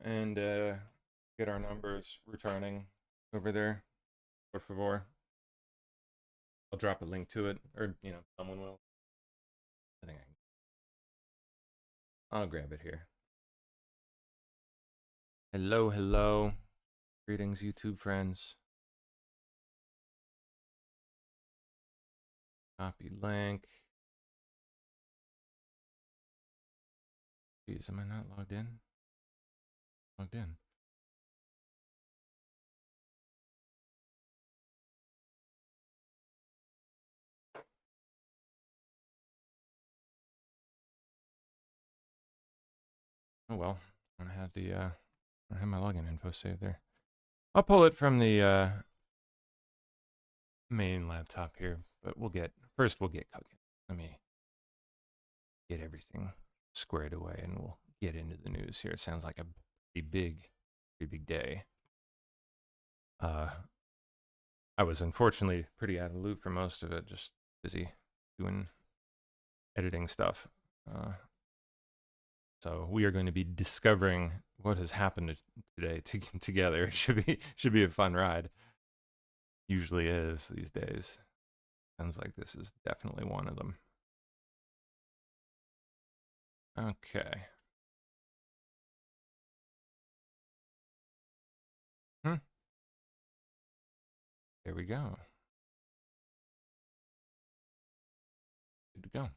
and get our numbers returning over there. Por favor. I'll drop a link to it, or someone will. I think I'll grab it here. Hello, hello. Greetings, YouTube friends. Copy link. Jeez, am I not logged in? Logged in. Oh well, I don't have the I don't have my login info saved there. I'll pull it from the main laptop here, but we'll get cooking. Let me get everything squared away, and we'll get into the news here. It sounds like a pretty big day. I was unfortunately pretty out of the loop for most of it, just busy doing editing stuff. So we are going to be discovering what has happened today together. It should be a fun ride. Usually is these days. Sounds like this is definitely one of them. Okay. There we go. Good to go.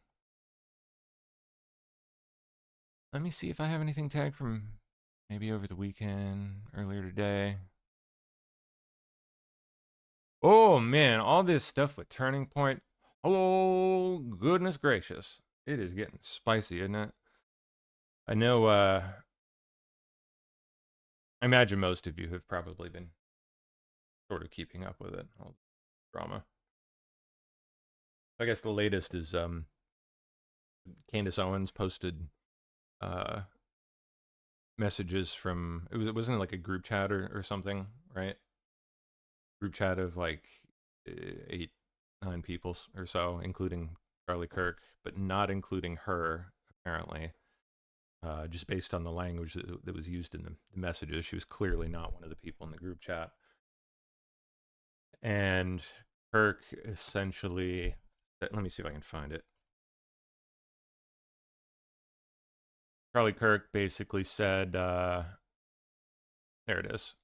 Let me see if I have anything tagged from maybe over the weekend, earlier today. Oh man, all this stuff with Turning Point. Oh, goodness gracious. It is getting spicy, isn't it? I know, I imagine most of you have probably been sort of keeping up with it, all the drama. I guess the latest is, Candace Owens posted, messages from, it wasn't like a group chat or something, right? Group chat of like 8, 9 people or so, including Charlie Kirk, but not including her, apparently. Just based on the language that was used in the messages, she was clearly not one of the people in the group chat. And Kirk essentially, let me see if I can find it. Charlie Kirk basically said, there it is.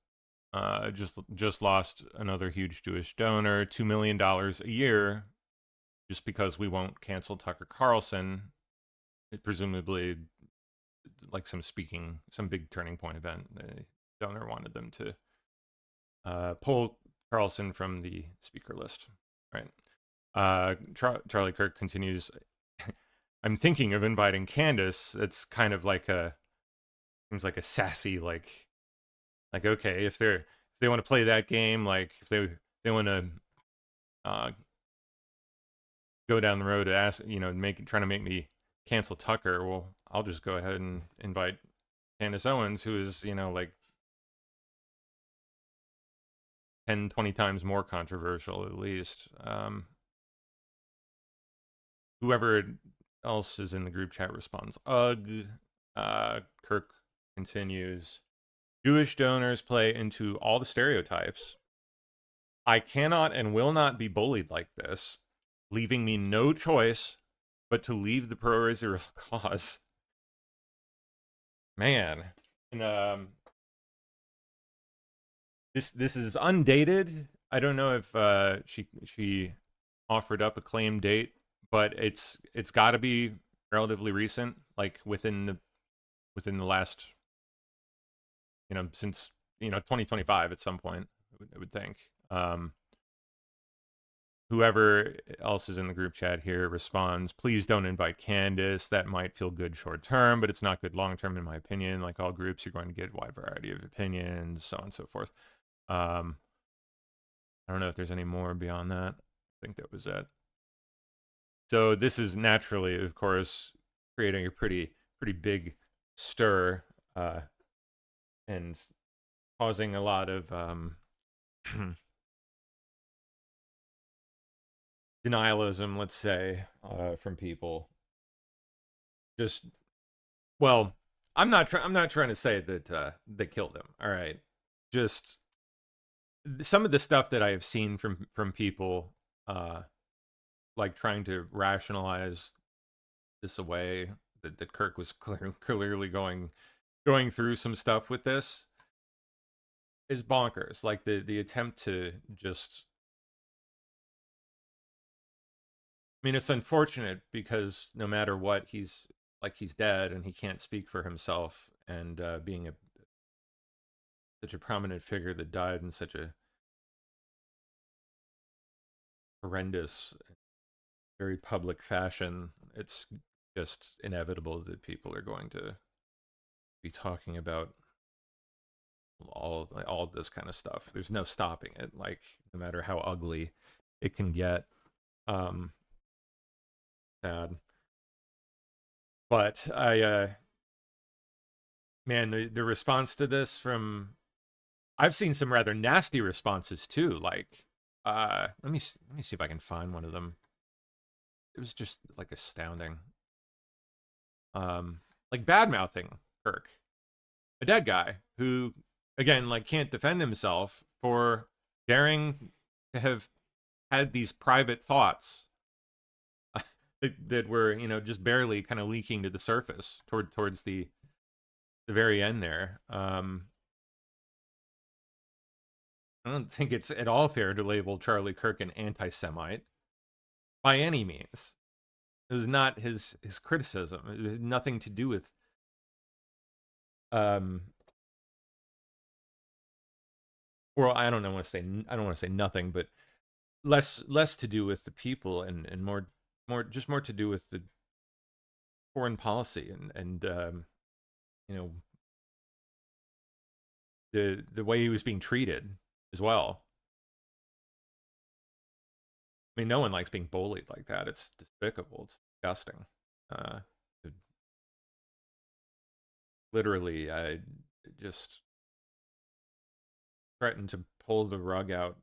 Just lost another huge Jewish donor, $2 million a year, just because we won't cancel Tucker Carlson. It presumably, like some big Turning Point event. The donor wanted them to pull Carlson from the speaker list, right? Charlie Kirk continues. I'm thinking of inviting Candace. It's kind of like seems like a sassy like okay, if they want to play that game, like if they want to go down the road to ask, trying to make me cancel Tucker, well, I'll just go ahead and invite Candace Owens, who is, like 10, 20 times more controversial, at least. Whoever else is in the group chat responds, ugh. Kirk continues, Jewish donors play into all the stereotypes. I cannot and will not be bullied like this, leaving me no choice but to leave the pro-Israel cause. Man. And this is undated. I don't know if she offered up a claim date, but it's got to be relatively recent, like within the last, since 2025 at some point, I would think. Whoever else is in the group chat here responds, please don't invite Candace. That might feel good short term, but it's not good long term, in my opinion. Like all groups, you're going to get a wide variety of opinions, so on and so forth. I don't know if there's any more beyond that. I think that was it. So this is naturally, of course, creating a pretty big stir and causing a lot of denialism, let's say, from people. Just, well, I'm not trying to say that they killed him. All right, just some of the stuff that I have seen from people, like trying to rationalize this away, that Kirk was clearly going through some stuff with this, is bonkers. Like the attempt to just, I mean, it's unfortunate because no matter what, he's dead and he can't speak for himself. And being such a prominent figure that died in such a horrendous, very public fashion, it's just inevitable that people are going to be talking about all this kind of stuff. There's no stopping it. Like, no matter how ugly it can get. Sad. But man, the response to this from, I've seen some rather nasty responses too. Like, let me see if I can find one of them. It was just like astounding. Like bad mouthing Kirk, a dead guy who, again, like can't defend himself for daring to have had these private thoughts that were, you know, just barely kind of leaking to the surface towards the very end there. I don't think it's at all fair to label Charlie Kirk an anti-Semite by any means. It was not his criticism. It had nothing to do with well, I don't want to say nothing, but less to do with the people and more to do with the foreign policy and you know, the way he was being treated as well. I mean, no one likes being bullied like that. It's despicable. It's disgusting. Literally, I just threatened to pull the rug out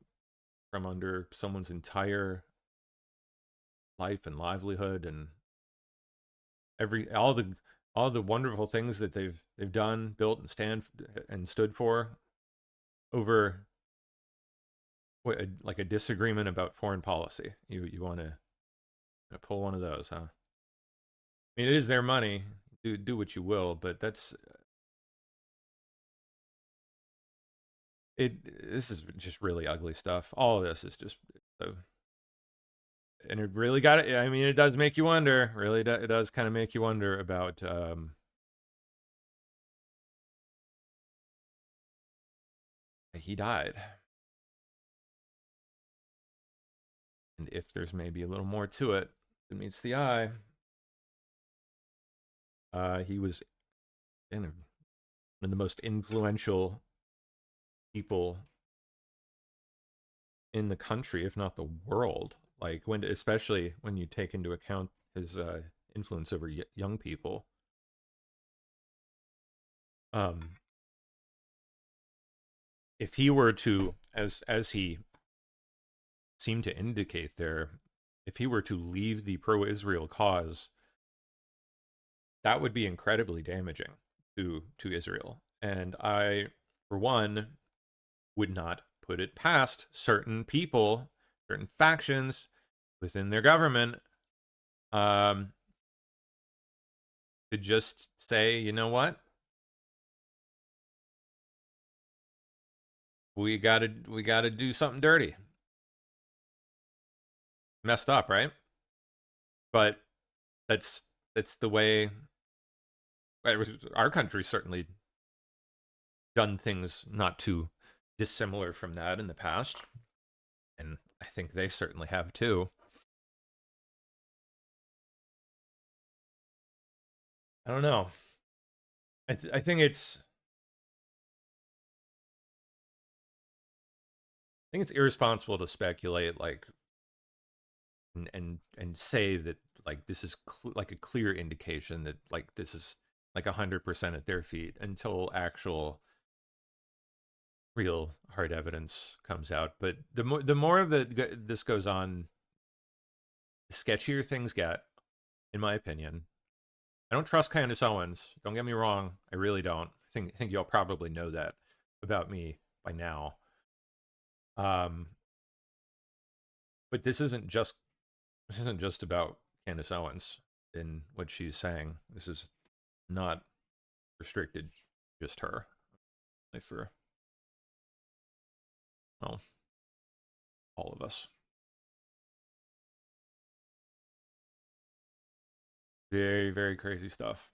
from under someone's entire life and livelihood and all the wonderful things that they've done, built, and stood for over like a disagreement about foreign policy. You want to pull one of those, huh? I mean, it is their money. Do what you will, but that's it. This is just really ugly stuff. All of this is just so, and it really got it. I mean, it does make you wonder. Really, it does kind of make you wonder about he died, and if there's maybe a little more to it than meets the eye. He was one of the most influential people in the country, if not the world. Like especially when you take into account his influence over young people. If he were to, as he seemed to indicate there, if he were to leave the pro-Israel cause, that would be incredibly damaging to Israel. And I, for one, would not put it past certain people, certain factions within their government, to just say, you know what, we gotta do something dirty. Messed up, right? But that's the way our country's certainly done things not too dissimilar from that in the past, and I think they certainly have too. I don't know. I think it's irresponsible to speculate like and say that like this is like a clear indication that like this is like 100% at their feet until actual real hard evidence comes out. But the more of this goes on, the sketchier things get, in my opinion. I don't trust Candace Owens. Don't get me wrong. I really don't. I think y'all probably know that about me by now. But this isn't just about Candace Owens in what she's saying. This is not restricted just her. For all of us. Very, very crazy stuff.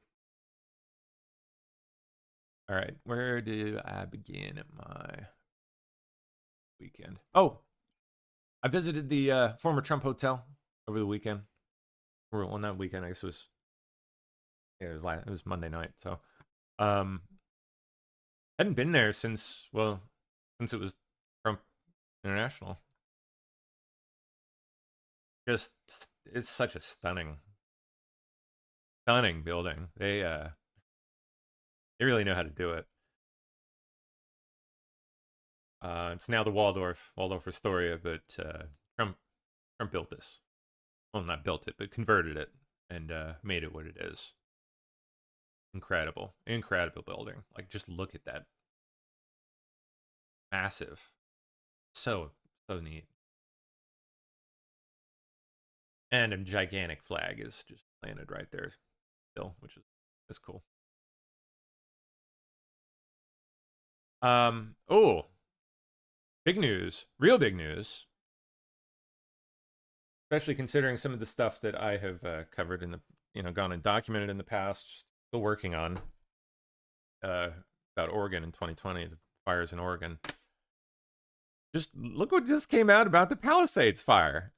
All right, where do I begin my weekend? Oh, I visited the former Trump hotel over the weekend. Well, not weekend. I guess it was it was Monday night. So, hadn't been there since it was Trump International. Just, it's such a stunning building. They really know how to do it. It's now the Waldorf Astoria, but Trump built this. Well, not built it, but converted it and made it what it is. Incredible building. Like, just look at that. Massive. So neat. And a gigantic flag is just planted right there still, which is cool. Oh, big news, real big news. Especially considering some of the stuff that I have covered in the, gone and documented in the past, still working on about Oregon in 2020, the fires in Oregon. Just look what just came out about the Palisades fire.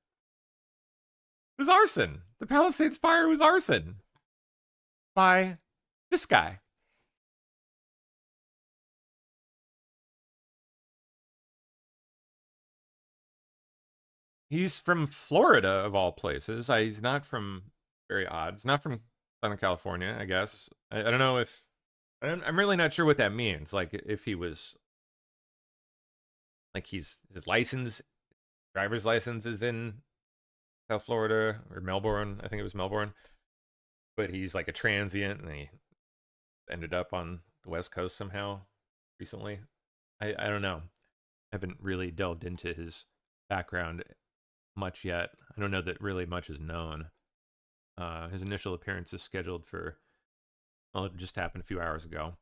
It was arson. The Palisades fire was arson by this guy. He's from Florida, of all places. He's not from, very odd. He's not from Southern California, I guess. I don't know if, I'm really not sure what that means. Like, if he was, like, his driver's license is in South Florida or Melbourne. I think it was Melbourne. But he's like a transient and he ended up on the West Coast somehow recently. I don't know. I haven't really delved into his background much yet. I don't know that really much is known. His initial appearance is scheduled for, well, it just happened a few hours ago.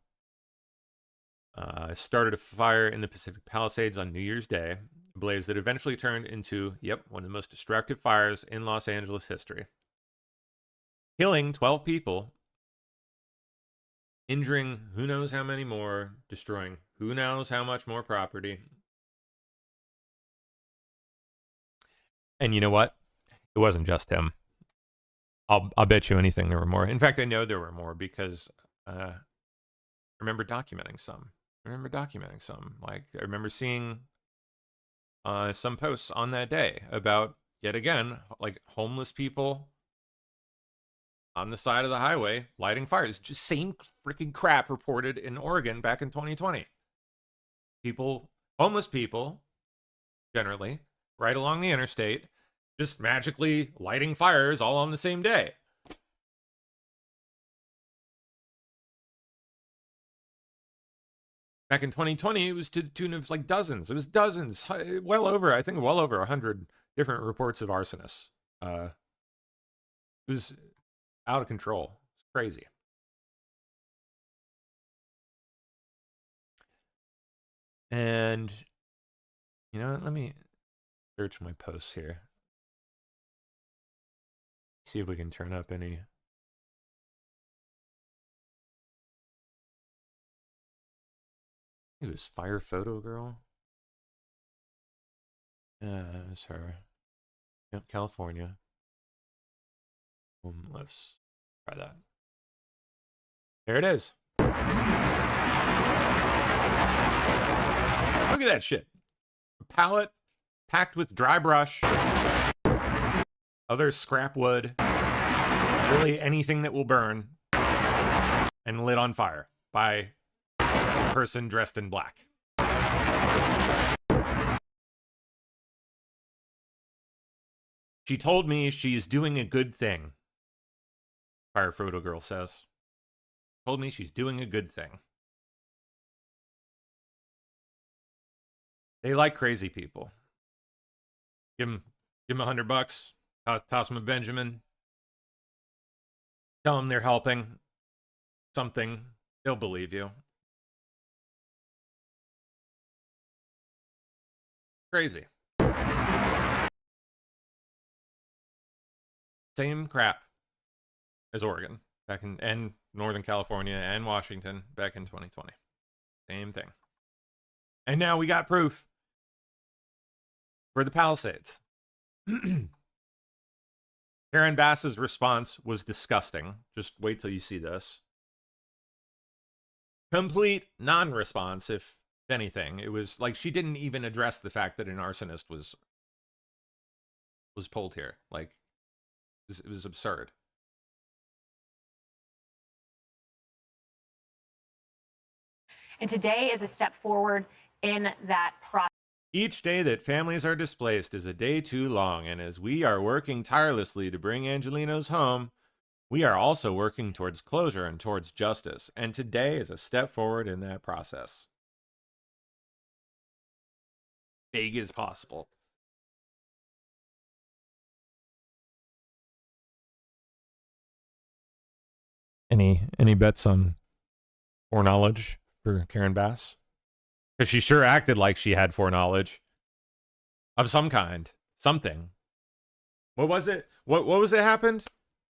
Started a fire in the Pacific Palisades on New Year's Day, a blaze that eventually turned into, one of the most destructive fires in Los Angeles history. Killing 12 people, injuring who knows how many more, destroying who knows how much more property. And you know what? It wasn't just him. I'll bet you anything there were more. In fact, I know there were more because I remember documenting some. Like, I remember seeing some posts on that day about, yet again, like, homeless people on the side of the highway lighting fires. Just same freaking crap reported in Oregon back in 2020. Homeless people, generally, right along the interstate, just magically lighting fires all on the same day. Back in 2020, it was to the tune of like dozens. It was dozens, well over 100 different reports of arsonists. It was out of control. It's crazy. And, let me search my posts here. See if we can turn up any. It was Fire Photo Girl. It was her. Yep, California. Let's try that. There it is. Look at that shit. A pallet packed with dry brush, other scrap wood, really anything that will burn, and lit on fire by a person dressed in black. She told me she's doing a good thing. Fire Photo Girl says. Told me she's doing a good thing. They like crazy people. Give them $100. Toss them a Benjamin. Tell them they're helping something. They'll believe you. Crazy. Same crap as Oregon back in, and Northern California and Washington back in 2020. Same thing. And now we got proof for the Palisades. Karen Bass's response was disgusting. Just wait till you see this. Complete non-response, if anything. It was like she didn't even address the fact that an arsonist was pulled here. Like, it was absurd. And today is a step forward in that process. Each day that families are displaced is a day too long, and as we are working tirelessly to bring Angelenos home, we are also working towards closure and towards justice, and today is a step forward in that process. Big as possible. Any bets on foreknowledge for Karen Bass? Because she sure acted like she had foreknowledge of some kind, something. What was it? What was it happened?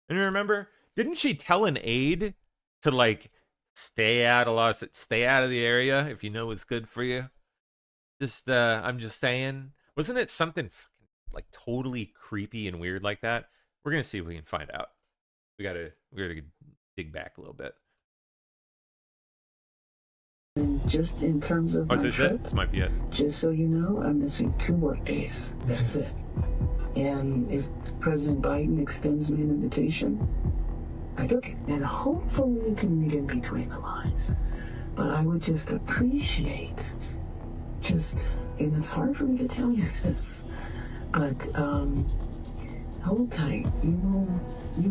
And you remember? Didn't she tell an aide to like stay out of the area if you know what's good for you? Just I'm just saying. Wasn't it something like totally creepy and weird like that? We're gonna see if we can find out. We gotta dig back a little bit. Just in terms of my trip, this might be it. Just so you know, I'm missing 2 work days. That's it. And if President Biden extends me an invitation, I took it. And hopefully you can read in between the lines. But I would just appreciate, and it's hard for me to tell you this, but hold tight. You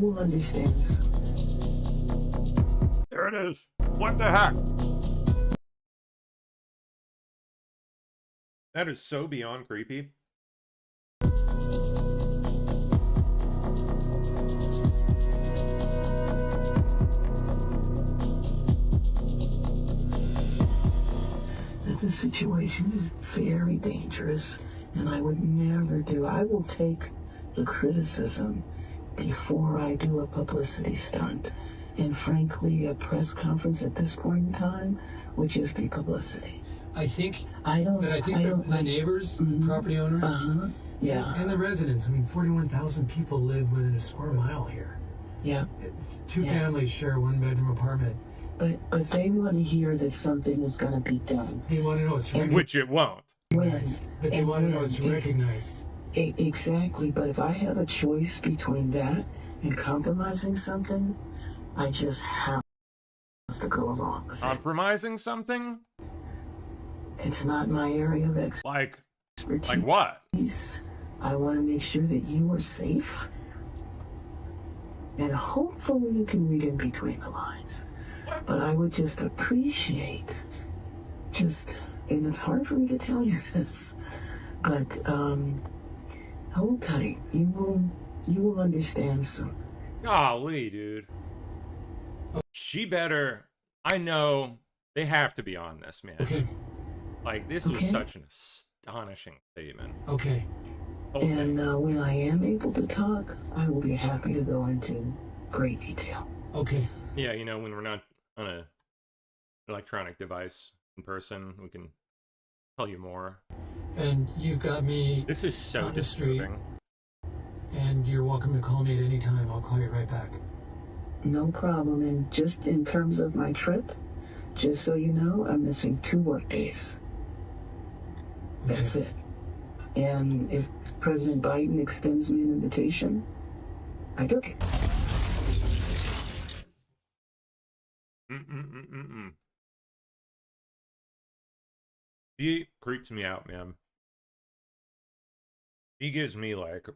will understand soon. There it is. What the heck? That is so beyond creepy. The situation is very dangerous, and I would never do. I will take the criticism before I do a publicity stunt. And frankly, a press conference at this point in time would just be publicity. I think the neighbors, the property owners, yeah, and the residents. I mean, 41,000 people live within a square mile here. Yeah. 2 families share a 1-bedroom apartment. But they want to hear that something is going to be done. They want to know it's recognized. Which it won't. But they want to know it's recognized. Exactly. But if I have a choice between that and compromising something, I just have to go along with it. Compromising something? It's not my area of expertise. Like what? I want to make sure that you are safe. And hopefully you can read in between the lines. But I would just appreciate, and it's hard for me to tell you this, but hold tight. You will understand soon. Golly, dude. She better. I know they have to be on this, man. Okay. Like, this was such an astonishing statement. Okay. And when I am able to talk, I will be happy to go into great detail. Okay. Yeah, you know, when we're not on an electronic device in person, we can tell you more. And you've got me. This is so on the street, disturbing. and you're welcome to call me at any time. I'll call you right back. No problem. And just in terms of my trip, just so you know, I'm missing 2 work days. That's it. And if President Biden extends me an invitation, I took it. She creeps me out, man. She gives me like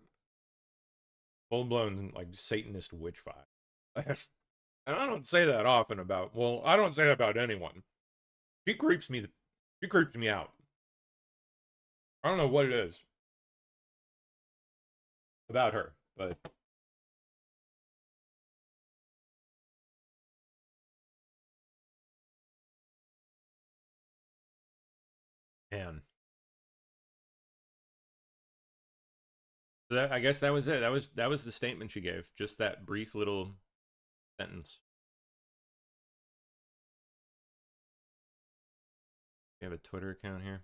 full-blown like Satanist witch vibe. And I don't say that often about, well, I don't say that about anyone. She creeps me out. I don't know what it is about her, but man. I guess that was it. That was the statement she gave. Just that brief little sentence. You have a Twitter account here?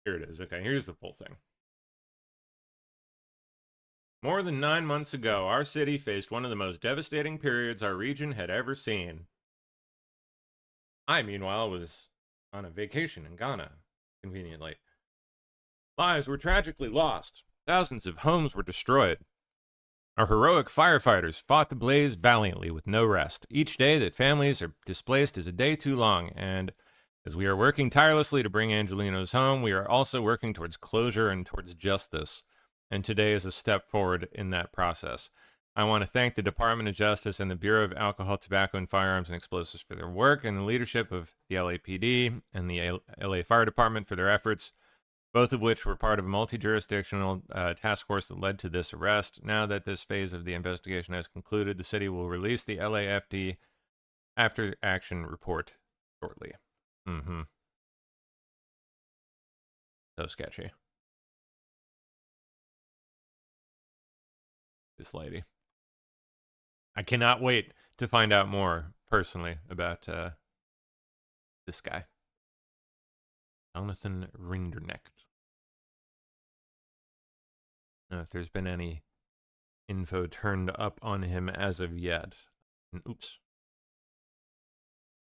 Here it is. Okay, here's the full thing. More than 9 months ago, our city faced one of the most devastating periods our region had ever seen. I, meanwhile, was on a vacation in Ghana, conveniently. Lives were tragically lost. Thousands of homes were destroyed. Our heroic firefighters fought the blaze valiantly with no rest. Each day that families are displaced is a day too long, and as we are working tirelessly to bring Angelinos home, we are also working towards closure and towards justice. And today is a step forward in that process. I want to thank the Department of Justice and the Bureau of Alcohol, Tobacco, and Firearms and Explosives for their work, and the leadership of the LAPD and the LA Fire Department for their efforts, both of which were part of a multi-jurisdictional task force that led to this arrest. Now that this phase of the investigation has concluded, the city will release the LAFD after action report shortly. So sketchy. This lady. I cannot wait to find out more personally about this guy. Jonathan Rinderknecht. I don't know if there's been any info turned up on him as of yet. And, oops.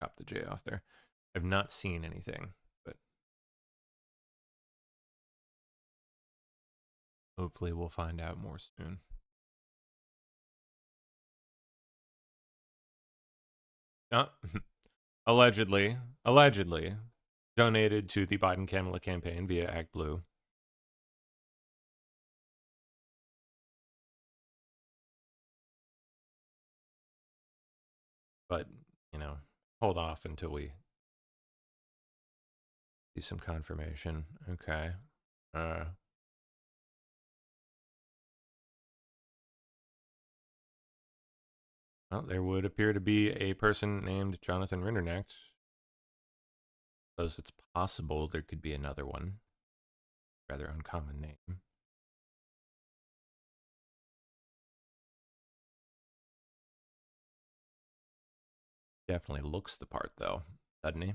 Drop the J off there. I've not seen anything, but hopefully we'll find out more soon. Allegedly donated to the Biden-Kamala campaign via ActBlue. But, you know, hold off until we see some confirmation. Okay. Well, there would appear to be a person named Jonathan Rinderknecht. Suppose it's possible there could be another one. Rather uncommon name. Definitely looks the part, though, doesn't he?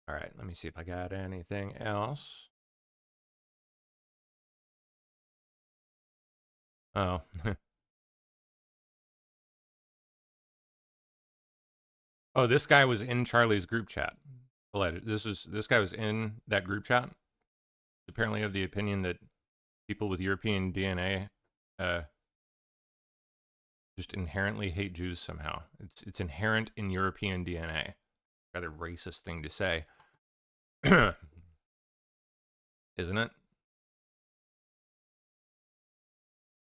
All right, let me see if I got anything else. Oh. Oh, this guy was in Charlie's group chat. This guy was in that group chat. Apparently of the opinion that people with European DNA just inherently hate Jews somehow. It's inherent in European DNA. Rather racist thing to say. Isn't it?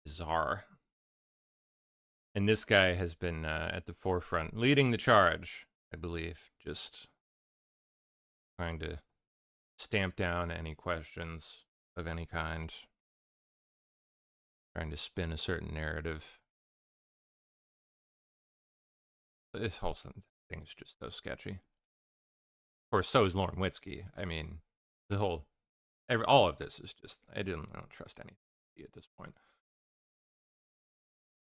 Bizarre. And this guy has been at the forefront, leading the charge, I believe, just trying to stamp down any questions of any kind, trying to spin a certain narrative. This whole thing is just so sketchy. Of course, so is Lauren Witzke. I mean, all of this is just, I don't trust anything at this point.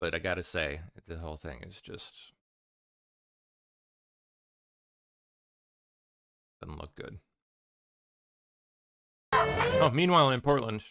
But I gotta say, the whole thing is just doesn't look good. Oh, meanwhile in Portland.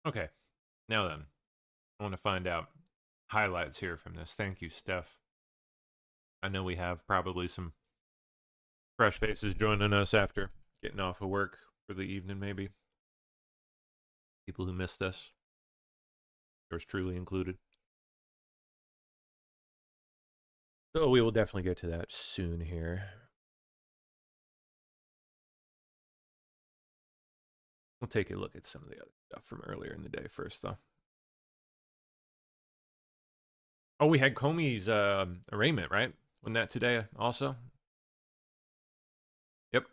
Okay, now then, I want to find out highlights here from this. Thank you, Steph. I know we have probably some fresh faces joining us after getting off of work for the evening, maybe. People who missed this, yours truly included. So we will definitely get to that soon here. We'll take a look at some of the other stuff from earlier in the day first, though. Oh, we had Comey's arraignment, right? Wasn't that today also? Yep.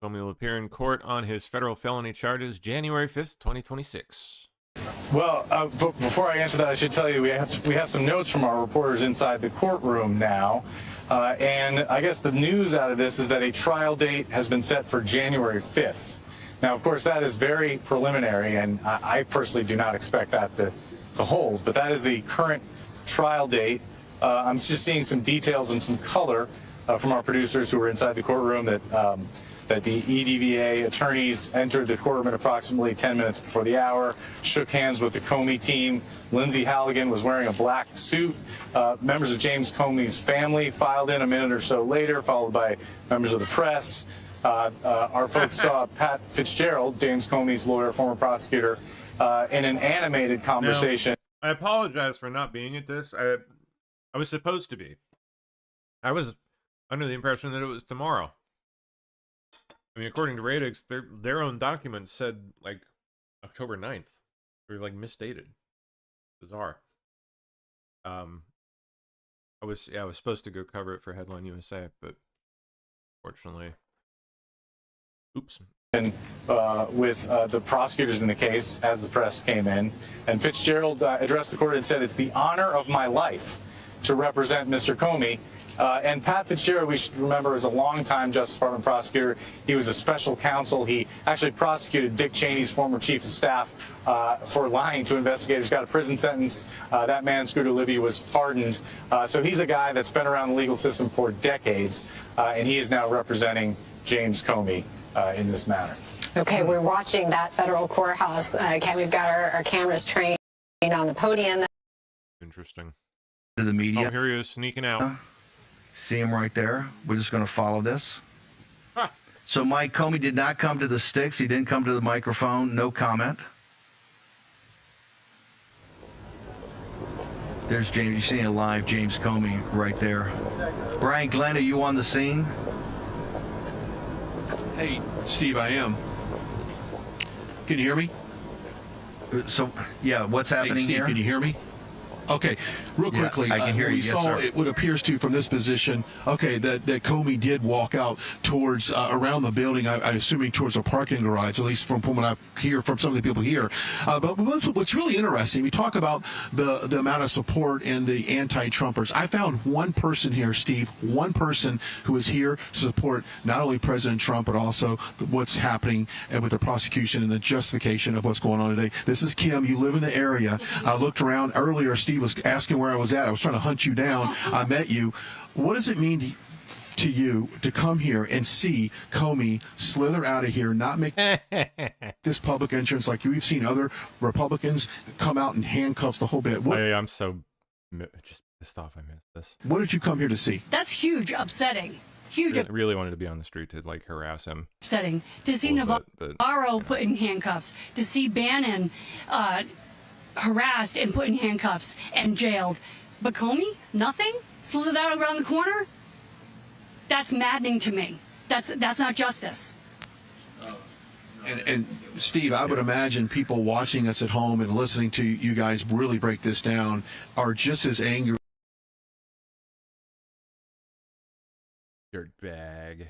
Comey will appear in court on his federal felony charges January 5th, 2026. Well, before I answer that, I should tell you we have some notes from our reporters inside the courtroom now. And I guess the news out of this is that a trial date has been set for January 5th. Now, of course, that is very preliminary, and I personally do not expect that to hold. But that is the current trial date. I'm just seeing some details and some color from our producers who were inside the courtroom that the EDVA attorneys entered the courtroom at approximately 10 minutes before the hour, shook hands with the Comey team. Lindsay Halligan was wearing a black suit. Members of James Comey's family filed in a minute or so later, followed by members of the press. Our folks saw Pat Fitzgerald, James Comey's lawyer, former prosecutor, in an animated conversation. Now, I apologize for not being at this. I was supposed to be. I was under the impression that it was tomorrow. I mean, according to Radix, their own document said, like, October 9th. They were, like, misstated. Bizarre. I was supposed to go cover it for Headline USA, but fortunately... Oops. And with the prosecutors in the case as the press came in. And Fitzgerald addressed the court and said, "It's the honor of my life to represent Mr. Comey." And Pat Fitzgerald, we should remember, is a longtime Justice Department prosecutor. He was a special counsel. He actually prosecuted Dick Cheney's former chief of staff for lying to investigators, got a prison sentence. That man, Scooter Libby, was pardoned. So he's a guy that's been around the legal system for decades, and he is now representing James Comey in this matter. Okay, we're watching that federal courthouse. Ken, we've got our cameras trained on the podium. Interesting. To the media. Oh, here he is sneaking out. See him right there. We're just going to follow this. Huh. So Mike Comey did not come to the sticks. He didn't come to the microphone. No comment. There's James. You're seeing a live James Comey right there. Brian Glenn, are you on the scene? Hey, Steve, I am. Can you hear me? So, yeah, what's happening hey, Steve, here? Can you hear me? Okay, real quickly, I can hear you. we Yes, saw sir. It what appears to, from this position, okay, that Comey did walk out towards around the building. I'm assuming towards a parking garage, at least from what I hear from some of the people here. But what's really interesting, we talk about the amount of support and the anti-Trumpers. I found one person here, Steve, one person who is here to support not only President Trump but also what's happening with the prosecution and the justification of what's going on today. This is Kim. You live in the area. I looked around earlier. Steve was asking where I was at. I was trying to hunt you down. I met you. What does it mean to you to come here and see Comey slither out of here, not make this public entrance like we've seen other Republicans come out in handcuffs the whole bit? Hey, I'm so just pissed off I missed this. What did you come here to see? That's huge, upsetting. Huge, I really wanted to be on the street to, like, harass him. upsetting. To see Navarro put in handcuffs, to see Bannon harassed and put in handcuffs and jailed. But Comey, nothing? Slithered out around the corner? That's maddening to me. That's not justice. And Steve, I would imagine people watching us at home and listening to you guys really break this down are just as angry. Dirtbag.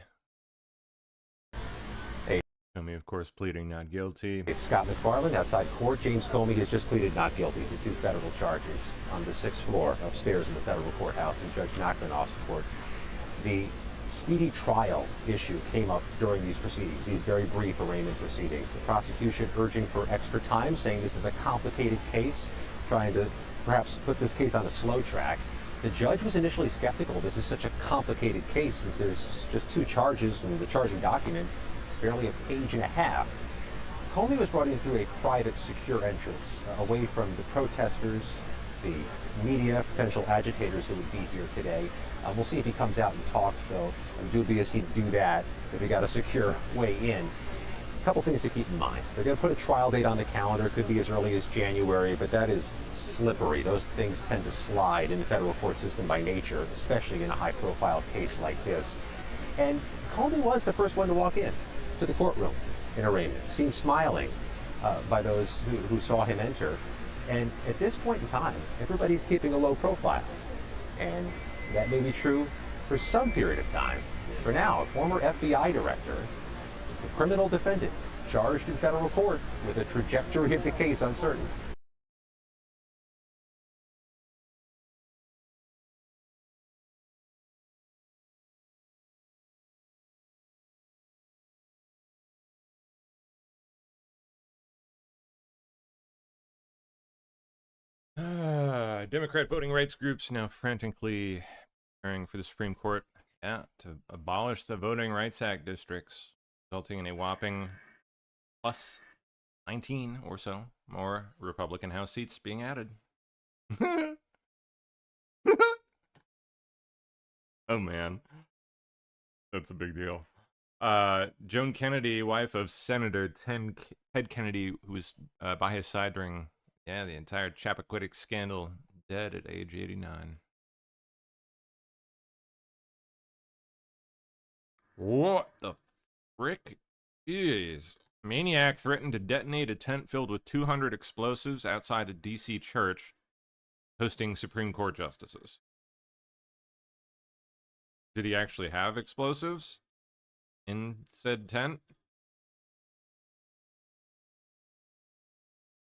Comey, of course, pleading not guilty. It's Scott McFarland outside court. James Comey has just pleaded not guilty to 2 federal charges on the 6th floor upstairs in the federal courthouse in Judge Nachmanoff's court. The speedy trial issue came up during these proceedings, these very brief arraignment proceedings. The prosecution urging for extra time, saying this is a complicated case, trying to perhaps put this case on a slow track. The judge was initially skeptical. This is such a complicated case since there's just 2 charges in the charging document. Barely a page and a half. Comey was brought in through a private, secure entrance, away from the protesters, the media, potential agitators who would be here today. We'll see if he comes out and talks, though. I'm dubious he'd do that if he got a secure way in. A couple things to keep in mind. They're going to put a trial date on the calendar. It could be as early as January, but that is slippery. Those things tend to slide in the federal court system by nature, especially in a high-profile case like this. And Comey was the first one to walk in to the courtroom in arraignment, seen smiling by those who saw him enter. And at this point in time, everybody's keeping a low profile. And that may be true for some period of time. For now, a former FBI director is a criminal defendant charged in federal court with a trajectory of the case uncertain. Democrat voting rights groups now frantically preparing for the Supreme Court, to abolish the Voting Rights Act districts, resulting in a whopping plus 19 or so more Republican House seats being added. Oh man, that's a big deal. Joan Kennedy, wife of Senator Ted Kennedy, who was by his side during the entire Chappaquiddick scandal, dead at age 89. What the frick is? Maniac threatened to detonate a tent filled with 200 explosives outside a D.C. church hosting Supreme Court justices. Did he actually have explosives in said tent?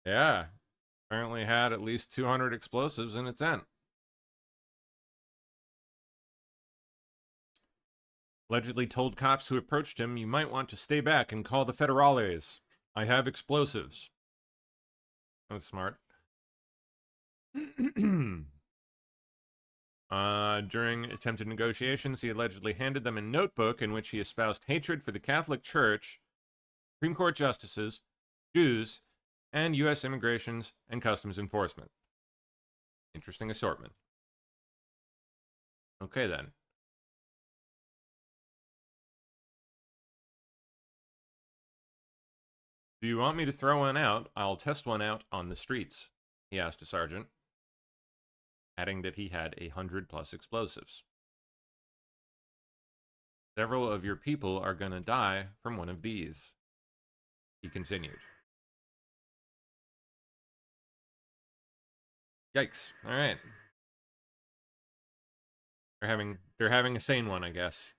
Yeah. Apparently had at least 200 explosives in a tent. Allegedly told cops who approached him, "You might want to stay back and call the federales. I have explosives." That was smart. During attempted negotiations, he allegedly handed them a notebook in which he espoused hatred for the Catholic Church, Supreme Court justices, Jews, and U.S. Immigrations and Customs Enforcement. Interesting assortment. Okay, then. "Do you want me to throw one out? I'll test one out on the streets," he asked a sergeant, adding that he had 100+ explosives. "Several of your people are gonna die from one of these," he continued. Yikes. All right. They're having a sane one, I guess.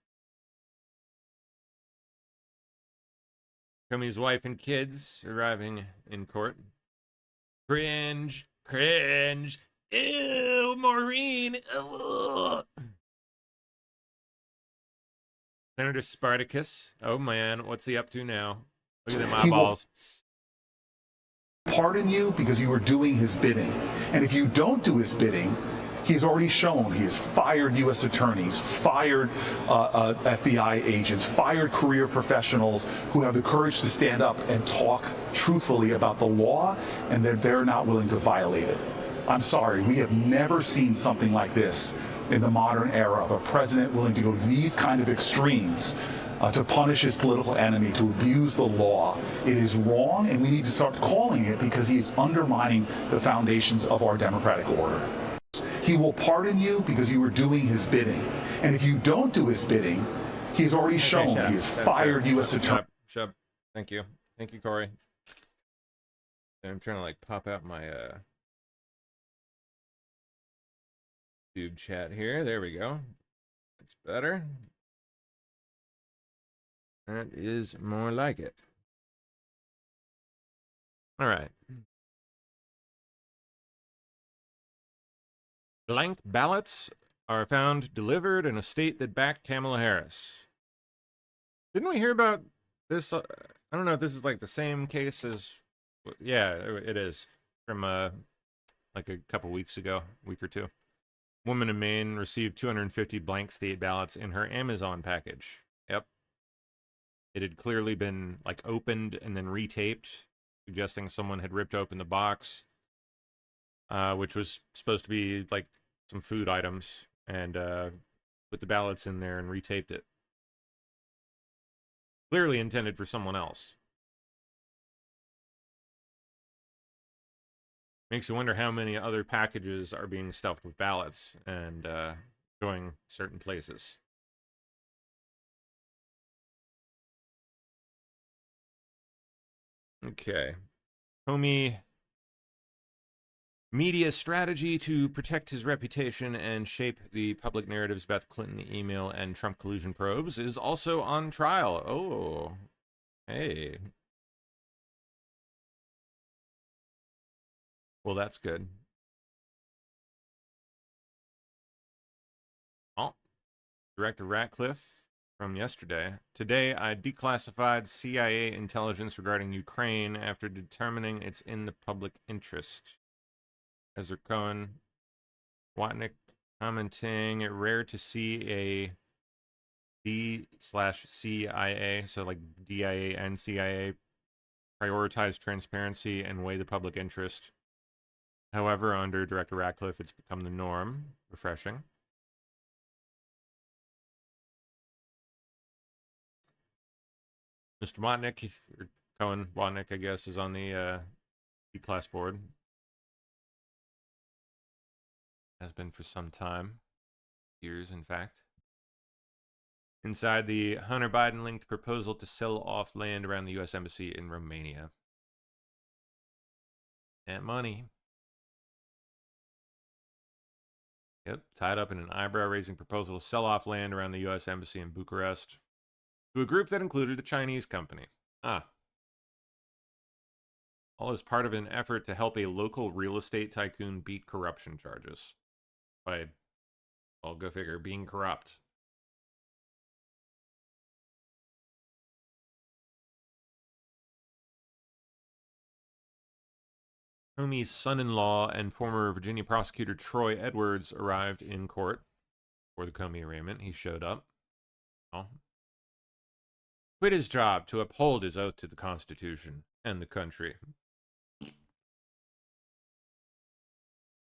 Comey's wife and kids arriving in court. Cringe. Cringe. Ew, Maureen. Ugh. Senator Spartacus. Oh man, what's he up to now? Look at them eyeballs. Pardon you because you were doing his bidding. And if you don't do his bidding, he's already shown he has fired U.S. attorneys, fired FBI agents, fired career professionals who have the courage to stand up and talk truthfully about the law, and that they're not willing to violate it. I'm sorry, we have never seen something like this in the modern era of a president willing to go to these kind of extremes to punish his political enemy, to abuse the law. It is wrong, and we need to start calling it because he is undermining the foundations of our democratic order. He will pardon you because you were doing his bidding. And if you don't do his bidding, he's already shown he has fired U.S. attorneys. Shut up. Thank you. Thank you, Corey. I'm trying to, like, pop out my, YouTube chat here. There we go. That's better. That is more like it. All right. Blank ballots are found delivered in a state that backed Kamala Harris. Didn't we hear about this? I don't know if this is like the same case as... Yeah, it is. From like a couple weeks ago, week or two. Woman in Maine received 250 blank state ballots in her Amazon package. Yep. It had clearly been like opened and then retaped, suggesting someone had ripped open the box, which was supposed to be like some food items, and put the ballots in there and retaped it. Clearly intended for someone else. Makes you wonder how many other packages are being stuffed with ballots and going certain places. Okay. Comey media strategy to protect his reputation and shape the public narratives about the Clinton email and Trump collusion probes is also on trial. Oh, hey. Well, that's good. Oh, Director Ratcliffe from yesterday. Today, I declassified CIA intelligence regarding Ukraine after determining it's in the public interest. Ezra Cohen, Watnick commenting, rare to see a D/CIA, so like DIA and CIA, prioritize transparency and weigh the public interest. However, under Director Ratcliffe, it's become the norm. Refreshing. Mr. Watnick, or Cohen Watnick, I guess, is on the D-class board. Has been for some time. Years, in fact. Inside the Hunter Biden-linked proposal to sell off land around the U.S. Embassy in Romania. And money. Yep, tied up in an eyebrow-raising proposal to sell off land around the U.S. Embassy in Bucharest to a group that included a Chinese company. All as part of an effort to help a local real estate tycoon beat corruption charges. By, well, go figure, being corrupt. Comey's son-in-law and former Virginia prosecutor Troy Edwards arrived in court for the Comey arraignment. He showed up. Oh. Quit his job to uphold his oath to the Constitution and the country.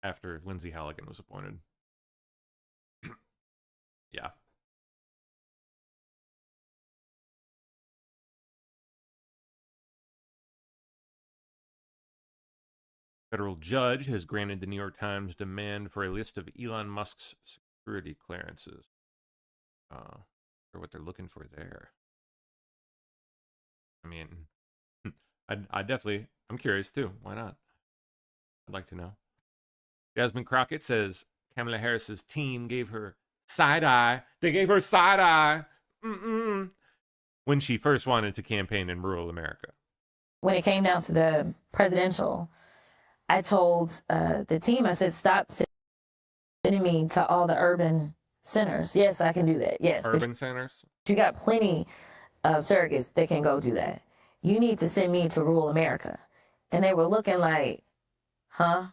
After Lindsey Halligan was appointed. Yeah. Federal judge has granted the New York Times demand for a list of Elon Musk's security clearances. For what they're looking for there. I mean, I definitely, I'm curious too. Why not? I'd like to know. Jasmine Crockett says Kamala Harris's team gave her side eye. They gave her side eye when she first wanted to campaign in rural America. When it came down to the presidential, I told the team, I said, stop sending me to all the urban centers. Yes, I can do that. Yes. Urban centers? You got plenty of surrogates that can go do that. You need to send me to rural America. And they were looking like, huh?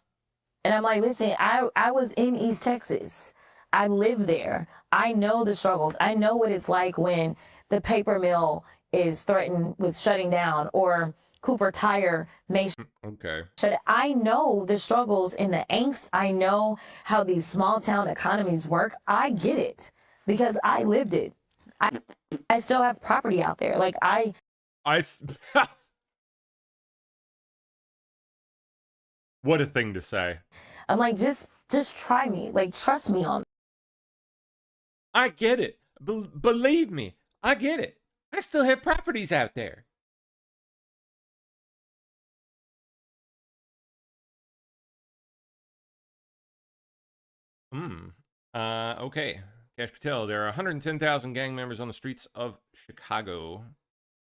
And I'm like, listen, I was in East Texas. I live there. I know the struggles. I know what it's like when the paper mill is threatened with shutting down, or Cooper Tire may shut. I know the struggles and the angst. I know how these small town economies work. I get it because I lived it. I still have property out there. Like What a thing to say. I'm like, just try me. Like, trust me on. I get it. Believe me, I get it. I still have properties out there. Okay. Cash Patel, there are 110,000 gang members on the streets of Chicago.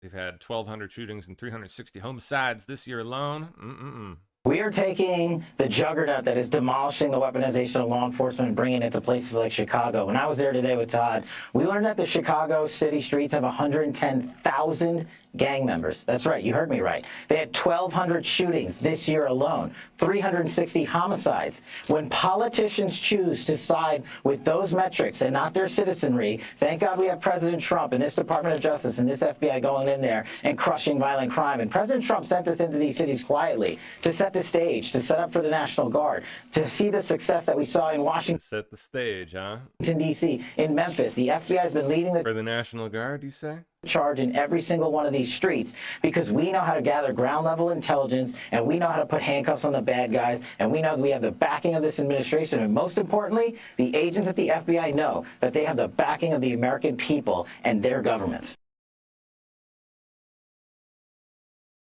They've had 1,200 shootings and 360 homicides this year alone. We are taking the juggernaut that is demolishing the weaponization of law enforcement and bringing it to places like Chicago. When I was there today with Todd, we learned that the Chicago city streets have 110,000 gang members. That's right, you heard me right. They had 1,200 shootings this year alone, 360 homicides. When politicians choose to side with those metrics and not their citizenry, thank God we have President Trump and this Department of Justice and this FBI going in there and crushing violent crime. And President Trump sent us into these cities quietly to set the stage, to set up for the National Guard, to see the success that we saw in Washington. Set the stage, huh? D.C., in Memphis. The FBI has been leading For the National Guard, you say? charge in every single one of these streets because we know how to gather ground level intelligence and we know how to put handcuffs on the bad guys and we know we have the backing of this administration, and most importantly, the agents at the FBI know that they have the backing of the American people and their government.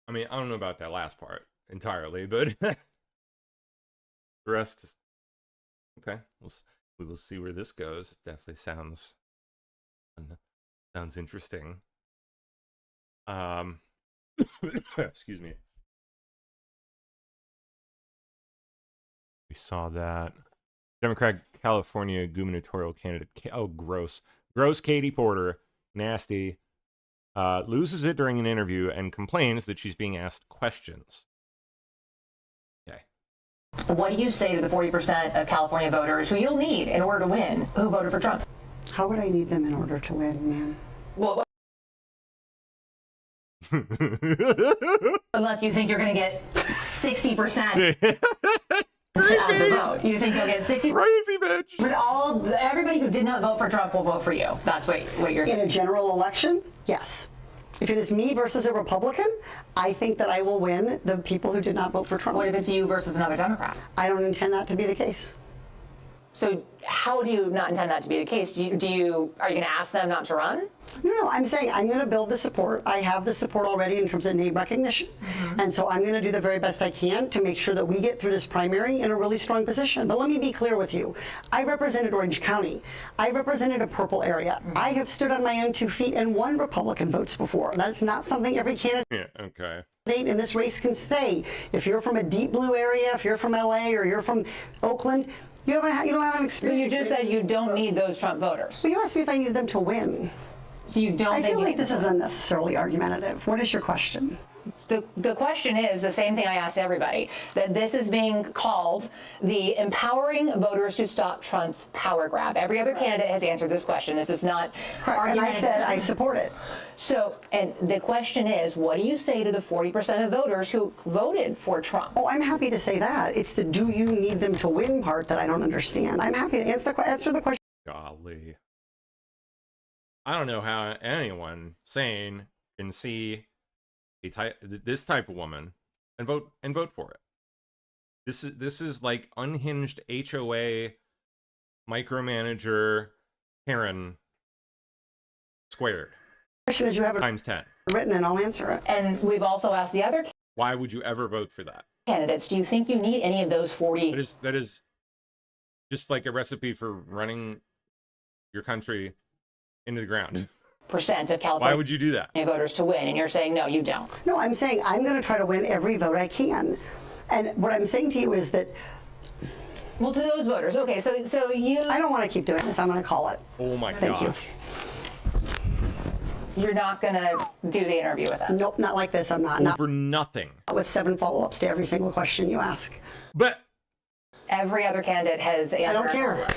I mean, I don't know about that last part entirely, but the rest is okay. We will see where this goes. It definitely sounds interesting. Excuse me. We saw that Democrat California gubernatorial candidate. Oh, gross, Katie Porter, nasty. Loses it during an interview and complains that she's being asked questions. Okay. What do you say to the 40% of California voters who you'll need in order to win who voted for Trump? How would I need them in order to win, man? Well, unless you think you're going to get 60% of the vote. You think you'll get 60%? Crazy bitch. But everybody who did not vote for Trump will vote for you. That's what you're saying. In a general election, yes. If it is me versus a Republican, I think that I will win the people who did not vote for Trump. What if it's you versus another Democrat? I don't intend that to be the case. So how do you not intend that to be the case? Are you going to ask them not to run? No, I'm saying I'm going to build the support. I have the support already in terms of name recognition. And so I'm going to do the very best I can to make sure that we get through this primary in a really strong position. But let me be clear with you. I represented Orange County. I represented a purple area. I have stood on my own 2 feet and won Republican votes before. That's not something every candidate in this race can say. If you're from a deep blue area, if you're from LA or you're from Oakland, you don't have an experience. You just said you don't need those Trump voters. Well, you asked me if I needed them to win. So you don't. I feel like this is unnecessarily argumentative. What is your question? The question is the same thing I asked everybody, that this is being called the empowering voters to stop Trump's power grab. Every other candidate has answered this question. This is not argumentative. And I said I support it. So, and the question is, what do you say to the 40% of voters who voted for Trump? Oh, I'm happy to say that. It's the do you need them to win part that I don't understand. I'm happy to answer the question. Golly. I don't know how anyone sane can see this type of woman and vote for it. This is like unhinged HOA micromanager Karen squared. Question is, you have it times 10 written, and I'll answer it. And we've also asked the other why would you ever vote for that? Candidates, do you think you need any of those 40? That is just like a recipe for running your country into the ground. Percent of California. Why would you do that? Voters to win, and you're saying no, you don't. No, I'm saying I'm going to try to win every vote I can, and what I'm saying to you is that. Well, to those voters, okay. So you. I don't want to keep doing this. I'm going to call it. Oh my Thank gosh. you. You're not going to do the interview with us. Nope, not like this. I'm not. Over nothing. With 7 follow-ups to every single question you ask. But every other candidate has answered. I don't care.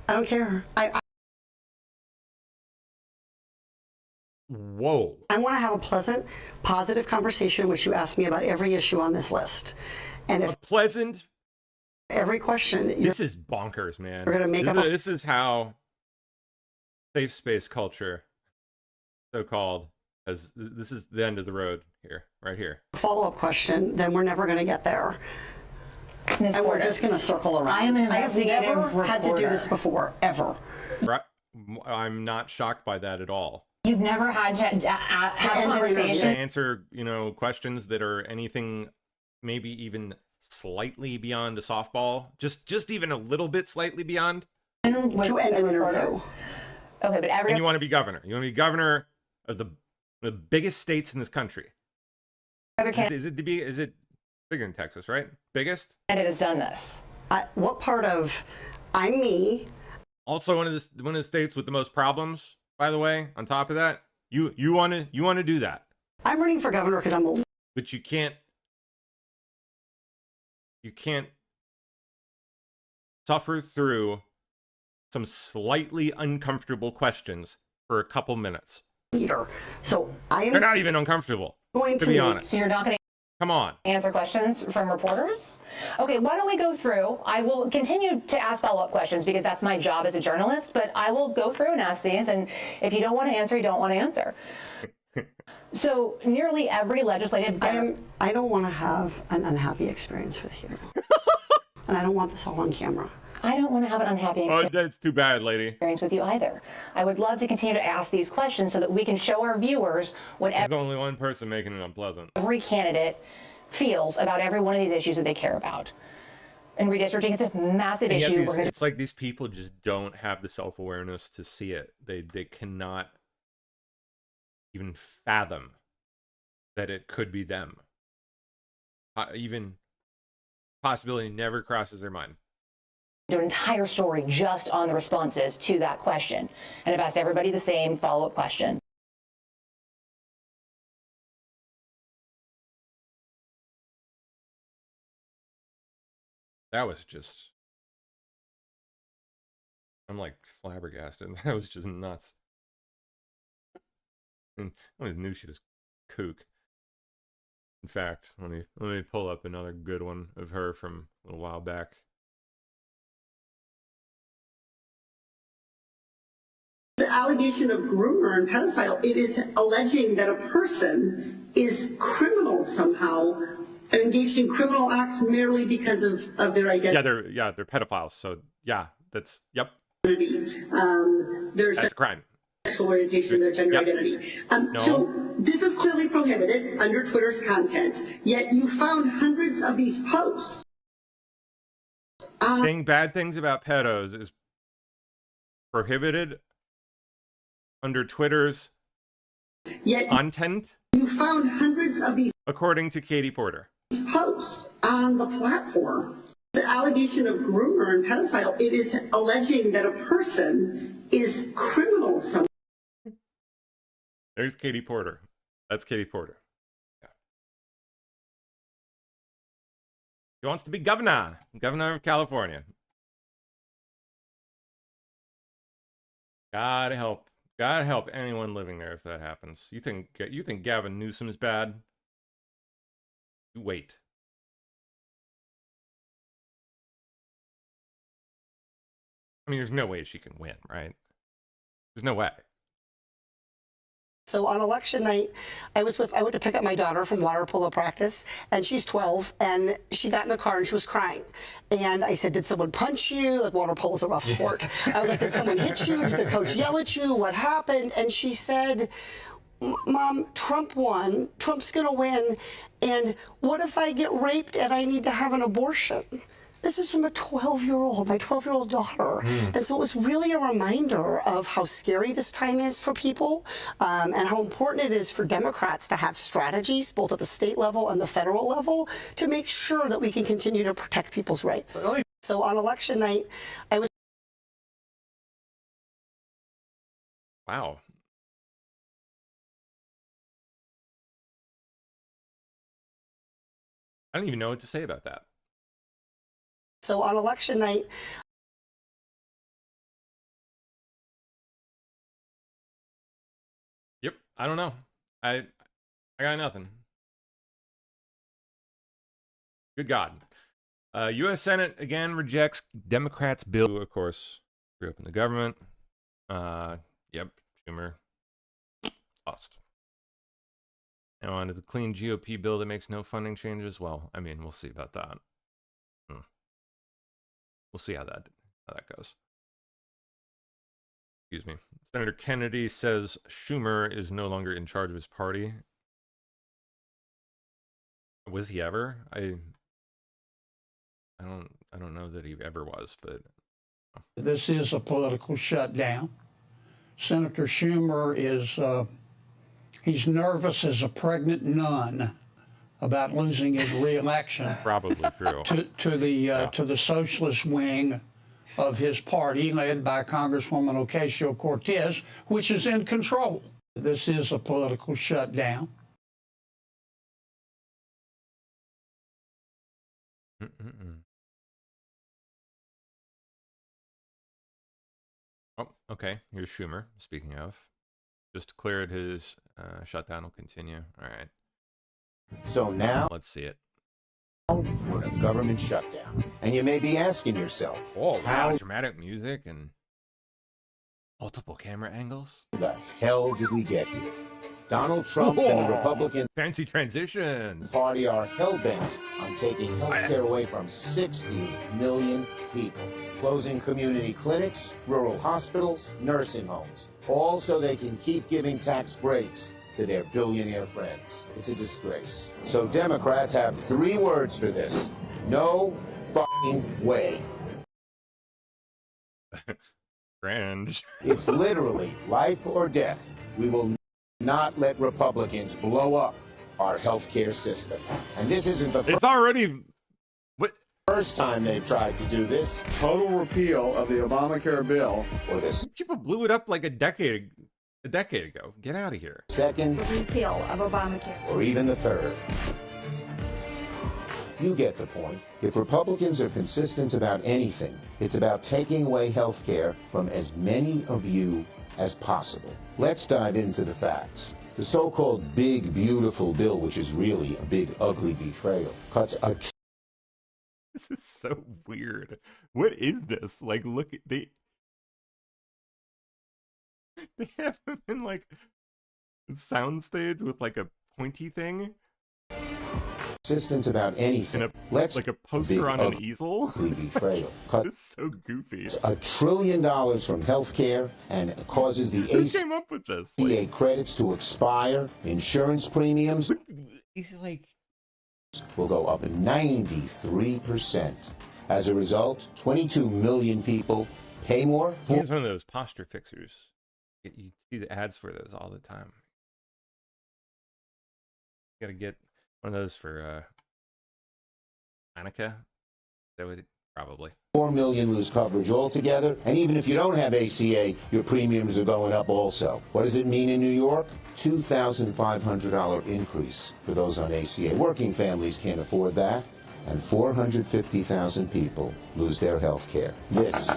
I don't care. Whoa. I want to have a pleasant, positive conversation, which you asked me about every issue on this list. And if pleasant. Every question. This is bonkers, man. We're going to make up. This is how safe space culture, so-called, as this is the end of the road here, right here. Follow-up question, then we're never going to get there. Ms. And we're Porter, just going to circle around. I am an investigative I have never had to do reporter. this before, ever. I'm not shocked by that at all. You've never had to have a conversation. Answer, questions that are anything, maybe even slightly beyond a softball, just even a little bit slightly beyond. To end an interview. Okay, but and you want to be governor. You want to be governor of the biggest states in this country. Is it bigger than Texas, right? Biggest? And it has done this. What part of I'm me? Also one of the states with the most problems, by the way, on top of that. You want to do that. I'm running for governor because I'm old. But you can't suffer through some slightly uncomfortable questions for a couple minutes. So I am. They're not even uncomfortable, to be honest. So you're not going to come on answer questions from reporters? Okay, why don't we go through? I will continue to ask follow-up questions because that's my job as a journalist, but I will go through and ask these, and if you don't want to answer, you don't want to answer. So nearly every legislative... I don't want to have an unhappy experience with you. And I don't want this all on camera. I don't want to have an unhappy experience. Oh, that's too bad, lady. ...experience with you either. I would love to continue to ask these questions so that we can show our viewers what There's only one person making it unpleasant. every candidate feels about every one of these issues that they care about. And redistricting is a massive issue. It's like these people just don't have the self-awareness to see it. They cannot even fathom that it could be them. Even possibility never crosses their mind. Do an entire story just on the responses to that question. And I've asked everybody the same follow-up questions. That was just... I'm like flabbergasted. That was just nuts. And I always knew she was kook. In fact, let me pull up another good one of her from a little while back. The allegation of groomer and pedophile, it is alleging that a person is criminal somehow and engaged in criminal acts merely because of their identity. Yeah, they're pedophiles. So yeah, that's yep. There's that's a crime. Sexual orientation, their gender identity. No. So this is clearly prohibited under Twitter's content. Yet you found hundreds of these posts. Saying bad things about pedos is prohibited under Twitter's content. You found hundreds of these, according to Katie Porter, posts on the platform. The allegation of groomer and pedophile, it is alleging that a person is criminal somehow. There's Katie Porter. That's Katie Porter. Yeah. He wants to be governor of California. God help anyone living there if that happens. You think Gavin Newsom's bad? You wait. I mean, there's no way she can win, right? There's no way. So on election night, I went to pick up my daughter from water polo practice, and she's 12, and she got in the car and she was crying. And I said, did someone punch you? Like, water polo's a rough sport. I was like, did someone hit you? Did the coach yell at you? What happened? And she said, Mom, Trump won. Trump's gonna win. And what if I get raped and I need to have an abortion? This is from a 12-year-old, my 12-year-old daughter. And so it was really a reminder of how scary this time is for people and how important it is for Democrats to have strategies, both at the state level and the federal level, to make sure that we can continue to protect people's rights. Really? So on election night, I was... Wow. I don't even know what to say about that. So on election night, yep, I don't know. I got nothing. Good God. U.S. Senate again rejects Democrats' bill. Of course, grew up in the government. Yep, Schumer lost. Now on to the clean GOP bill that makes no funding changes. Well, I mean, we'll see about that. We'll see how that goes. Excuse me. Senator Kennedy says Schumer is no longer in charge of his party. Was he ever? I don't know that he ever was, but this is a political shutdown. Senator Schumer is he's nervous as a pregnant nun about losing his re-election. Probably true. to the socialist wing of his party, led by Congresswoman Ocasio-Cortez, which is in control. This is a political shutdown. Oh, okay. Here's Schumer. Speaking of, just cleared his shutdown. Will continue. All right. So now, let's see it. We're in a government shutdown, and you may be asking yourself, "Oh, wow! Dramatic music and multiple camera angles. How the hell did we get here?" Donald Trump and the Republican fancy transitions Party are hell-bent on taking health care away from 60 million people, closing community clinics, rural hospitals, nursing homes, all so they can keep giving tax breaks to their billionaire friends. It's a disgrace. So Democrats have 3 words for this: no fucking way. Grand. It's literally life or death. We will not let Republicans blow up our healthcare system. And this isn't the It's already first time they've tried to do this. Total repeal of the Obamacare bill. Or this people blew it up like a decade ago. Get out of here. Second repeal of Obamacare. Or even the third. You get the point. If Republicans are consistent about anything, it's about taking away health care from as many of you as possible. Let's dive into the facts. The so-called big, beautiful bill, which is really a big, ugly betrayal, cuts a... This is so weird. What is this? Like, look, they have him in, like, a soundstage with, like, a pointy thing. Consistent about anything. Let's like a poster on an easel. Betrayal. It's so goofy. $1 trillion from healthcare and causes the Who came up with this? ACA credits to expire. Insurance premiums He's like will go up 93%. As a result, 22 million people pay more. He's one of those posture fixers. You see the ads for those all the time. You gotta get one of those for Hanukkah. That would probably 4 million lose coverage altogether, and even if you don't have ACA, your premiums are going up also. What does it mean in New York? $2,500 increase for those on ACA. Working families can't afford that, and 450,000 people lose their health care. This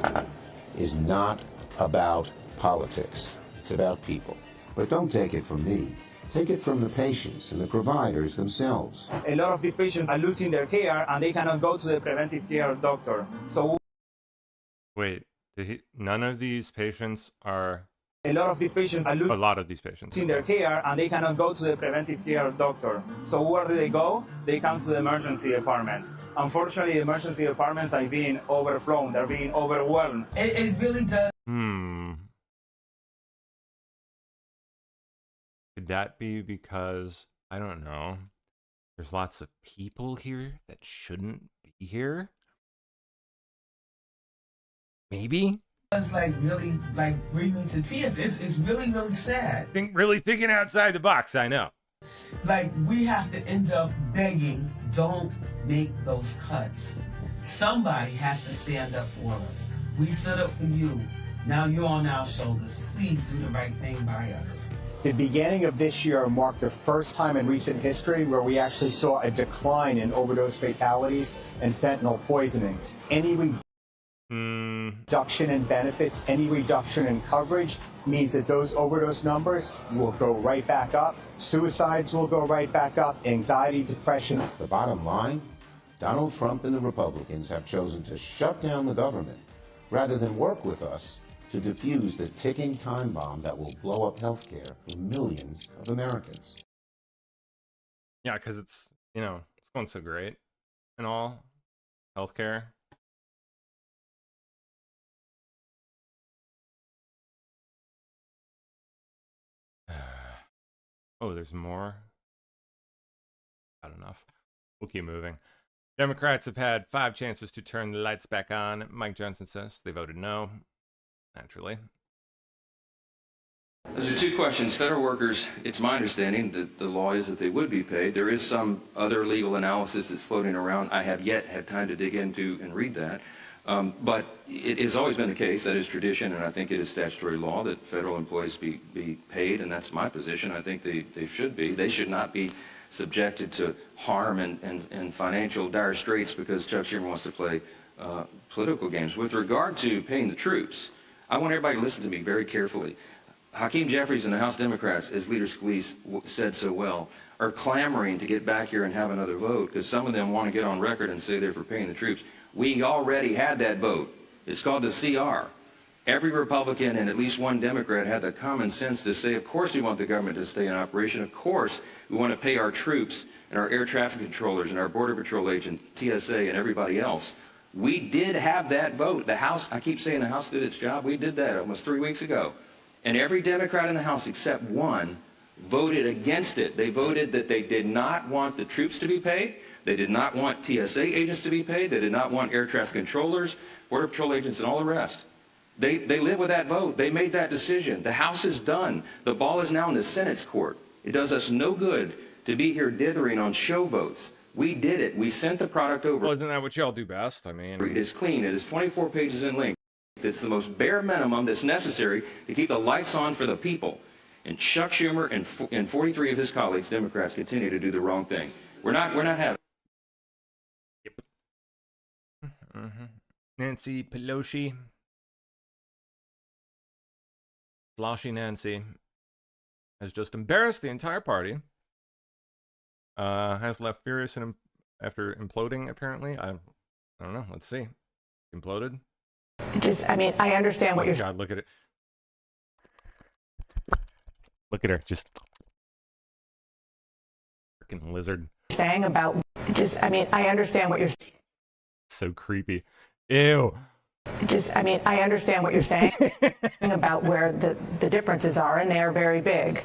is not about politics. It's about people. But don't take it from me. Take it from the patients and the providers themselves. A lot of these patients are losing their care and they cannot go to the preventive care doctor. So wait, none of these patients are. A lot of these patients are a lot of these patients losing their care and they cannot go to the preventive care doctor. So where do they go? They come to the emergency department. Unfortunately, the emergency departments are being overflown. They're being overwhelmed. It really does. Could that be because, I don't know, there's lots of people here that shouldn't be here? Maybe? It's like really like bring me to tears. It's really, really sad. Really thinking outside the box, I know. Like we have to end up begging, don't make those cuts. Somebody has to stand up for us. We stood up for you. Now you're on our shoulders. Please do the right thing by us. The beginning of this year marked the first time in recent history where we actually saw a decline in overdose fatalities and fentanyl poisonings. Any reduction in benefits, any reduction in coverage means that those overdose numbers will go right back up. Suicides will go right back up. Anxiety, depression. The bottom line, Donald Trump and the Republicans have chosen to shut down the government rather than work with us to defuse the ticking time bomb that will blow up healthcare for millions of Americans. Yeah, because it's, you know, it's going so great and all, healthcare. Oh, there's more? Not enough. We'll keep moving. Democrats have had 5 chances to turn the lights back on. Mike Johnson says they voted no. Naturally. Those are 2 questions. Federal workers, it's my understanding that the law is that they would be paid. There is some other legal analysis that's floating around. I have yet had time to dig into and read that. But it has always been the case, that is tradition, and I think it is statutory law that federal employees be paid, and that's my position. I think they should be. They should not be subjected to harm and financial dire straits because Chuck Schumer wants to play political games. With regard to paying the troops, I want everybody to listen to me very carefully. Hakeem Jeffries and the House Democrats, as Leader Scalise said so well, are clamoring to get back here and have another vote because some of them want to get on record and say they're for paying the troops. We already had that vote. It's called the CR. Every Republican and at least one Democrat had the common sense to say, of course we want the government to stay in operation. Of course we want to pay our troops and our air traffic controllers and our Border Patrol agents, TSA, and everybody else. We did have that vote. The House, I keep saying the House did its job. We did that almost 3 weeks ago. And every Democrat in the House except one voted against it. They voted that they did not want the troops to be paid. They did not want TSA agents to be paid. They did not want air traffic controllers, Border Patrol agents, and all the rest. They live with that vote. They made that decision. The House is done. The ball is now in the Senate's court. It does us no good to be here dithering on show votes. We did it. We sent the product over. Well, isn't that what y'all do best? I mean, it is clean. It is 24 pages in length. It's the most bare minimum that's necessary to keep the lights on for the people. And Chuck Schumer and 43 of his colleagues, Democrats, continue to do the wrong thing. We're not having. Yep. Nancy Pelosi, Sloshy Nancy, has just embarrassed the entire party. Has left furious and after imploding. Apparently, I don't know. Let's see. Imploded. I mean, I understand what you're saying. God, look at it. Look at her, just freaking lizard. Saying about I mean, I understand what you're saying. So creepy. Ew. I mean, I understand what you're saying about where the differences are, and they are very big.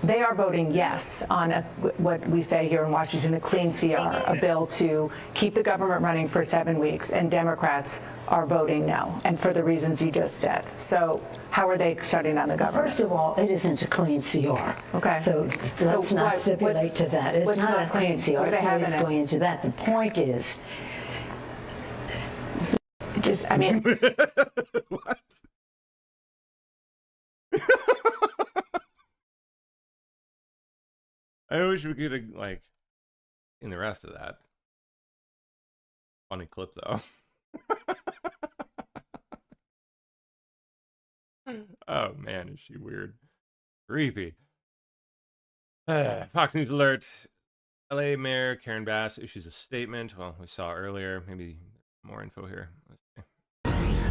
They are voting yes on what we say here in Washington, a clean CR, a bill to keep the government running for 7 weeks, and Democrats are voting no, and for the reasons you just said. So how are they shutting down the government? First of all, it isn't a clean CR. Okay. So let's not stipulate to that. It's not a clean CR. What are they having It's going into that. The point is, I mean. What? I wish we could have, like, seen the rest of that. Funny clip, though. Oh, man, is she weird. Creepy. Fox News alert. LA Mayor Karen Bass issues a statement. Well, we saw earlier. Maybe more info here. Let's see.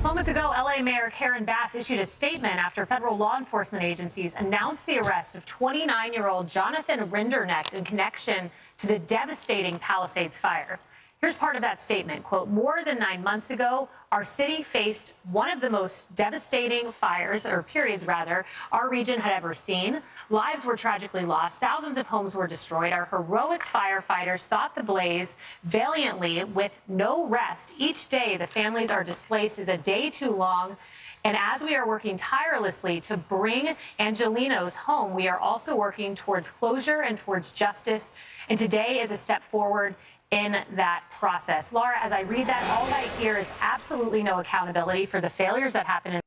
Moments ago, LA Mayor Karen Bass issued a statement after federal law enforcement agencies announced the arrest of 29-year-old Jonathan Rinderknecht in connection to the devastating Palisades fire. Here's part of that statement, quote, more than 9 months ago, our city faced one of the most devastating fires, or periods rather, our region had ever seen. Lives were tragically lost. Thousands of homes were destroyed. Our heroic firefighters fought the blaze valiantly with no rest. Each day the families are displaced is a day too long. And as we are working tirelessly to bring Angelinos home, we are also working towards closure and towards justice. And today is a step forward in that process. Laura, as I read that, all I hear is absolutely no accountability for the failures that happened.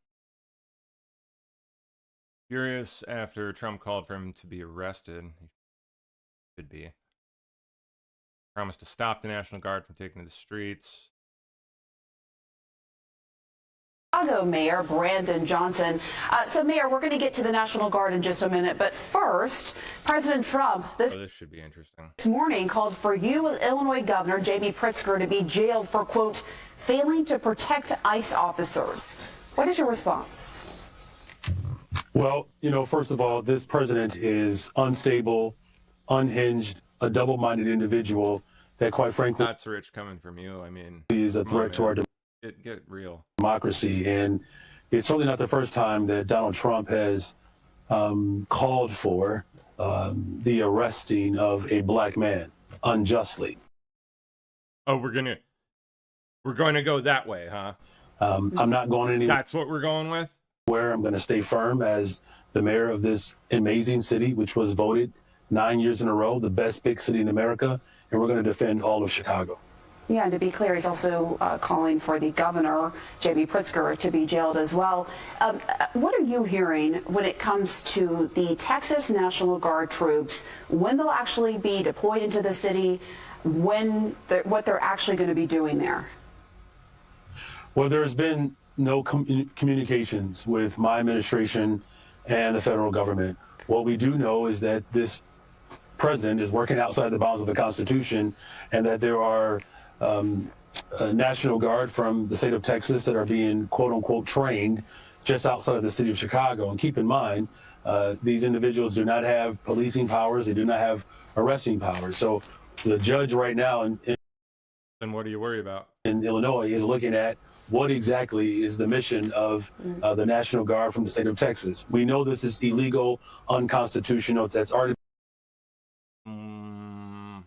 Furious after Trump called for him to be arrested. He should be. Promised to stop the National Guard from taking to the streets. Chicago Mayor Brandon Johnson. So, Mayor, we're going to get to the National Guard in just a minute, but first, President Trump This should be interesting. This morning called for you, Illinois Governor J.B. Pritzker, to be jailed for, quote, failing to protect ICE officers. What is your response? Well, you know, first of all, this president is unstable, unhinged, a double-minded individual that, quite frankly, that's rich coming from you. I mean, is a threat to our get real democracy. And it's certainly not the first time that Donald Trump has called for the arresting of a black man unjustly. Oh, we're going to go that way, huh? I'm not going anywhere. That's what we're going with? Where I'm going to stay firm as the mayor of this amazing city, which was voted 9 years in a row the best big city in America, and we're going to defend all of Chicago. Yeah, and to be clear, he's also calling for the governor, J.B. Pritzker, to be jailed as well. What are you hearing when it comes to the Texas National Guard troops, when they'll actually be deployed into the city, what they're actually going to be doing there? Well, there's been no communications with my administration and the federal government. What we do know is that this president is working outside the bounds of the Constitution, and that there are National Guard from the state of Texas that are being quote unquote trained just outside of the city of Chicago. And keep in mind, these individuals do not have policing powers. They do not have arresting powers. So the judge right now then what do you worry about? In Illinois is looking at what exactly is the mission of the National Guard from the state of Texas. We know this is illegal, unconstitutional. That's already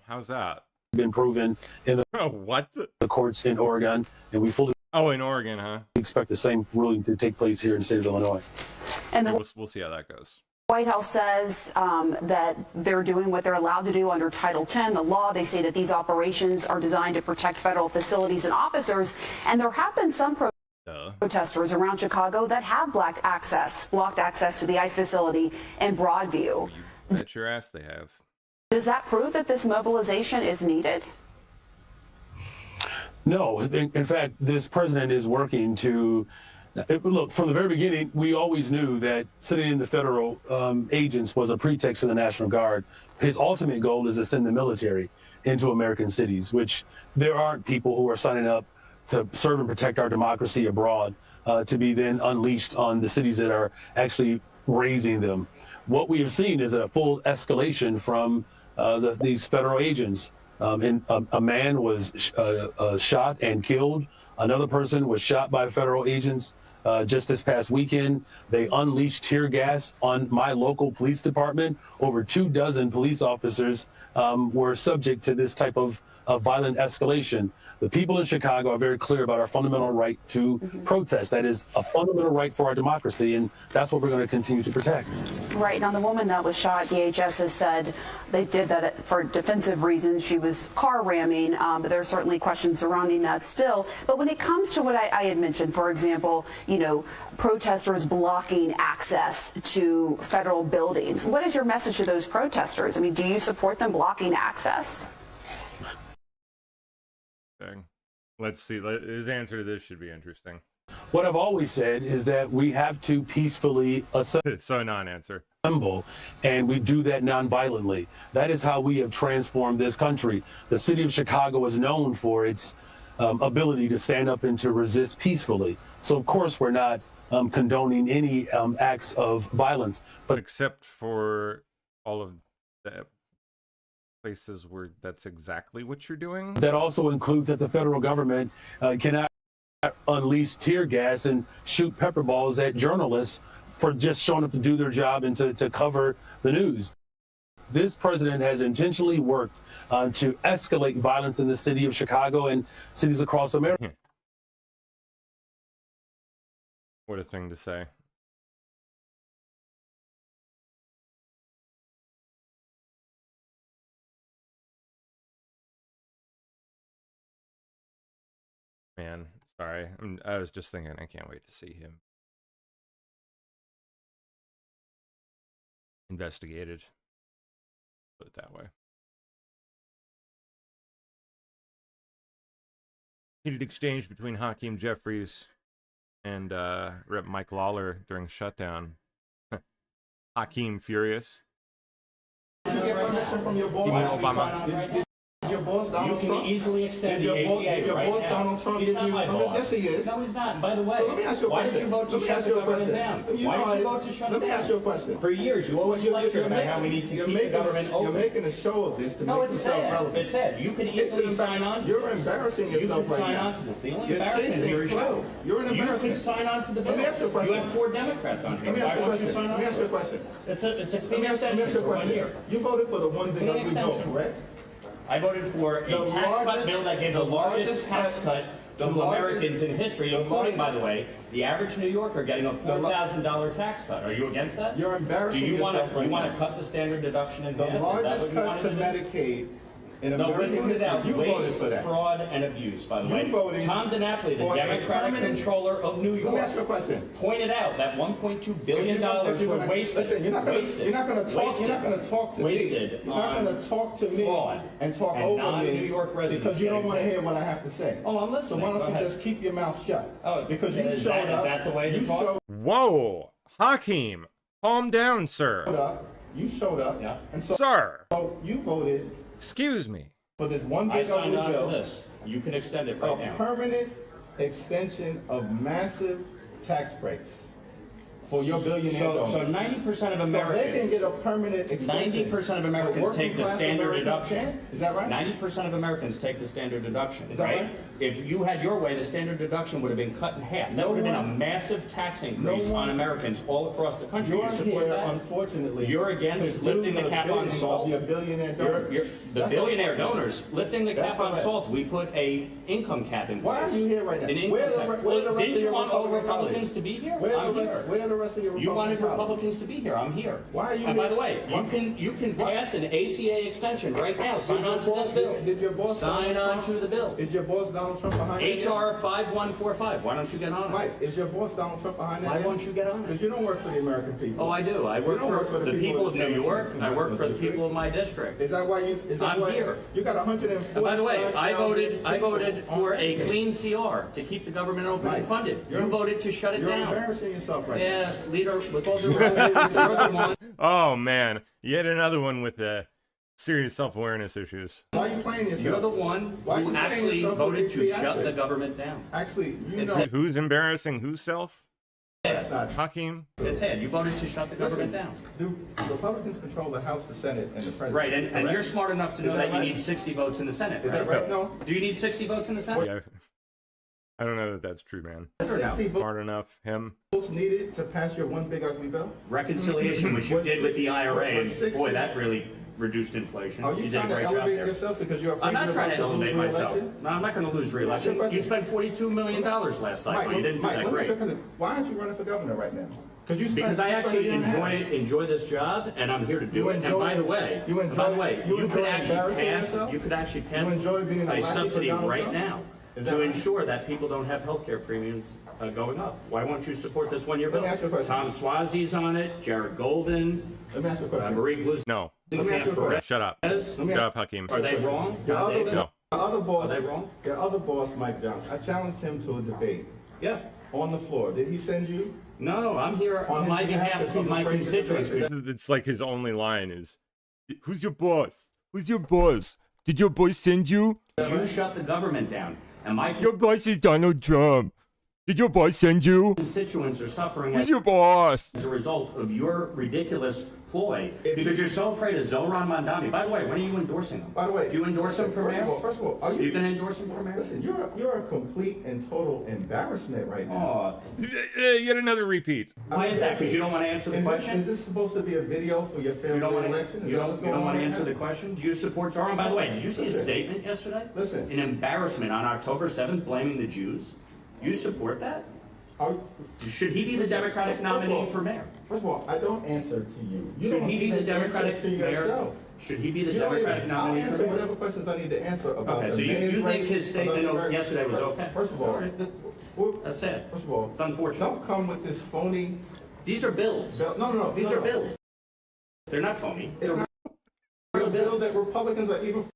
how's that? Been proven in the courts in Oregon, and we fully in Oregon, huh? expect the same ruling to take place here in the state of Illinois. And we'll see how that goes. White House says that they're doing what they're allowed to do under Title X, the law. They say that these operations are designed to protect federal facilities and officers, and there have been some protesters around Chicago that have blocked access to the ICE facility in Broadview. Bet your ass they have. Does that prove that this mobilization is needed? No. In fact, this president is working to look, from the very beginning, we always knew that sitting in the federal agents was a pretext to the National Guard. His ultimate goal is to send the military into American cities, which there aren't people who are signing up to serve and protect our democracy abroad to be then unleashed on the cities that are actually raising them. What we have seen is a full escalation from these federal agents. And a man was shot and killed. Another person was shot by federal agents just this past weekend. They unleashed tear gas on my local police department. Over 24 police officers were subject to this type of violent escalation. The people in Chicago are very clear about our fundamental right to protest. That is a fundamental right for our democracy, and that's what we're going to continue to protect. Right. Now, the woman that was shot, DHS has said they did that for defensive reasons. She was car ramming, but there are certainly questions surrounding that still. But when it comes to what I had mentioned, for example, protesters blocking access to federal buildings, what is your message to those protesters? I mean, do you support them blocking access? Let's see. His answer to this should be interesting. What I've always said is that we have to peacefully non-answer. Assemble, and we do that non-violently. That is how we have transformed this country. The city of Chicago is known for its ability to stand up and to resist peacefully. So, of course, we're not condoning any acts of violence. But except for all of the places where that's exactly what you're doing. That also includes that the federal government cannot unleash tear gas and shoot pepper balls at journalists for just showing up to do their job and to cover the news. This president has intentionally worked to escalate violence in the city of Chicago and cities across America. What a thing to say. Man, sorry. I was just thinking, I can't wait to see him investigated. Put it that way. Heated exchange between Hakeem Jeffries and Rep. Mike Lawler during shutdown. Hakeem furious. Did you get permission from your boss? You mean Obama? Your boss, Donald Trump? Easily extend the ACA Did your right boss, now. Donald Trump, He's give not you my permission? boss. Yes, he is. No, he's not. By the way, So let me ask you a why question. did you vote to shut the government down? Why did you vote to shut it down? Let me ask you a question. For years, you always lectured about how we need to keep the government open. You're making a show of this to no, make it's yourself sad. relevant. It's sad. You can easily sign on to You're this. embarrassing yourself You can right sign now. on to this. The only You're embarrassment chasing here is clout. you. You're an You embarrassment. can sign on to the bill. Let me ask you a question. You have 4 Democrats on here. Let me ask Why you a won't you question. sign on Let me ask to you a it? question. It's a Let clean me ask extension you a for 1 question. year. You voted for the one thing Clean that we know, extension. correct? I voted for a tax cut bill that gave the largest tax cut to Americans in history, including, by the way, the average New Yorker getting a $4,000 tax cut. Are you against that? You're embarrassing yourself right now. Do you want to cut the standard deduction in half? The largest cut to Medicaid In No, we American rooted out history, you voted waste, for that. fraud, and abuse, by the You way. voted Tom DiNapoli, the for a Democratic permanent- controller of New Let York, me ask you a question. pointed out that $1.2 billion If you're were gonna- wasted. Listen, you're not going wasted, to talk. You're not going to talk to me. wasted You're not on going to talk to me fraud and talk and over non-New me York residents because you don't getting want to paid. hear what I have to say. Oh, I'm listening. So why Go don't you ahead. just keep your mouth shut? Oh, because you is showed that, up. is that the way to you talk? Whoa, Hakeem, calm down, sir. You showed up. Yeah. And so, Sir. So you voted. Excuse me. For this one I big signed ugly on bill. for this. You can extend it right a now. permanent extension of massive tax breaks for your billionaire donors. So 90% of So Americans. they can get a permanent extension. 90% of The Americans working take the class standard Americans deduction. can't? Is that right? 90% of Americans take the standard deduction. Is that right? If you had your way, the standard deduction would have been cut in half. That No would have been a one- massive tax increase no one- on Americans all across the country. You're You support here, that? unfortunately. You're against to lifting do the cap on bidding salt? of your billionaire donors. The That's billionaire unfortunate. donors, lifting the That's cap on correct. salt, we put a income cap in place. Why are you here right now? An income Where are the cap. re- where are the Well, rest didn't of you your want all Republican Republicans colleagues? to be here? Where I'm are the here. rest- where are the rest of your You wanted Republican colleagues? Republicans to be here. I'm here. Why are you And here? by the way, you can pass an ACA extension right now. Sign on to this bill. Did your boss Sign Donald on Trump- to the bill. Is your boss Donald Trump behind it? HR 5145. Why don't you get on it? Mike, is your boss Donald Trump behind that? Why won't you get on it? Because you don't work for the American people. Oh, I do. I work don't work for the people of New Democrats York. in I work for the district. people of my district. Is that why you? Is that I'm why here. You got 140. And by the way, I voted for a clean CR to keep the government open and Mike, funded. You you're- voted to shut it You're down. embarrassing yourself right Yeah, leader, with all due respect, you're the one. Oh man, yet another one with serious self-awareness issues. now. Why are you playing yourself? You're the one Why are you who playing actually yourself voted with to these shut the aspects? government down. Actually, you It's know. Who's embarrassing whose self? That's not Hakeem? It's sad. You voted to shut the government down. The Republicans control the House, the Senate, and the president. Right, and correct? you're smart enough to know Is that you right? need 60 votes in the Senate, Is that right? No. Do you need 60 votes in the Senate? Yeah, I don't know that that's true, man. 60 Smart enough, him. votes needed to pass your one big ugly bill? Reconciliation, which you Was did with the 60 IRA, was 60 boy, that really reduced inflation. Are You you did a trying to great job elevate there. yourself because you're afraid I'm not you're trying to about lose elevate myself. re-election? No, I'm not going to lose re-election. Question. You spent $42 million last cycle. Mike, You didn't do Mike, that let me great. say something. Why aren't you running for governor right now? You spent- Because I you spent a actually year and a half. enjoy this job, and I'm here to do You it. And enjoy- by the way, you enjoy- you you enjoy could actually embarrassing pass. yourself? You could actually pass You enjoy being a a lackey for subsidy Donald right Trump? now Is that to right? ensure that people don't have health care premiums going up. Why won't you support this one-year Let bill? me ask you a question. Tom Swazi's on it. Jared Golden. Let me ask you a question. Marie Gluz. No. Let me ask you a question. Shut up. Perez. Shut up, Hakeem. Are they wrong? Your Don other, Davis? No. your other boss, Are they wrong? Your other boss, Mike Johnson, I challenged him to a debate Yeah. on the floor. Did he send you? No, I'm here on my behalf of my constituents. It's like his only line is, "Who's your boss? Who's your boss? Did your boss send you? You shut the government down. And my Your boss is Donald Trump. Did your boss send you? constituents are suffering Who's your boss? as a result of your ridiculous ploy because you're so afraid of Zohran Mandami. By the way, when are you endorsing him? By the way, do you endorse him for mayor? First of all, are you going to endorse him for mayor? Listen, you're a complete and total embarrassment right now. Yet another repeat. Why is that? Because you don't want to answer the question? Is this supposed to be a video for your You failed don't want election? to. You don't want to answer the question. Do you support Zohran? By the way, did you see his Listen. statement yesterday? Listen. An embarrassment on October 7th, blaming the Jews. You support that? Should he be the Democratic nominee for mayor? First of all, I don't answer to you. You Should don't he be the even Democratic answer to mayor? yourself. Should he be the You don't Democratic even- I'll nominee for answer mayor? whatever questions I need to answer about Okay, the so you mayor's think race, his statement about the- yesterday was okay? First of all, All right. That's sad. First of all, It's unfortunate. don't come with this phony. These are bills. No. These are bills. They're not phony. It's not a bill that Republicans are even.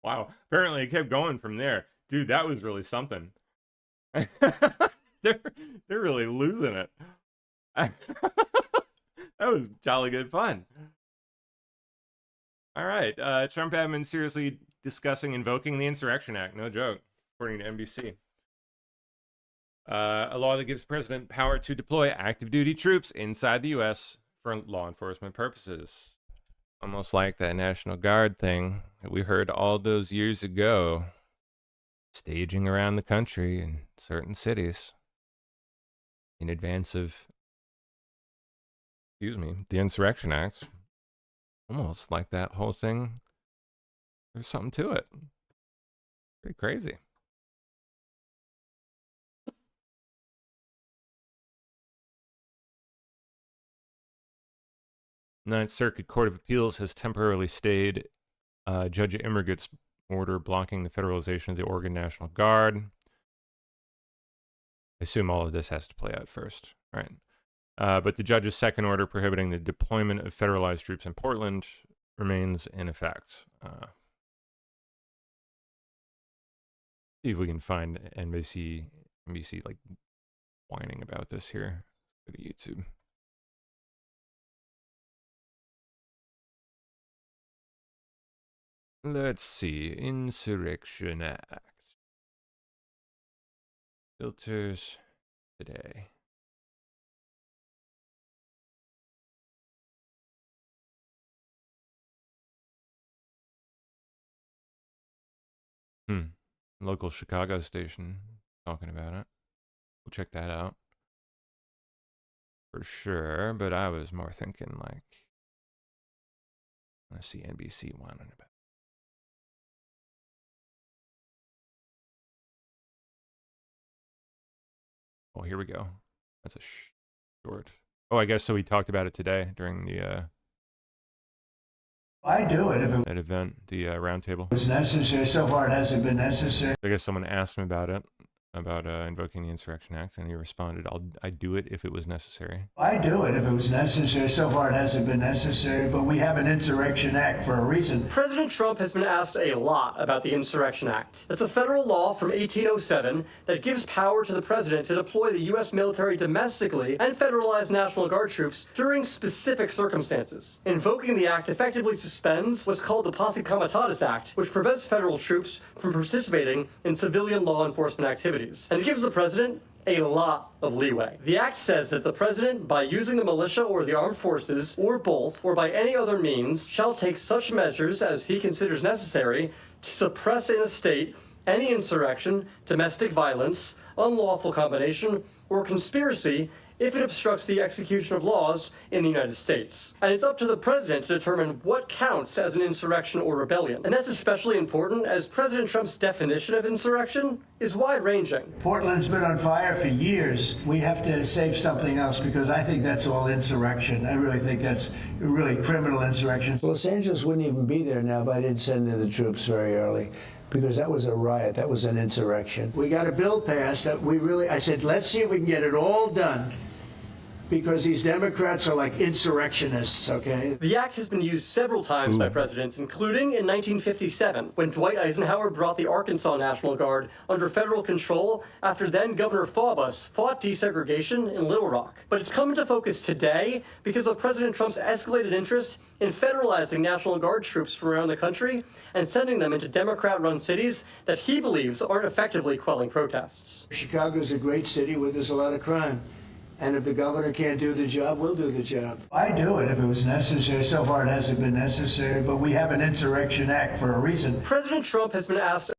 Wow. Apparently it kept going from there. Dude, that was really something. they're really losing it. That was jolly good fun. All right. Trump admin seriously discussing invoking the Insurrection Act. No joke, according to NBC. A law that gives the president power to deploy active duty troops inside the U.S. for law enforcement purposes. Almost like that National Guard thing that we heard all those years ago, staging around the country in certain cities in advance of, the Insurrection Act. Almost like that whole thing. There's something to it. Pretty crazy. Ninth Circuit Court of Appeals has temporarily stayed Judge Immergut's order blocking the federalization of the Oregon National Guard. I assume all of this has to play out first. All right. But the judge's second order prohibiting the deployment of federalized troops in Portland remains in effect. See if we can find NBC like whining about this here. Go to YouTube. Let's see. Insurrection Act. Filters today. Local Chicago station talking about it. We'll check that out. For sure, but I was more thinking like, I see NBC whining about it. Oh, here we go. That's a short. Oh, I guess so. We talked about it today during the I do it if it that event, the roundtable. was necessary. So far, it hasn't been necessary. I guess someone asked him about it, about invoking the Insurrection Act, and he responded, I'd do it if it was necessary. I do it if it was necessary. So far, it hasn't been necessary, but we have an Insurrection Act for a reason. President Trump has been asked a lot about the Insurrection Act. It's a federal law from 1807 that gives power to the president to deploy the U.S. military domestically and federalize National Guard troops during specific circumstances. Invoking the act effectively suspends what's called the Posse Comitatus Act, which prevents federal troops from participating in civilian law enforcement activities. And it gives the president a lot of leeway. The act says that the president, by using the militia or the armed forces, or both, or by any other means, shall take such measures as he considers necessary to suppress in a state any insurrection, domestic violence, unlawful combination, or conspiracy if it obstructs the execution of laws in the United States. And it's up to the president to determine what counts as an insurrection or rebellion. And that's especially important as President Trump's definition of insurrection is wide-ranging. Portland's been on fire for years. We have to save something else because I think that's all insurrection. I really think that's really criminal insurrection. Los Angeles wouldn't even be there now if I didn't send in the troops very early, because that was a riot. That was an insurrection. We got a bill passed that I said, let's see if we can get it all done, because these Democrats are like insurrectionists, okay? The act has been used several times by presidents, including in 1957, when Dwight Eisenhower brought the Arkansas National Guard under federal control after then-Governor Faubus fought desegregation in Little Rock. But it's come into focus today because of President Trump's escalated interest in federalizing National Guard troops from around the country and sending them into Democrat-run cities that he believes aren't effectively quelling protests. Chicago's a great city where there's a lot of crime. And if the governor can't do the job, we'll do the job. I do it if it was necessary. So far, it hasn't been necessary, but we have an Insurrection Act for a reason. President Trump has been asked.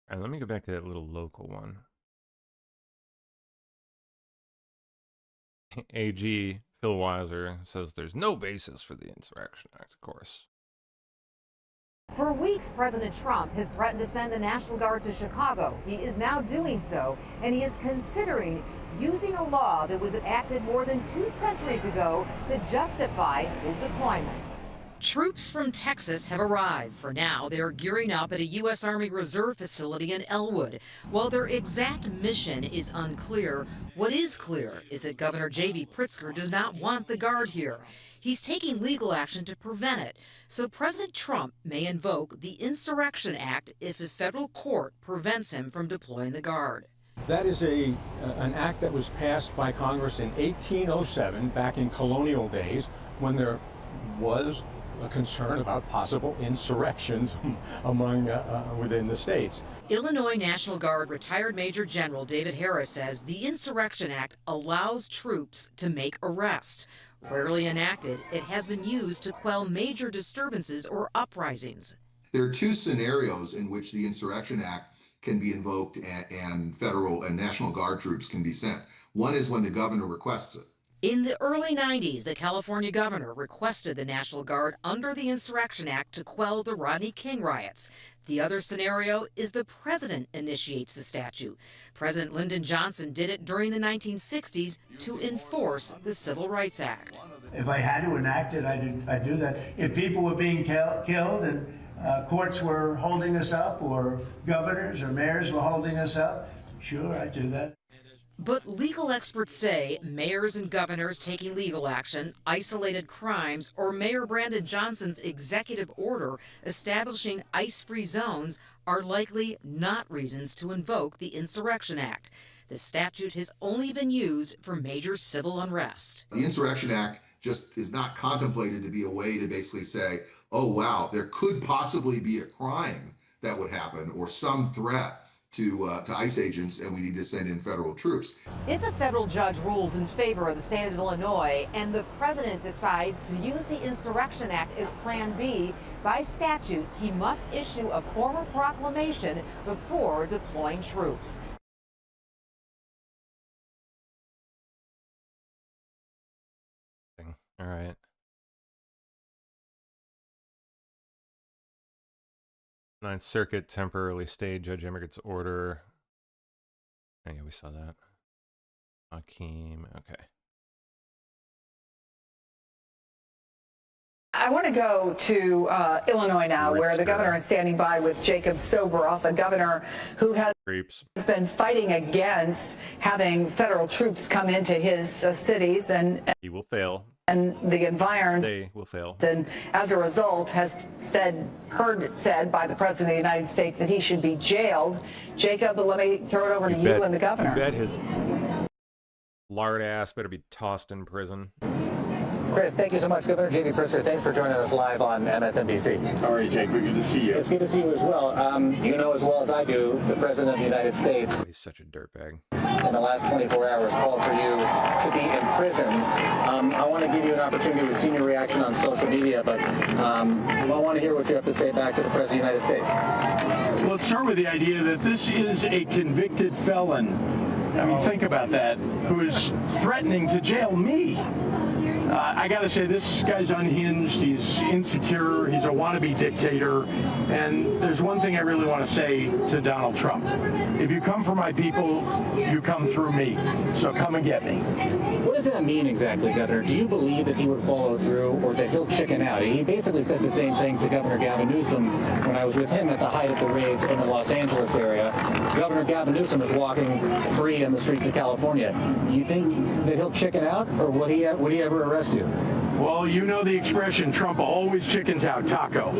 All right, let me go back to that little local one. AG Phil Weiser says there's no basis for the Insurrection Act, of course. For weeks, President Trump has threatened to send the National Guard to Chicago. He is now doing so, and he is considering using a law that was enacted more than 2 centuries ago to justify his deployment. Troops from Texas have arrived. For now, they are gearing up at a U.S. Army Reserve facility in Elwood. While their exact mission is unclear, what is clear is that Governor J.B. Pritzker does not want the Guard here. He's taking legal action to prevent it. So President Trump may invoke the Insurrection Act if a federal court prevents him from deploying the Guard. That is an act that was passed by Congress in 1807, back in colonial days, when there was a concern about possible insurrections among within the states. Illinois National Guard retired Major General David Harris says the Insurrection Act allows troops to make arrests. Rarely enacted, it has been used to quell major disturbances or uprisings. There are 2 scenarios in which the Insurrection Act can be invoked and federal and National Guard troops can be sent. One is when the governor requests it. In the early 90s, the California governor requested the National Guard under the Insurrection Act to quell the Rodney King riots. The other scenario is the president initiates the statute. President Lyndon Johnson did it during the 1960s to enforce the Civil Rights Act. If I had to enact it, I'd do that. If people were being killed and courts were holding us up, or governors or mayors were holding us up, sure, I'd do that. But legal experts say mayors and governors taking legal action, isolated crimes, or Mayor Brandon Johnson's executive order establishing ICE-free zones are likely not reasons to invoke the Insurrection Act. The statute has only been used for major civil unrest. The Insurrection Act just is not contemplated to be a way to basically say, oh, wow, there could possibly be a crime that would happen or some threat to ICE agents, and we need to send in federal troops. If a federal judge rules in favor of the state of Illinois and the president decides to use the Insurrection Act as Plan B, by statute, he must issue a formal proclamation before deploying troops. All right. Ninth Circuit temporarily stayed Judge Emmerich's order. Oh, yeah, we saw that. Hakeem. Okay. I want to go to Illinois now, where the governor is standing by with Jacob Soboroff, a governor who has been fighting against having federal troops come into his cities, and he will fail. And the environs, they will fail. And as a result, has heard it said by the President of the United States that he should be jailed. Jacob, let me throw it over to you and the governor. You bet his lard ass better be tossed in prison. Chris, thank you so much. Governor J.B. Pritzker, thanks for joining us live on MSNBC. How are you, Jake? We're good to see you. It's good to see you as well. You know as well as I do, the President of the United States, he's such a dirtbag, in the last 24 hours called for you to be imprisoned. I want to give you an opportunity. We've seen your reaction on social media, but I want to hear what you have to say back to the President of the United States. Well, let's start with the idea that this is a convicted felon. I mean, think about that, who is threatening to jail me. I got to say, this guy's unhinged. He's insecure. He's a wannabe dictator. And there's one thing I really want to say to Donald Trump. If you come for my people, you come through me. So come and get me. What does that mean exactly, Governor? Do you believe that he would follow through or that he'll chicken out? He basically said the same thing to Governor Gavin Newsom when I was with him at the height of the raids in the Los Angeles area. Governor Gavin Newsom is walking free in the streets of California. You think that he'll chicken out, or would he ever arrest you? Well, you know the expression, Trump always chickens out, taco.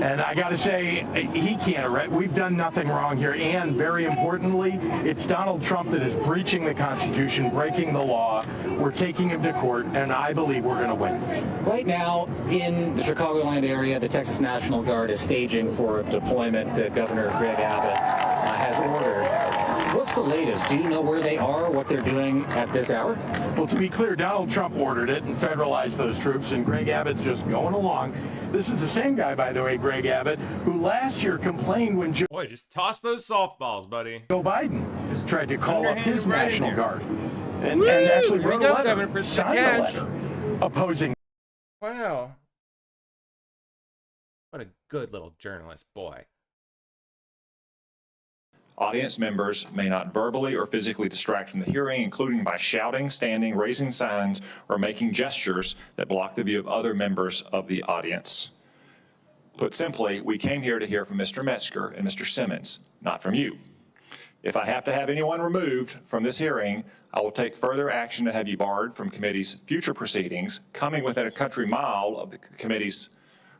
And I got to say, he can't arrest. We've done nothing wrong here. And very importantly, it's Donald Trump that is breaching the Constitution, breaking the law. We're taking him to court, and I believe we're going to win. Right now, in the Chicagoland area, the Texas National Guard is staging for a deployment that Governor Greg Abbott has ordered. What's the latest? Do you know where they are, what they're doing at this hour? Well, to be clear, Donald Trump ordered it and federalized those troops, and Greg Abbott's just going along. This is the same guy, by the way, Greg Abbott, who last year complained when Boy, just toss those softballs, buddy. Joe Biden just tried to call up his National Guard and actually wrote a letter, signed a letter, opposing. Wow. What a good little journalist boy. Audience members may not verbally or physically distract from the hearing, including by shouting, standing, raising signs, or making gestures that block the view of other members of the audience. Put simply, we came here to hear from Mr. Metzger and Mr. Simmons, not from you. If I have to have anyone removed from this hearing, I will take further action to have you barred from committee's future proceedings, coming within a country mile of the committee's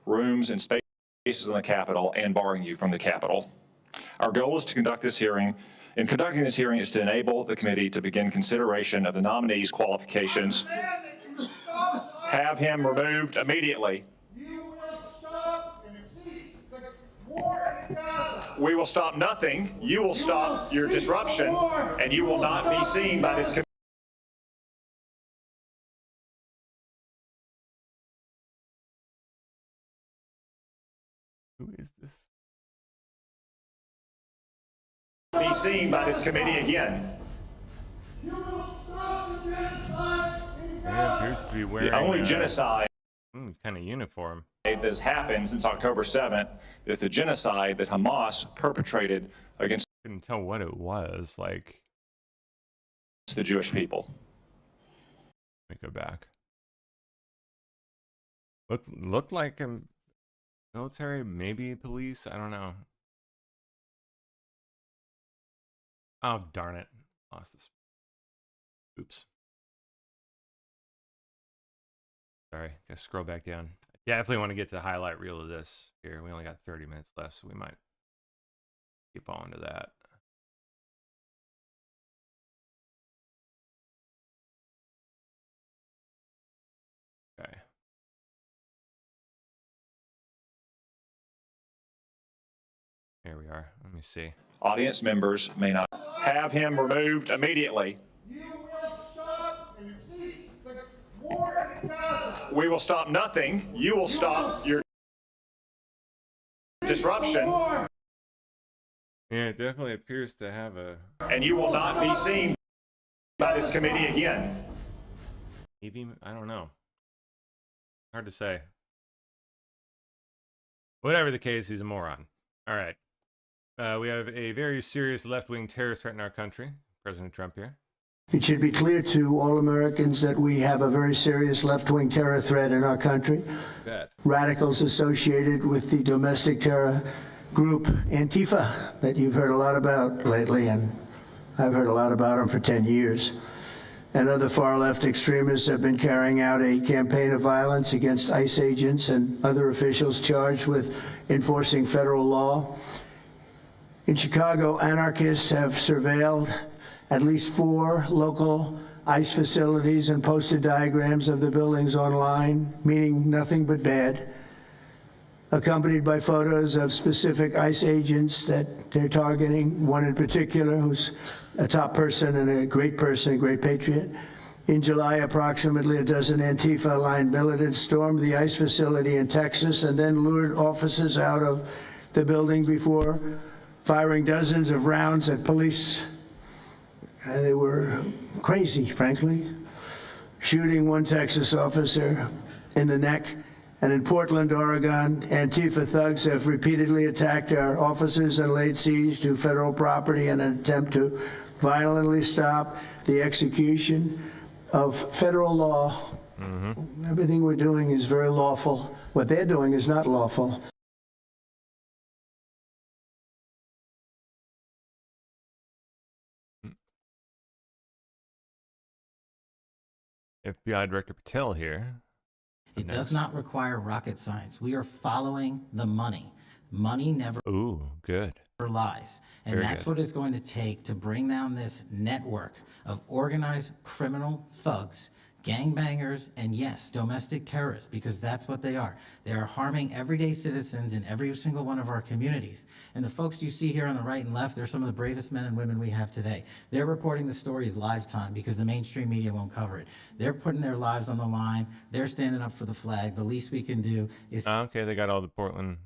rooms and spaces in the Capitol, and barring you from the Capitol. Our goal is to conduct this hearing. In conducting this hearing is to enable the committee to begin consideration of the nominee's qualifications. Have him removed immediately. We will stop nothing. You will stop your disruption, and you will not be seen by this committee. Who is this? Be seen by this committee again. Yeah, appears to be wearing The only genocide kind of uniform that has happened since October 7th is the genocide that Hamas perpetrated against. Couldn't tell what it was like. The Jewish people. Let me go back. Looked like military, maybe police. I don't know. Oh, darn it. Lost this. Oops. Sorry. Gotta scroll back down. Yeah, I definitely want to get to the highlight reel of this here. We only got 30 minutes left, so we might keep on to that. Okay. Here we are. Let me see. Audience members may not have him removed immediately. We will stop nothing. You will stop your disruption. Yeah, it definitely appears to have a... And you will not be seen by this committee again. Maybe, I don't know. Hard to say. Whatever the case, he's a moron. All right. We have a very serious left-wing terror threat in our country. President Trump here. It should be clear to all Americans that we have a very serious left-wing terror threat in our country. Bad. Radicals associated with the domestic terror group ANTIFA that you've heard a lot about lately, and I've heard a lot about them for 10 years. And other far-left extremists have been carrying out a campaign of violence against ICE agents and other officials charged with enforcing federal law. In Chicago, anarchists have surveilled at least 4 local ICE facilities and posted diagrams of the buildings online, meaning nothing but bad, accompanied by photos of specific ICE agents that they're targeting, one in particular who's a top person and a great patriot. In July, approximately a dozen Antifa-aligned militants stormed the ICE facility in Texas and then lured officers out of the building before firing dozens of rounds at police. They were crazy, frankly, shooting one Texas officer in the neck. And in Portland, Oregon, Antifa thugs have repeatedly attacked our officers and laid siege to federal property in an attempt to violently stop the execution of federal law. Mm-hmm. Everything we're doing is very lawful. What they're doing is not lawful. FBI Director Patel here. It does not require rocket science. We are following the money. Money never good. lies. And Very that's good. what it's going to take to bring down this network of organized criminal thugs, gangbangers, and yes, domestic terrorists, because that's what they are. They are harming everyday citizens in every single one of our communities. And the folks you see here on the right and left, they're some of the bravest men and women we have today. They're reporting the stories live time because the mainstream media won't cover it. They're putting their lives on the line. They're standing up for the flag. The least we can do is Okay, they got all the Portland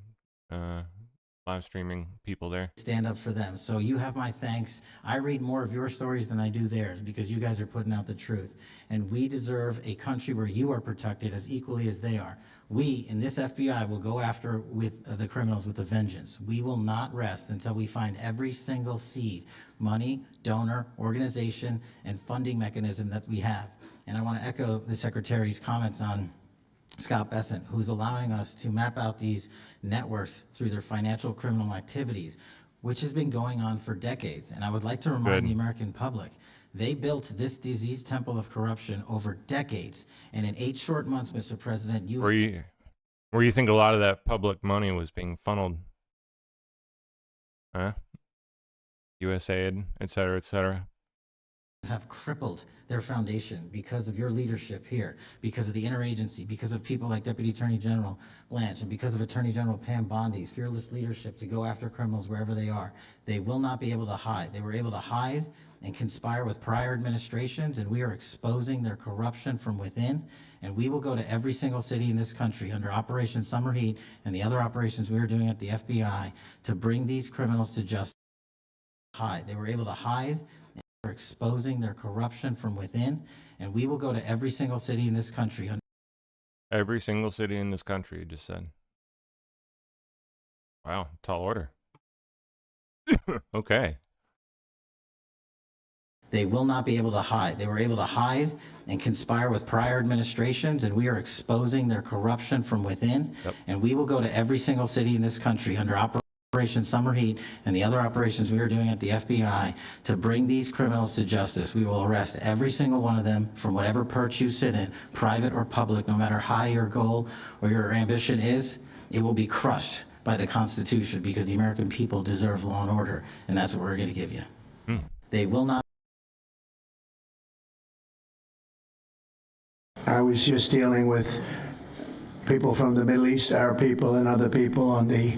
live streaming people there. stand up for them. So you have my thanks. I read more of your stories than I do theirs because you guys are putting out the truth. And we deserve a country where you are protected as equally as they are. We, in this FBI, will go after with the criminals with a vengeance. We will not rest until we find every single seed, money, donor, organization, and funding mechanism that we have. And I want to echo the Secretary's comments on Scott Bessent, who's allowing us to map out these networks through their financial criminal activities, which has been going on for decades. And I would like to remind the American public, they built this disease temple of corruption over decades. And in 8 short months, Mr. President, Where you think a lot of that public money was being funneled? Huh? USAID, et cetera, et cetera. Have crippled their foundation because of your leadership here, because of the interagency, because of people like Deputy Attorney General Blanche, and because of Attorney General Pam Bondi's fearless leadership to go after criminals wherever they are. They will not be able to hide. They were able to hide and conspire with prior administrations, and we are exposing their corruption from within. And we will go to every single city in this country under Operation Summer Heat and the other operations we are doing at the FBI to bring these criminals to justice. Hide. They were able to hide. We're exposing their corruption from within, and we will go to every single city in this country. Every single city in this country, you just said. Wow, tall order. Okay. They will not be able to hide. They were able to hide and conspire with prior administrations, and we are exposing their corruption from within. And we will go to every single city in this country under Operation Summer Heat and the other operations we are doing at the FBI to bring these criminals to justice. We will arrest every single one of them from whatever perch you sit in, private or public, no matter how your goal or your ambition is. It will be crushed by the Constitution because the American people deserve law and order, and that's what we're going to give you. They will not. I was just dealing with people from the Middle East, our people and other people on the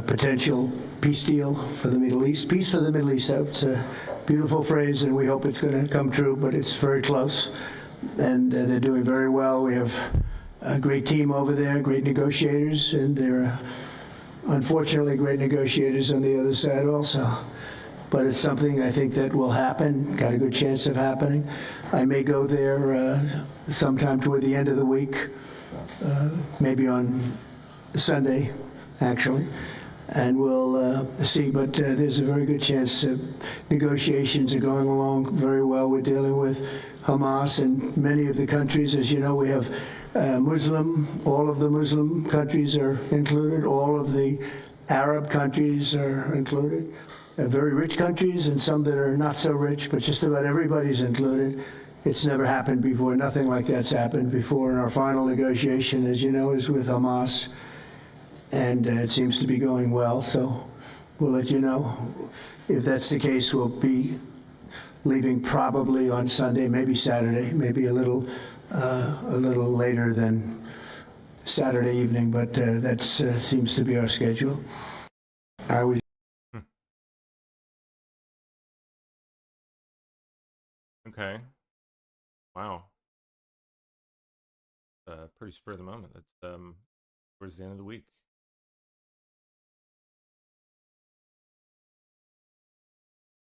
potential peace deal for the Middle East. Peace for the Middle East, that's a beautiful phrase, and we hope it's going to come true, but it's very close. And they're doing very well. We have a great team over there, great negotiators, and there are unfortunately great negotiators on the other side also. But it's something I think that will happen, got a good chance of happening. I may go there sometime toward the end of the week, maybe on Sunday, actually, and we'll see. But there's a very good chance negotiations are going along very well. We're dealing with Hamas and many of the countries. As you know, we have all of the Muslim countries are included, all of the Arab countries are included. Very rich countries and some that are not so rich, but just about everybody's included. It's never happened before. Nothing like that's happened before. And our final negotiation, as you know, is with Hamas. And it seems to be going well. So we'll let you know. If that's the case, we'll be leaving probably on Sunday, maybe Saturday, maybe a little later than Saturday evening. But that seems to be our schedule. I was. Okay. Wow. Pretty spur of the moment. That's towards the end of the week.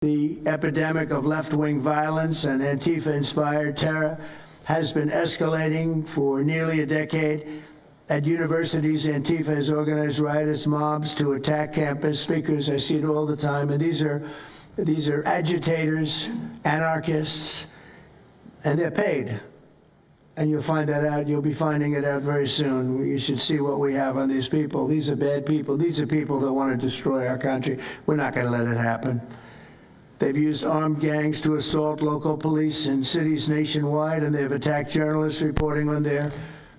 The epidemic of left-wing violence and Antifa-inspired terror has been escalating for nearly a decade. At universities, Antifa has organized riotous mobs to attack campus speakers. I see it all the time, and these are agitators, anarchists, and they're paid. And you'll find that out. You'll be finding it out very soon. You should see what we have on these people. These are bad people. These are people that want to destroy our country. We're not going to let it happen. They've used armed gangs to assault local police in cities nationwide, and they've attacked journalists reporting on their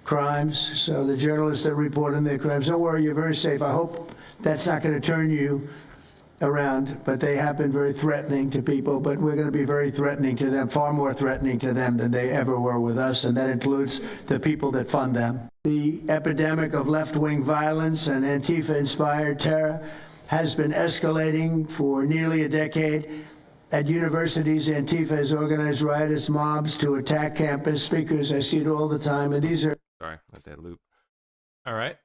crimes. So the journalists that report on their crimes, don't worry, you're very safe. I hope that's not going to turn you around, but they have been very threatening to people, but we're going to be very threatening to them, far more threatening to them than they ever were with us, and that includes the people that fund them. The epidemic of left-wing violence and Antifa-inspired terror has been escalating for nearly a decade. At universities, Antifa has organized riotous mobs to attack campus speakers. I see it all the time, and these are... Sorry, let that loop. All right.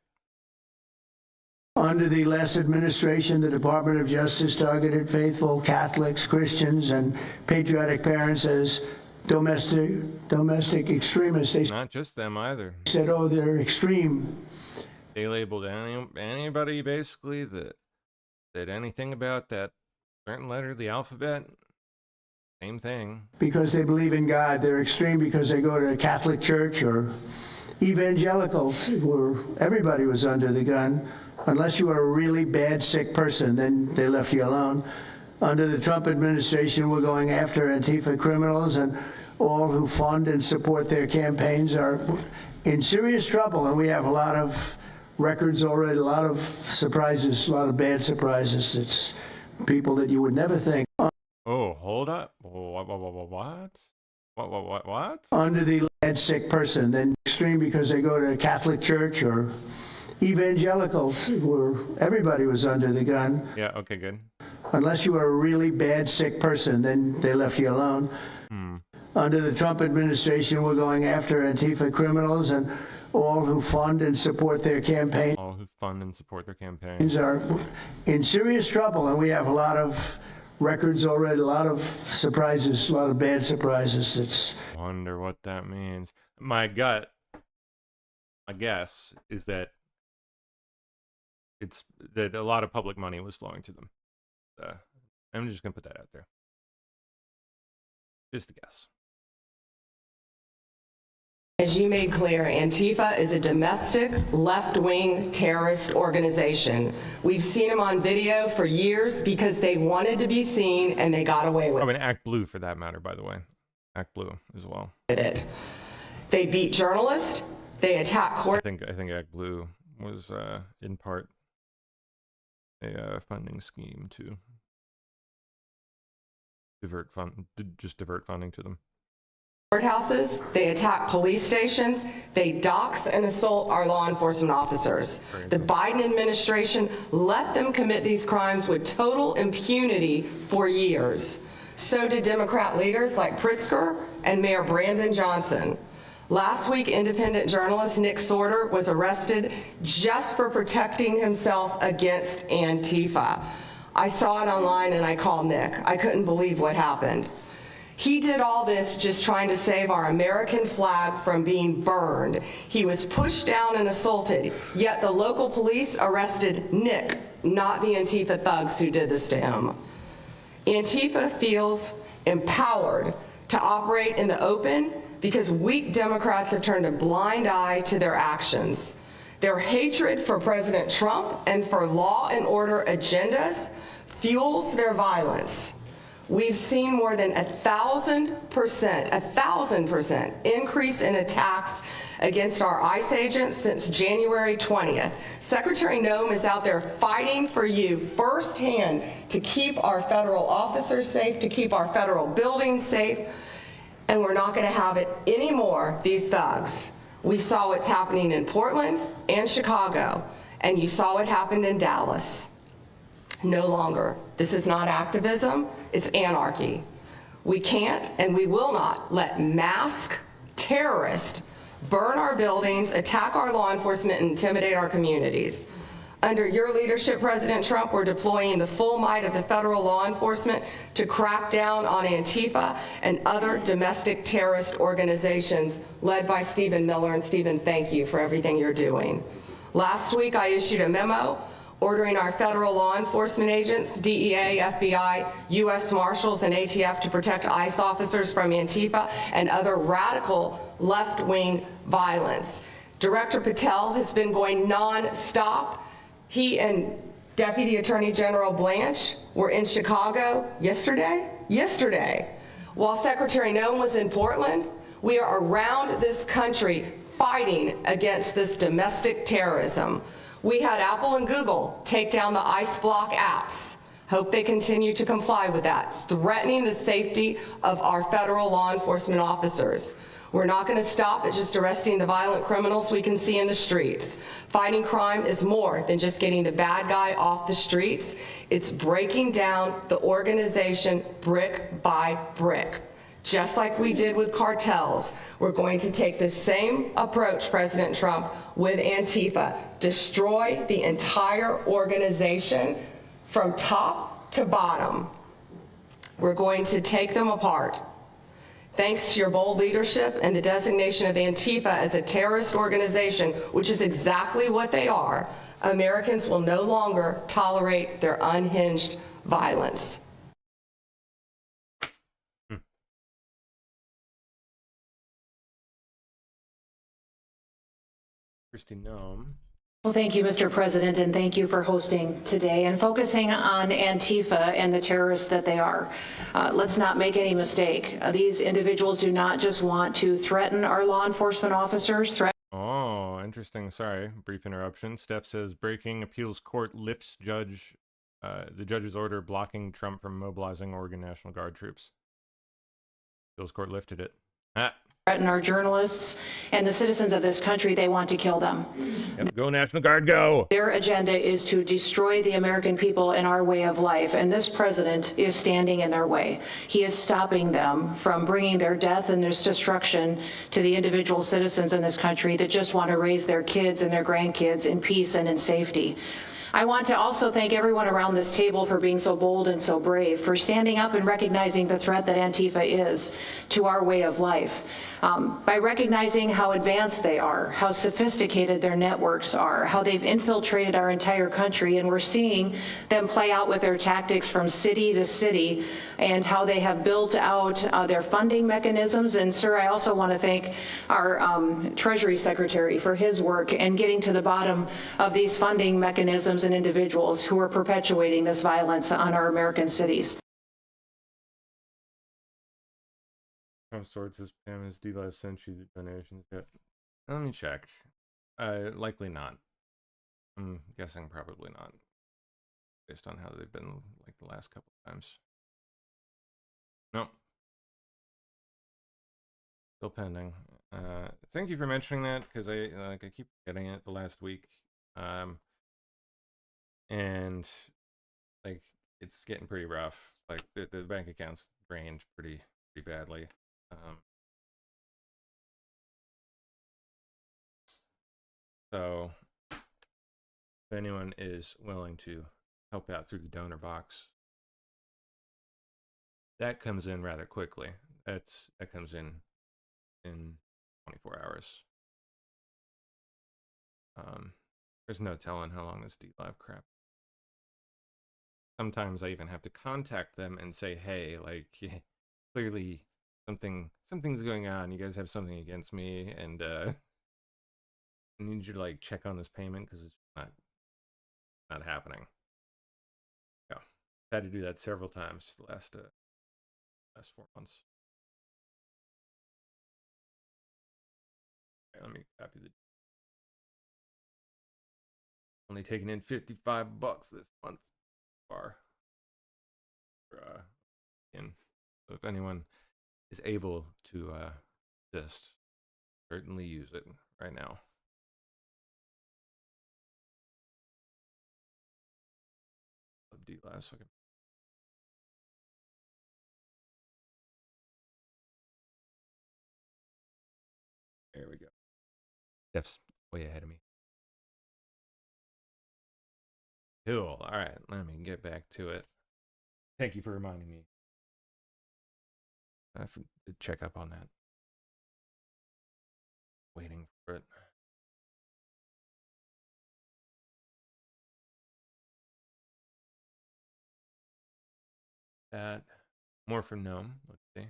Under the last administration, the Department of Justice targeted faithful Catholics, Christians, and patriotic parents as domestic extremists. They Not just them either. said, oh, they're extreme. They labeled anybody basically that said anything about that certain letter of the alphabet. Same thing. Because they believe in God. They're extreme because they go to a Catholic church, or evangelicals, where everybody was under the gun. Unless you were a really bad, sick person, then they left you alone. Under the Trump administration, we're going after Antifa criminals, and all who fund and support their campaigns are in serious trouble. And we have a lot of records already, a lot of surprises, a lot of bad surprises. It's people that you would never think. Oh, hold up. What? What? Under the bad, sick person, then extreme because they go to a Catholic church, or evangelicals, where everybody was under the gun. Yeah, okay, good. Unless you were a really bad, sick person, then they left you alone. Under the Trump administration, we're going after Antifa criminals, and all who fund and support their campaign. All who fund and support their campaigns are in serious trouble, and we have a lot of records already, a lot of surprises, a lot of bad surprises. It's wonder what that means. My guess is that it's that a lot of public money was flowing to them. I'm just gonna put that out there. Just a guess. As you made clear, Antifa is a domestic left-wing terrorist organization. We've seen them on video for years because they wanted to be seen and they got away with it. Oh, and Act Blue for that matter, by the way. Act Blue as well. They beat journalists. They attack court. I think Act Blue was in part a funding scheme to divert funding to them. Courthouses, they attack police stations, they dox and assault our law enforcement officers. The Biden administration let them commit these crimes with total impunity for years. So did Democrat leaders like Pritzker and Mayor Brandon Johnson. Last week, independent journalist Nick Sorter was arrested just for protecting himself against Antifa. I saw it online and I called Nick. I couldn't believe what happened. He did all this just trying to save our American flag from being burned. He was pushed down and assaulted, yet the local police arrested Nick, not the Antifa thugs who did this to him. Antifa feels empowered to operate in the open because weak Democrats have turned a blind eye to their actions. Their hatred for President Trump and for law and order agendas fuels their violence. We've seen more than 1,000% increase in attacks against our ICE agents since January 20th. Secretary Noem is out there fighting for you firsthand to keep our federal officers safe, to keep our federal buildings safe, and we're not going to have it anymore, these thugs. We saw what's happening in Portland and Chicago, and you saw what happened in Dallas. No longer. This is not activism, it's anarchy. We can't and we will not let masked terrorists burn our buildings, attack our law enforcement, and intimidate our communities. Under your leadership, President Trump, we're deploying the full might of the federal law enforcement to crack down on Antifa and other domestic terrorist organizations led by Stephen Miller. And Stephen, thank you for everything you're doing. Last week, I issued a memo ordering our federal law enforcement agents, DEA, FBI, U.S. Marshals, and ATF to protect ICE officers from Antifa and other radical left-wing violence. Director Patel has been going non-stop. He and Deputy Attorney General Blanche were in Chicago yesterday. While Secretary Noem was in Portland, we are around this country fighting against this domestic terrorism. We had Apple and Google take down the ICE block apps. Hope they continue to comply with that. It's threatening the safety of our federal law enforcement officers. We're not going to stop at just arresting the violent criminals we can see in the streets. Fighting crime is more than just getting the bad guy off the streets. It's breaking down the organization brick by brick. Just like we did with cartels, we're going to take the same approach, President Trump, with Antifa. Destroy the entire organization from top to bottom. We're going to take them apart. Thanks to your bold leadership and the designation of Antifa as a terrorist organization, which is exactly what they are, Americans will no longer tolerate their unhinged violence. Christy Noem. Well, thank you, Mr. President, and thank you for hosting today and focusing on Antifa and the terrorists that they are. Let's not make any mistake. These individuals do not just want to threaten our law enforcement officers. Oh, interesting. Sorry, brief interruption. Steph says breaking appeals court lifts the judge's order blocking Trump from mobilizing Oregon National Guard troops. Appeals court lifted it. Threaten our journalists and the citizens of this country. They want to kill them. Yep, go National Guard, go! Their agenda is to destroy the American people and our way of life, and this president is standing in their way. He is stopping them from bringing their death and their destruction to the individual citizens in this country that just want to raise their kids and their grandkids in peace and in safety. I want to also thank everyone around this table for being so bold and so brave, for standing up and recognizing the threat that Antifa is to our way of life. by recognizing how advanced they are, how sophisticated their networks are, how they've infiltrated our entire country, and we're seeing them play out with their tactics from city to city, and how they have built out their funding mechanisms. And sir, I also want to thank our Treasury Secretary for his work in getting to the bottom of these funding mechanisms and individuals who are perpetuating this violence on our American cities. Trump sorts his Pam as D-Live sent you the donations yet? Let me check. Likely not. I'm guessing probably not, based on how they've been like the last couple of times. Nope. Still pending. Thank you for mentioning that, because I keep getting it the last week. And like it's getting pretty rough. Like the bank account's drained pretty badly. So if anyone is willing to help out through the donor box, that comes in rather quickly. That comes in 24 hours. There's no telling how long this D-Live crap. Sometimes I even have to contact them and say, hey, like, clearly something's going on. You guys have something against me, and I need you to like check on this payment because it's not happening. Yeah, had to do that several times the last 4 months. Okay, let me copy the. Only taking in $55 this month far. So if anyone is able to assist, certainly use it right now. D-Live, okay. There we go. Steph's way ahead of me. Cool. All right, let me get back to it. Thank you for reminding me. I have to check up on that. Waiting for it. That more from Gnome. Let's see.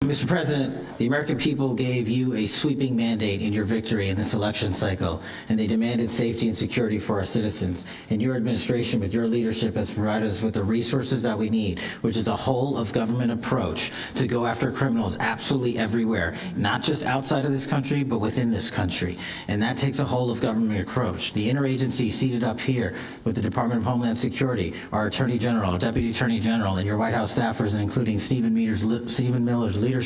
Mr. President, the American people gave you a sweeping mandate in your victory in this election cycle, and they demanded safety and security for our citizens. And your administration, with your leadership, has provided us with the resources that we need, which is a whole of government approach to go after criminals absolutely everywhere, not just outside of this country, but within this country. And that takes a whole of government approach. The interagency seated up here with the Department of Homeland Security, our Attorney General, our Deputy Attorney General, and your White House staffers, including Stephen Miller's leadership,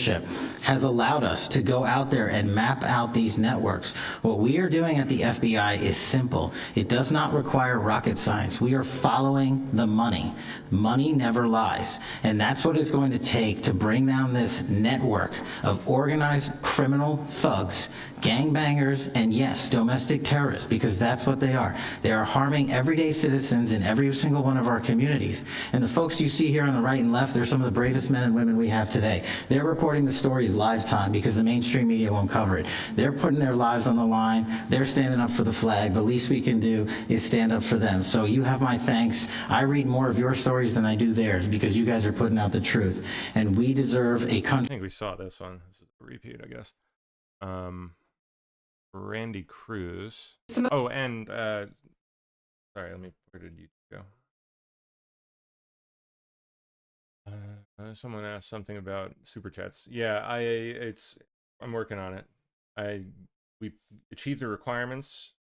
has allowed us to go out there and map out these networks. What we are doing at the FBI is simple. It does not require rocket science. We are following the money. Money never lies. And that's what it's going to take to bring down this network of organized criminal thugs, gangbangers, and yes, domestic terrorists, because that's what they are. They are harming everyday citizens in every single one of our communities. And the folks you see here on the right and left, they're some of the bravest men and women we have today. They're reporting the stories live time because the mainstream media won't cover it. They're putting their lives on the line. They're standing up for the flag. The least we can do is stand up for them. So you have my thanks. I read more of your stories than I do theirs because you guys are putting out the truth. And we deserve a country. I think we saw this one. This is a repeat, I guess. Randy Cruz. Oh, and sorry, where did you go? Someone asked something about super chats. Yeah, I'm working on it. We achieved the requirements,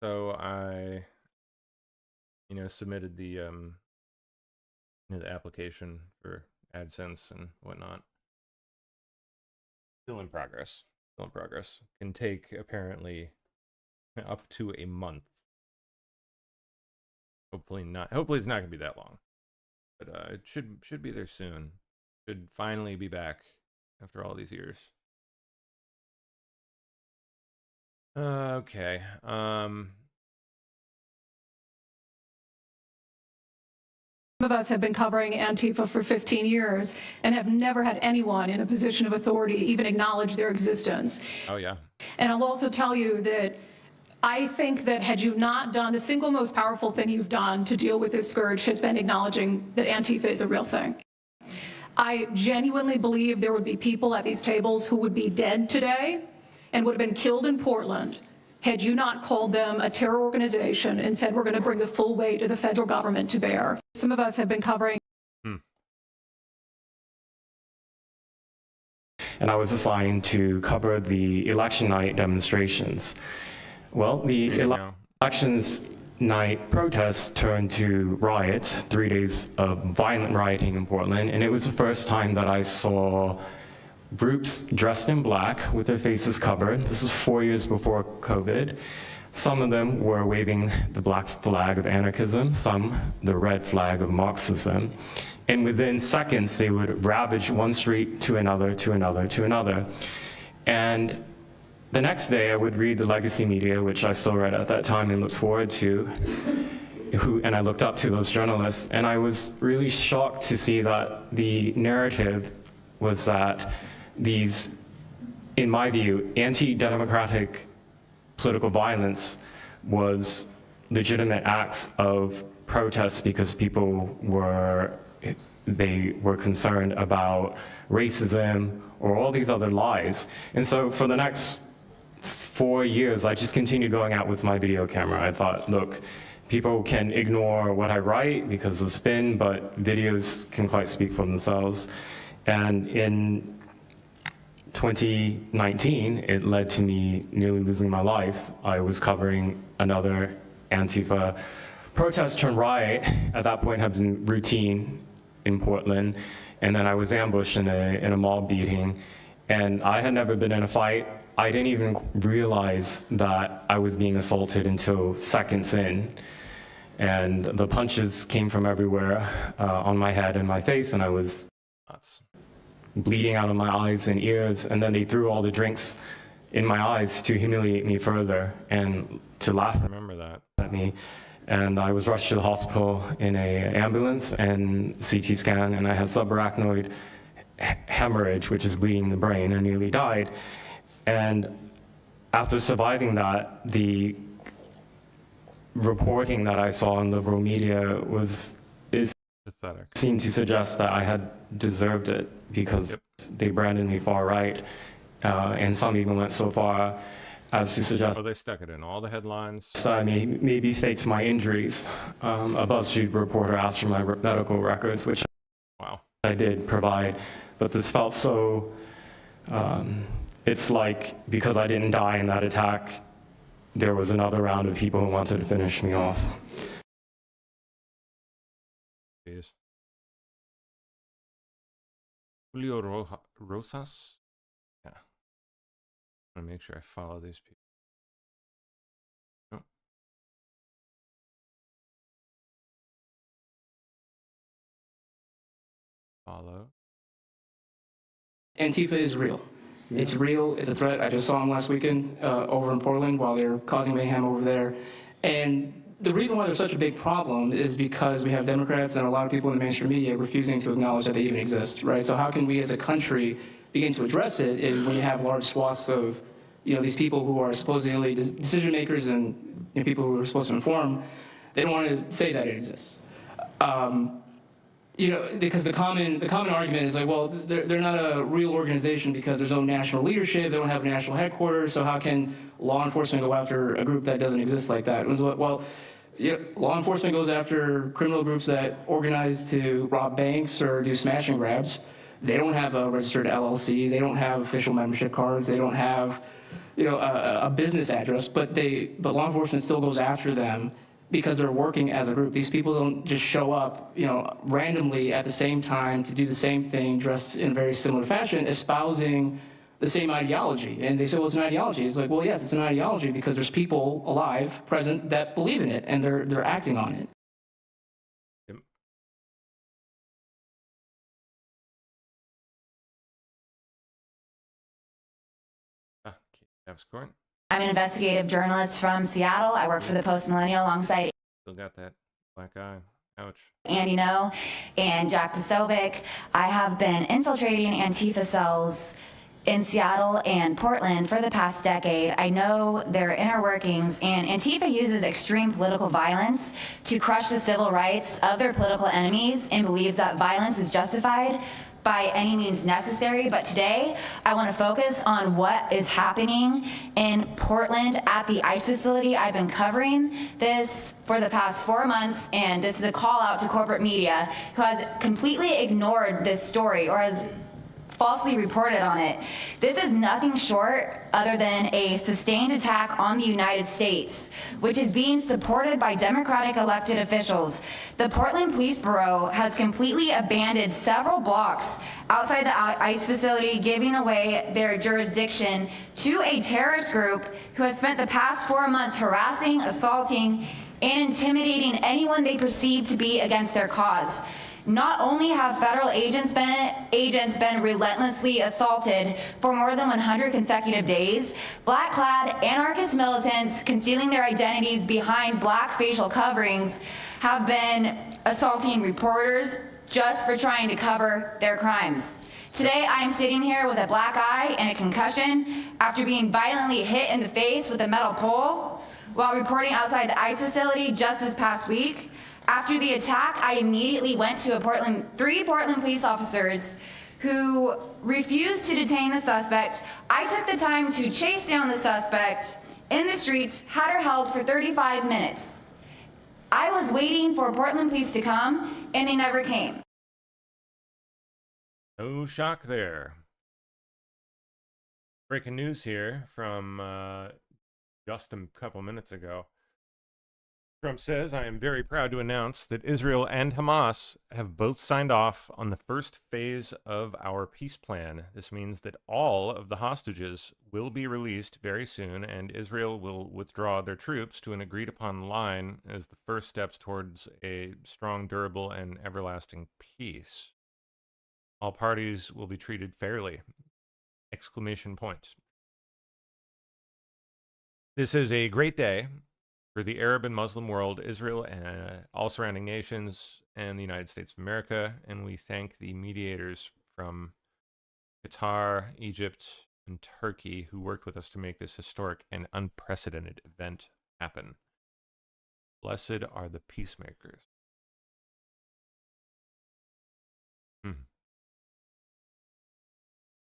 so I submitted the the application for AdSense and whatnot. Still in progress. Can take apparently up to a month. Hopefully it's not gonna be that long. But it should be there soon. Should finally be back after all these years. Okay. Some of us have been covering Antifa for 15 years and have never had anyone in a position of authority even acknowledge their existence. Oh, yeah. And I'll also tell you that I think that had you not done, the single most powerful thing you've done to deal with this scourge has been acknowledging that Antifa is a real thing. I genuinely believe there would be people at these tables who would be dead today and would have been killed in Portland had you not called them a terror organization and said we're going to bring the full weight of the federal government to bear. Some of us have been covering. And I was assigned to cover the election night demonstrations. Well, the elections night protests turned to riots, 3 days of violent rioting in Portland, and it was the first time that I saw groups dressed in black with their faces covered. This was 4 years before COVID. Some of them were waving the black flag of anarchism, some the red flag of Marxism. And within seconds, they would ravage one street to another, to another, to another. And the next day, I would read the legacy media, which I still read at that time and looked forward to, and I looked up to those journalists, and I was really shocked to see that the narrative was that these, in my view, anti-democratic political violence was legitimate acts of protest because people were concerned about racism or all these other lies. And so for the next 4 years, I just continued going out with my video camera. I thought, look, people can ignore what I write because of spin, but videos can quite speak for themselves. And in 2019, it led to me nearly losing my life. I was covering another Antifa protest turned riot. At that point, had been routine in Portland, and then I was ambushed in a mob beating, and I had never been in a fight. I didn't even realize that I was being assaulted until seconds in, and the punches came from everywhere on my head and my face, and I was bleeding out of my eyes and ears, and then they threw all the drinks in my eyes to humiliate me further and to laugh at me. And I was rushed to the hospital in an ambulance and CT scan, and I had subarachnoid hemorrhage, which is bleeding the brain, and nearly died. And after surviving that, the reporting that I saw in liberal media pathetic. Seemed to suggest that I had deserved it because they branded me far right, and some even went so far as to suggest they stuck it in all the headlines. I maybe faked my injuries. A BuzzFeed reporter asked for my medical records, which I did provide, but this felt so, it's like because I didn't die in that attack, there was another round of people who wanted to finish me off. Jeez. Julio Rosas? Yeah. I want to make sure I follow these people. Oh. Follow. Antifa is real. It's real. It's a threat. I just saw them last weekend over in Portland while they were causing mayhem over there. And the reason why there's such a big problem is because we have Democrats and a lot of people in the mainstream media refusing to acknowledge that they even exist, right? So how can we as a country begin to address it is when you have large swaths of, these people who are supposedly decision makers and people who are supposed to inform, they don't want to say that it exists. Because the common argument is like, well, they're not a real organization because there's no national leadership, they don't have a national headquarters, so how can law enforcement go after a group that doesn't exist like that? Well, law enforcement goes after criminal groups that organize to rob banks or do smash and grabs. They don't have a registered LLC, they don't have official membership cards, they don't have a business address, but law enforcement still goes after them because they're working as a group. These people don't just show up, randomly at the same time to do the same thing dressed in a very similar fashion, espousing the same ideology. And they say, well, it's an ideology. It's like, well, yes, it's an ideology because there's people alive, present, that believe in it, and they're acting on it. Yep. Scoring. I'm an investigative journalist from Seattle. I work for the Post Millennial alongside. Still got that black eye. Ouch. Andy No and Jack Posobiec. I have been infiltrating Antifa cells in Seattle and Portland for the past decade. I know their inner workings, and Antifa uses extreme political violence to crush the civil rights of their political enemies and believes that violence is justified by any means necessary. But today, I want to focus on what is happening in Portland at the ICE facility. I've been covering this for the past 4 months, and this is a call out to corporate media who has completely ignored this story or has falsely reported on it. This is nothing short other than a sustained attack on the United States, which is being supported by Democratic elected officials. The Portland Police Bureau has completely abandoned several blocks outside the ICE facility, giving away their jurisdiction to a terrorist group who has spent the past 4 months harassing, assaulting, and intimidating anyone they perceive to be against their cause. Not only have federal agents been relentlessly assaulted for more than 100 consecutive days, black-clad anarchist militants concealing their identities behind black facial coverings have been assaulting reporters just for trying to cover their crimes. Today, I am sitting here with a black eye and a concussion after being violently hit in the face with a metal pole while reporting outside the ICE facility just this past week. After the attack, I immediately went to three Portland police officers who refused to detain the suspect. I took the time to chase down the suspect in the streets, had her held for 35 minutes. I was waiting for Portland police to come, and they never came. No shock there. Breaking news here from just a couple minutes ago. Trump says, I am very proud to announce that Israel and Hamas have both signed off on the first phase of our peace plan. This means that all of the hostages will be released very soon, and Israel will withdraw their troops to an agreed upon line as the first steps towards a strong, durable, and everlasting peace. All parties will be treated fairly. Exclamation point. This is a great day for the Arab and Muslim world, Israel, and all surrounding nations, and the United States of America. And we thank the mediators from Qatar, Egypt, and Turkey who worked with us to make this historic and unprecedented event happen. Blessed are the peacemakers.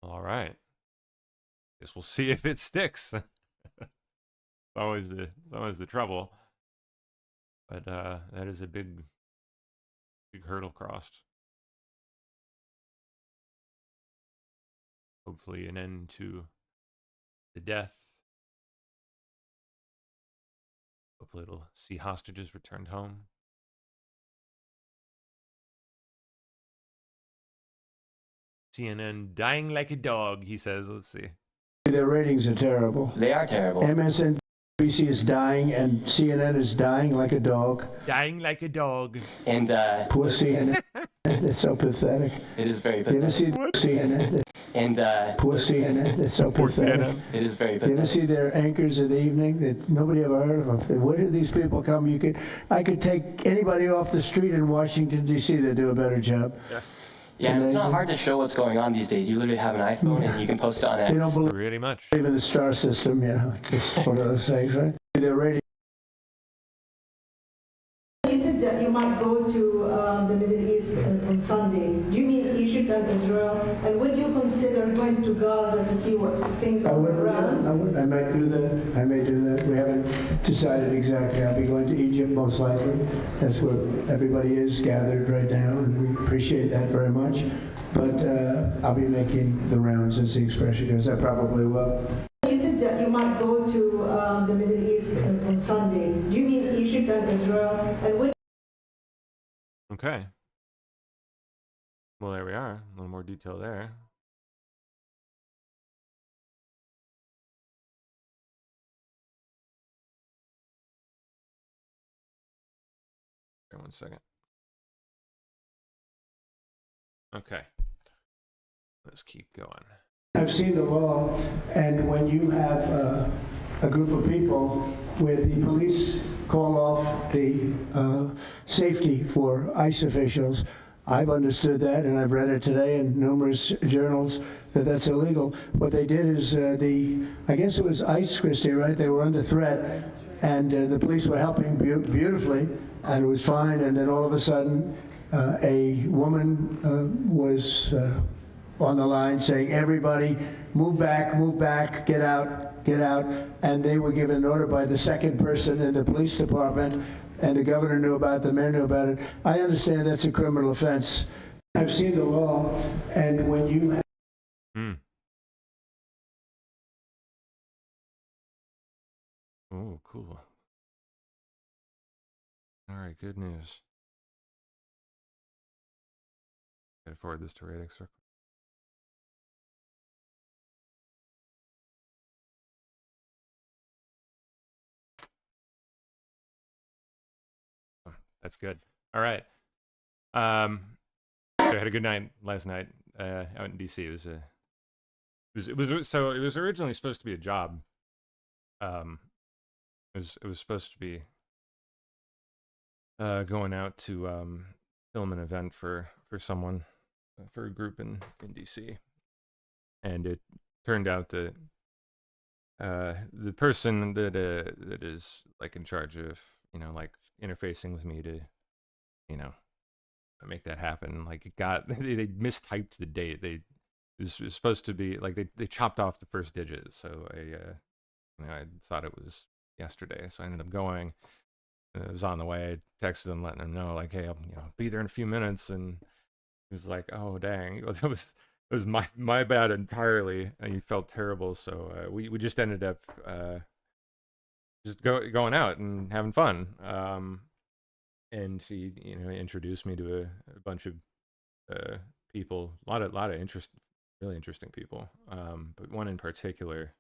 All right. Guess we'll see if it sticks. Always the trouble, but that is a big hurdle crossed. Hopefully an end to the death. Hopefully it'll see hostages returned home. CNN dying like a dog, he says. Let's see. Their ratings are terrible. They are terrible. MSNBC is dying, and CNN is dying like a dog. Dying like a dog. And poor CNN. It's so pathetic. It is very You ever pathetic. see CNN? And Poor CNN. It's so pathetic. It is very You pathetic. ever see their anchors in the evening that nobody ever heard of them? Where do these people come? I could take anybody off the street in Washington, D.C. that do a better job. Yeah, and it's not hard to show what's going on these days. You literally have an iPhone and you can post it on X. They don't believe pretty much in the star system, it's just one of those things, right? Their rating. You said that you might go to the Middle East on Sunday. Do you mean Egypt and Israel? And would you consider going to Gaza to see what things are around? I might do that. I may do that. We haven't decided exactly. I'll be going to Egypt most likely. That's where everybody is gathered right now, and we appreciate that very much. But I'll be making the rounds, as the expression goes. I probably will. You said that you might go to the Middle East on Sunday. Do you mean Egypt and Israel? And would Okay. Well, there we are. A little more detail there. Wait 1 second. Okay. Let's keep going. I've seen the law, and when you have a group of people where the police call off the safety for ICE officials. I've understood that, and I've read it today in numerous journals, that that's illegal. What they did is I guess it was ICE, Christie, right? They were under threat, and the police were helping beautifully, and it was fine. And then all of a sudden, a woman was on the line saying, "Everybody, move back, get out, get out." And they were given an order by the second person in the police department, and the governor knew about it, the mayor knew about it. I understand that's a criminal offense. I've seen the law, and when you have Oh, cool. All right, good news. Gotta forward this to Radix. That's good. All right. So I had a good night last night out in DC. It was originally supposed to be a job. It was supposed to be going out to film an event for someone, for a group in DC, and it turned out that the person that is like in charge of, you know, like interfacing with me to, you know, make that happen, like it got they mistyped the date. It was supposed to be like they chopped off the first digit, so I thought it was yesterday, so I ended up going. It was on the way. I texted him, letting him know, like, hey, I'll be there in a few minutes, and he was like, oh dang, it was my bad entirely, and he felt terrible. So we just ended up just going out and having fun. And he introduced me to a bunch of people, a lot of really interesting people, but one in particular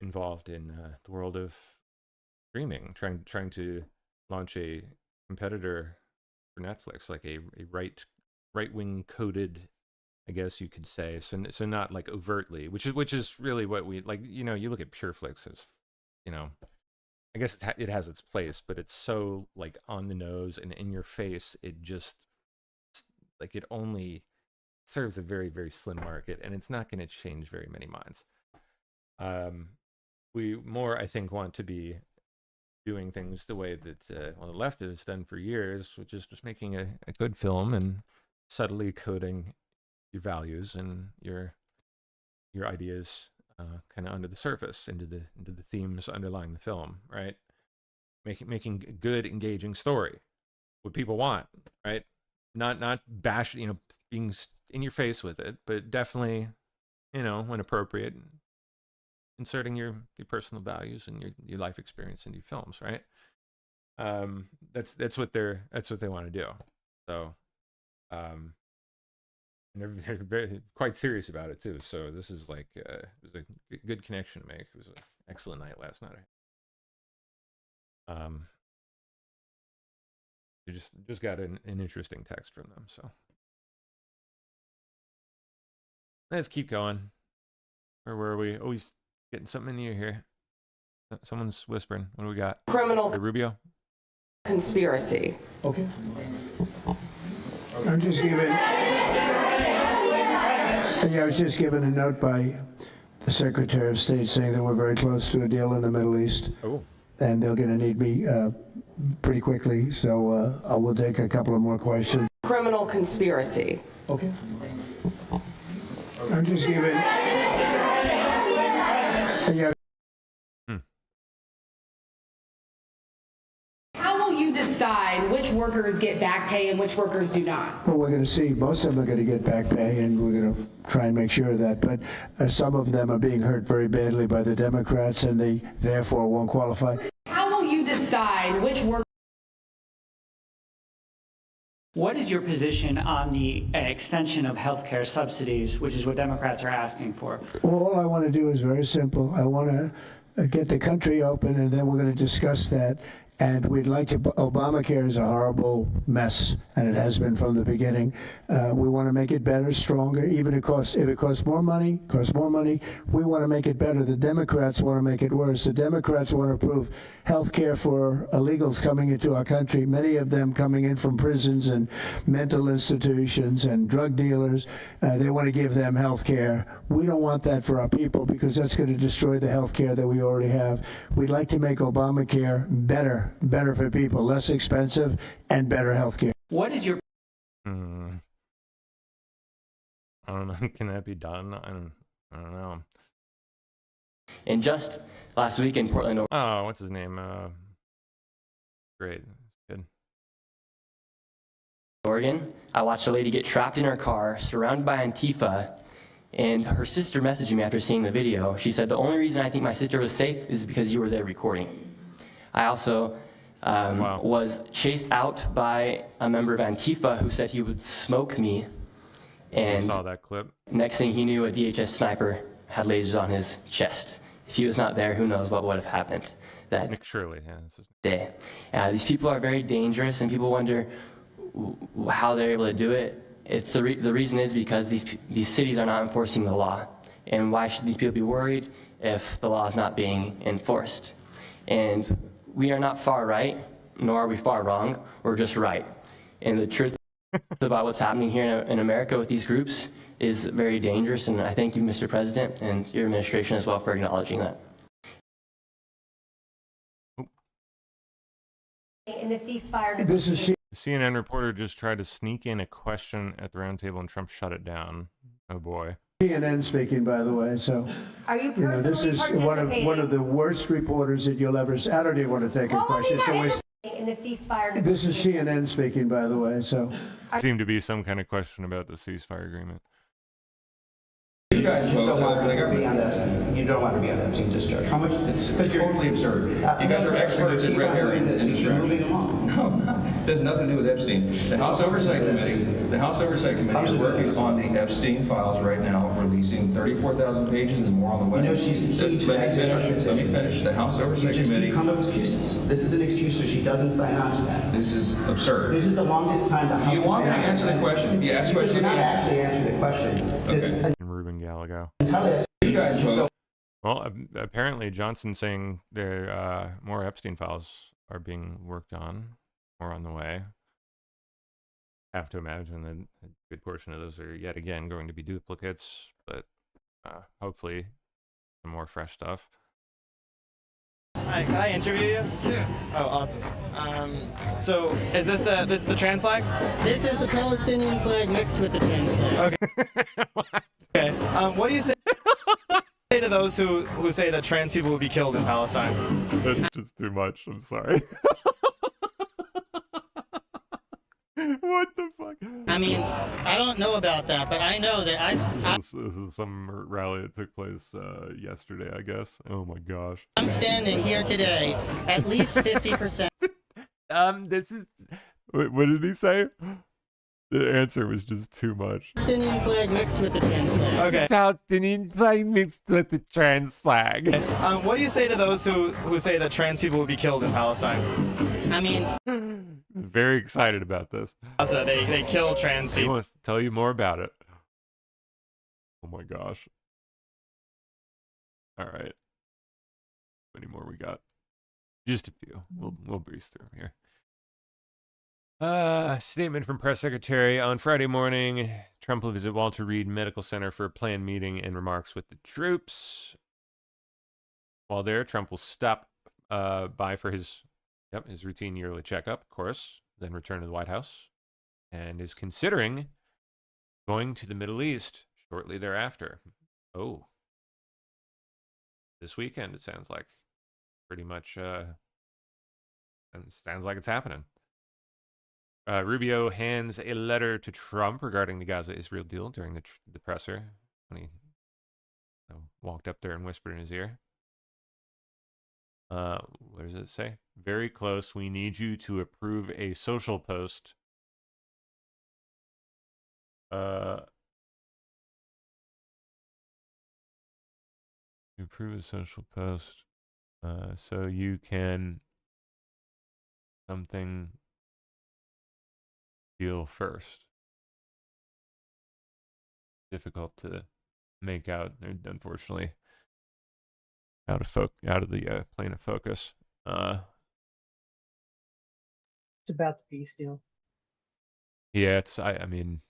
involved in the world of streaming, trying to launch a competitor for Netflix, like a right-wing coded, I guess you could say. So not like overtly, which is really what we like. You know, you look at PureFlix as, you know, I guess it has its place, but it's so like on the nose and in your face. It just like it only serves a very, very slim market, and it's not going to change very many minds. We more, I think, want to be doing things the way that the left has done for years, which is just making a good film and subtly coding your values and your ideas kind of under the surface, into the themes underlying the film, right? Making a good, engaging story, what people want, right? Not bash, being in your face with it, but definitely, when appropriate, inserting your personal values and your life experience into your films, right? That's what they want to do. So, and they're very, quite serious about it too. So this is like it was a good connection to make. It was an excellent night last night. You just got an interesting text from them. So let's keep going. Where were we? Always getting something in the ear here. Someone's whispering. What do we got? Criminal Rubio. Conspiracy. Okay. I'm just giving. Yeah, I was just given a note by the Secretary of State saying that we're very close to a deal in the Middle East. Oh. And they're going to need me pretty quickly, so I will take a couple of more questions. Criminal conspiracy. Okay. I'm just giving. Yeah. How will you decide which workers get back pay and which workers do not? Well, we're going to see. Most of them are going to get back pay, and we're going to try and make sure of that. But some of them are being hurt very badly by the Democrats, and they therefore won't qualify. How will you decide which workers? What is your position on the extension of health care subsidies, which is what Democrats are asking for? All I want to do is very simple. I want to get the country open, and then we're going to discuss that. And we'd like to, Obamacare is a horrible mess, and it has been from the beginning. We want to make it better, stronger, even if it costs more money, we want to make it better. The Democrats want to make it worse. The Democrats want to approve health care for illegals coming into our country, many of them coming in from prisons and mental institutions and drug dealers. They want to give them health care. We don't want that for our people because that's going to destroy the health care that we already have. We'd like to make Obamacare better for people, less expensive and better health care. What is your... I don't know. Can that be done? I don't know. And just last week in Portland... Oh, what's his name? Great. Good. Oregon, I watched a lady get trapped in her car, surrounded by Antifa, and her sister messaged me after seeing the video. She said, the only reason I think my sister was safe is because you were there recording. I also was chased out by a member of Antifa who said he would smoke me. And I saw that clip. Next thing he knew, a DHS sniper had lasers on his chest. If he was not there, who knows what would have happened that Nick Shirley, day. These people are very dangerous, and people wonder how they're able to do it. It's the reason is because these cities are not enforcing the law. And why should these people be worried if the law is not being enforced? And we are not far right, nor are we far wrong. We're just right. And the truth about what's happening here in America with these groups is very dangerous. And I thank you, Mr. President, and your administration as well for acknowledging that. In the ceasefire. This is A CNN reporter just tried to sneak in a question at the roundtable and Trump shut it down. Oh boy. CNN speaking, by the way. So, Are you you know, this is one of the worst reporters that you'll ever see. I don't even want to take a question. In the ceasefire. This is CNN speaking, by the way. So, Seemed to be some kind of question about the ceasefire agreement. You guys just don't want to be on Epstein. You don't want to be on Epstein discharge. How much? It's totally absurd. You guys are experts at red herrings and distraction. No, there's nothing to do with Epstein. The House Oversight Committee is working on the Epstein files right now, releasing 34,000 pages and more on the way. You know, she's key to Let me finish. The House Oversight Committee. You come up with excuses. This is an excuse, so she doesn't sign on to that. This is absurd. This is the longest time the House. Do you want me to answer the question? If you ask the question, you're not actually answering the question. And Ruben Gallagher. You guys vote. Well, apparently Johnson's saying there more Epstein files are being worked on, or on the way. Have to imagine that a good portion of those are yet again going to be duplicates, but hopefully some more fresh stuff. Hi, can I interview you? Yeah. Oh, awesome. So is this the trans flag? This is the Palestinian flag mixed with the trans flag. Okay. Okay. What do you say to those who say that trans people would be killed in Palestine? That's just too much. I'm sorry. What the fuck? I mean, I don't know about that, but I know that This is some rally that took place yesterday, I guess. Oh my gosh. I'm standing here today, at least 50%. This is... What did he say? The answer was just too much. Palestinian flag mixed with the trans flag. Okay. Palestinian flag mixed with the trans flag. What do you say to those who say that trans people would be killed in Palestine? I mean... He's very excited about this. So they kill trans people. He wants to tell you more about it. Oh my gosh. All right. How many more we got? Just a few. We'll breeze through them here. Statement from Press Secretary. On Friday morning, Trump will visit Walter Reed Medical Center for a planned meeting and remarks with the troops. While there, Trump will stop by for his routine yearly checkup, of course, then return to the White House, and is considering going to the Middle East shortly thereafter. Oh. This weekend, it sounds like. Pretty much, sounds like it's happening. Rubio hands a letter to Trump regarding the Gaza-Israel deal during the presser when he walked up there and whispered in his ear. What does it say? Very close. We need you to approve a social post. Approve a social post. So you can something deal first. Difficult to make out, unfortunately. Out of the plane of focus. It's about the peace deal. Yeah, I mean,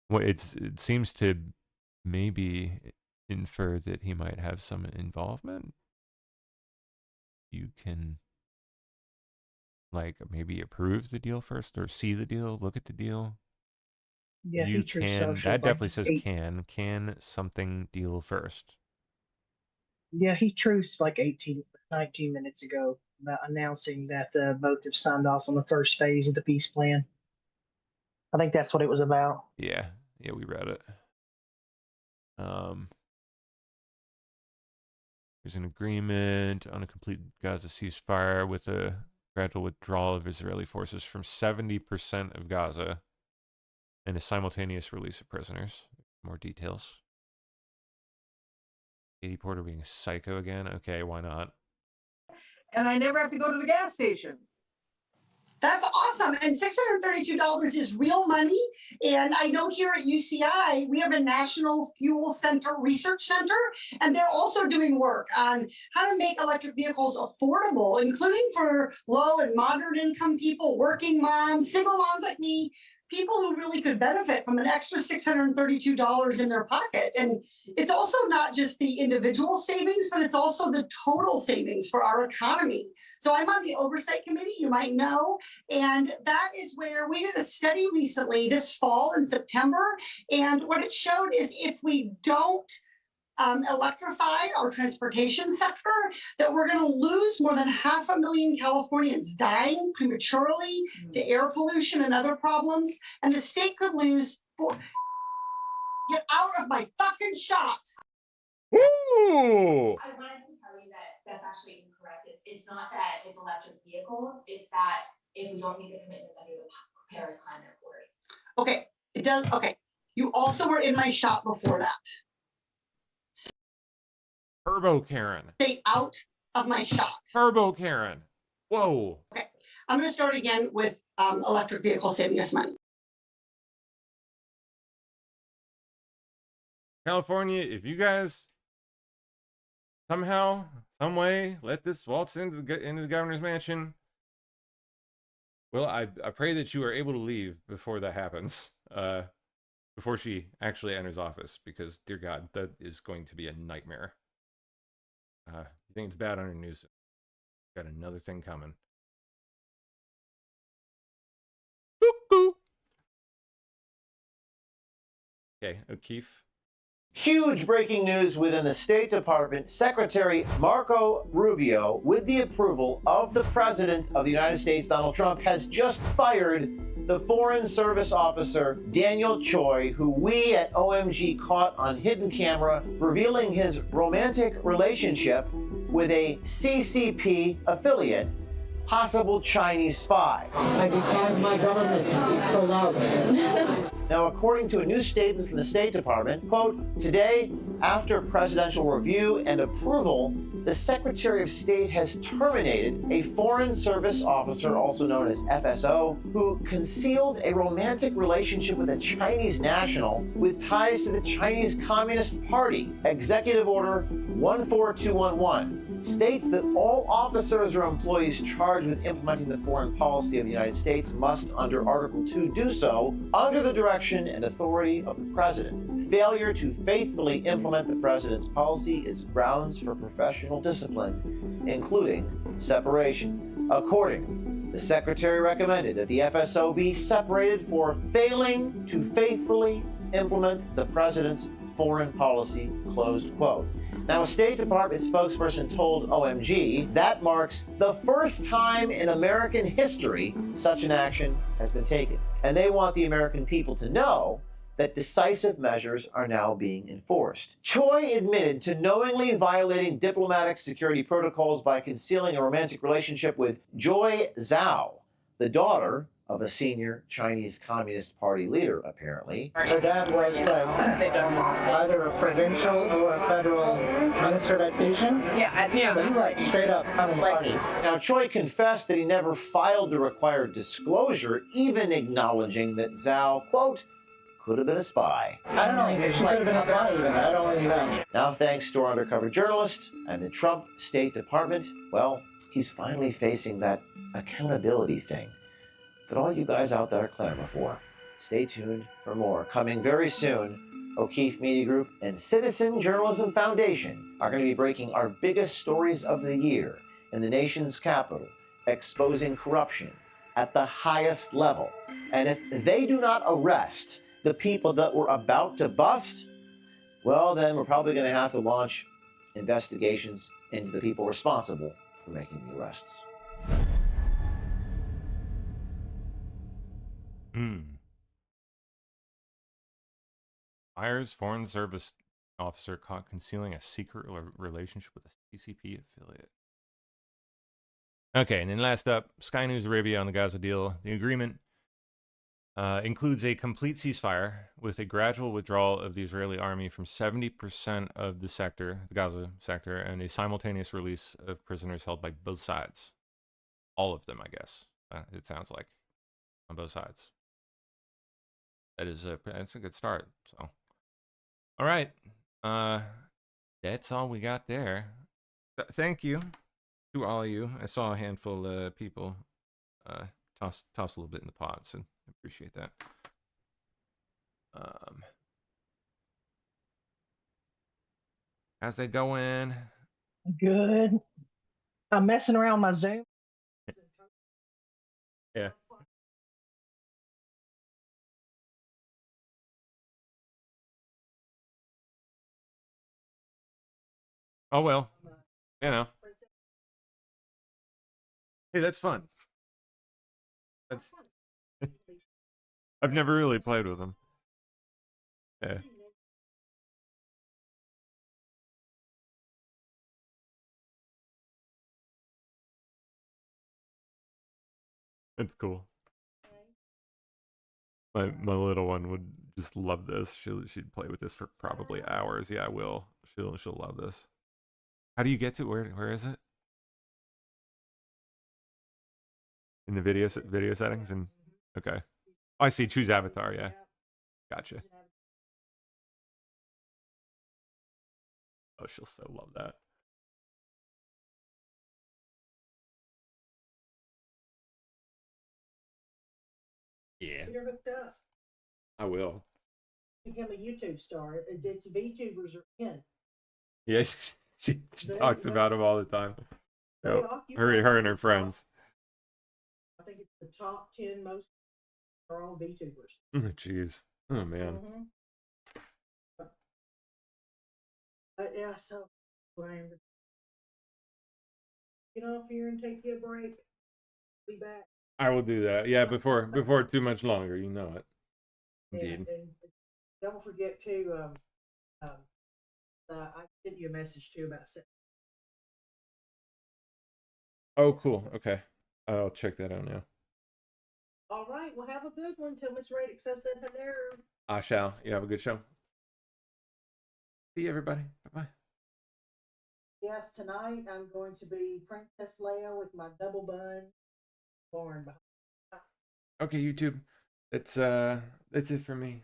it seems to maybe infer that he might have some involvement. You can like maybe approve the deal first, or see the deal, look at the deal. Yeah, You featured can. social That like definitely says 8. can something deal first. Yeah, he truced like 19 minutes ago about announcing that both have signed off on the first phase of the peace plan. I think that's what it was about. Yeah, we read it. There's an agreement on a complete Gaza ceasefire with a gradual withdrawal of Israeli forces from 70% of Gaza and a simultaneous release of prisoners. More details. Katie Porter being a psycho again? Okay, why not? And I never have to go to the gas station. That's awesome. And $632 is real money. And I know here at UCI, we have a National Fuel Center Research Center, and they're also doing work on how to make electric vehicles affordable, including for low and moderate income people, working moms, single moms like me, people who really could benefit from an extra $632 in their pocket. And it's also not just the individual savings, but it's also the total savings for our economy. So I'm on the oversight committee, you might know, and that is where we did a study recently this fall in September. And what it showed is if we don't electrify our transportation sector, that we're going to lose more than 500,000 Californians dying prematurely to air pollution and other problems. And the state could lose. Get out of my fucking shot. Woo! I wanted to tell you that that's actually incorrect. It's not that it's electric vehicles. It's that if we don't meet the commitments under the Paris Climate Accord. Okay, it does. Okay, you also were in my shot before that. Turbo Karen. Stay out of my shot. Turbo Karen. Whoa. Okay, I'm going to start again with electric vehicles saving us money. California, if you guys somehow, some way, let this waltz into the governor's mansion, well, I pray that you are able to leave before that happens. Before she actually enters office, because dear God, that is going to be a nightmare. You think it's bad on your news? Got another thing coming. Okay, O'Keefe. Huge breaking news within the State Department. Secretary Marco Rubio, with the approval of the President of the United States, Donald Trump, has just fired the Foreign Service Officer Daniel Choi, who we at OMG caught on hidden camera, revealing his romantic relationship with a CCP affiliate, possible Chinese spy. I defy my government. Speak for love. Now, according to a new statement from the State Department, quote, today, after presidential review and approval, the Secretary of State has terminated a Foreign Service Officer, also known as FSO, who concealed a romantic relationship with a Chinese national with ties to the Chinese Communist Party. Executive Order 14211 states that all officers or employees charged with implementing the foreign policy of the United States must, under Article 2, do so under the direction and authority of the President. Failure to faithfully implement the President's policy is grounds for professional discipline, including separation. Accordingly, the Secretary recommended that the FSO be separated for failing to faithfully implement the President's foreign policy, closed quote. Now, a State Department spokesperson told OMG that marks the first time in American history such an action has been taken. And they want the American people to know that decisive measures are now being enforced. Choi admitted to knowingly violating diplomatic security protocols by concealing a romantic relationship with Joy Zhao, the daughter of a senior Chinese Communist Party leader, apparently. Her dad was either a provincial or a federal minister of education. Yeah. So he's like straight up Communist Party. Now, Choi confessed that he never filed the required disclosure, even acknowledging that Zhao, quote, could have been a spy. I don't know if she could have been a spy even. I don't really know. Now, thanks to our undercover journalist and the Trump State Department, well, he's finally facing that accountability thing that all you guys out there clamor for. Stay tuned for more. Coming very soon, O'Keefe Media Group and Citizen Journalism Foundation are going to be breaking our biggest stories of the year in the nation's capital, exposing corruption at the highest level. And if they do not arrest the people that we're about to bust, well, then we're probably going to have to launch investigations into the people responsible for making the arrests. Fires Foreign Service officer caught concealing a secret relationship with a CCP affiliate. Okay, and then last up, Sky News Arabia on the Gaza deal. The agreement includes a complete ceasefire with a gradual withdrawal of the Israeli army from 70% of the sector, the Gaza sector, and a simultaneous release of prisoners held by both sides. All of them, I guess. It sounds like on both sides. That's a good start. So, all right, that's all we got there. Thank you to all of you. I saw a handful of people toss a little bit in the pot, so I appreciate that. How's they going? Good. I'm messing around my Zoom. Yeah. Oh well, you know. Hey, that's fun. That's. I've never really played with them. Yeah. That's cool. My little one would just love this. She'd play with this for probably hours. Yeah, I will. She'll love this. How do you get to where is it? In the video settings and okay. Oh, I see. Choose avatar. Yeah, gotcha. Oh, she'll so love that. Yeah. You're hooked up. I will. Become a YouTube star. It's VTubers are in. Yeah, she talks about him all the time. Yep. Her and her friends. I think it's the top 10 most are all VTubers. Oh, jeez. Oh man. Yeah, so what I am. Get off here and take you a break. Be back. I will do that. Yeah, before too much longer. You know it. Indeed. And don't forget to I sent you a message too about setting. Oh, cool. Okay, I'll check that out now. All right. Well, have a good one. Till Miss Ray accepts that there. I shall. You have a good show. See you, everybody. Bye-bye. Yes, tonight I'm going to be Princess Leia with my double bun. Born. Okay, YouTube. That's it for me.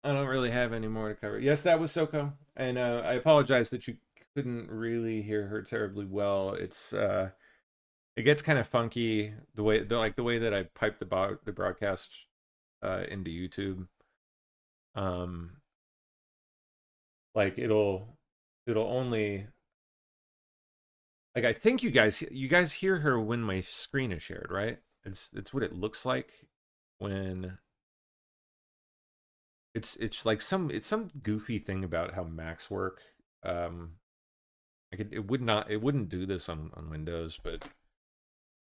I don't really have any more to cover. Yes, that was Soko, and I apologize that you couldn't really hear her terribly well. It's it gets kind of funky the way that I pipe the broadcast into YouTube. Like it'll only, like, I think you guys hear her when my screen is shared, right? It's what it looks like when it's like some goofy thing about how Macs work. Like it wouldn't do this on Windows, but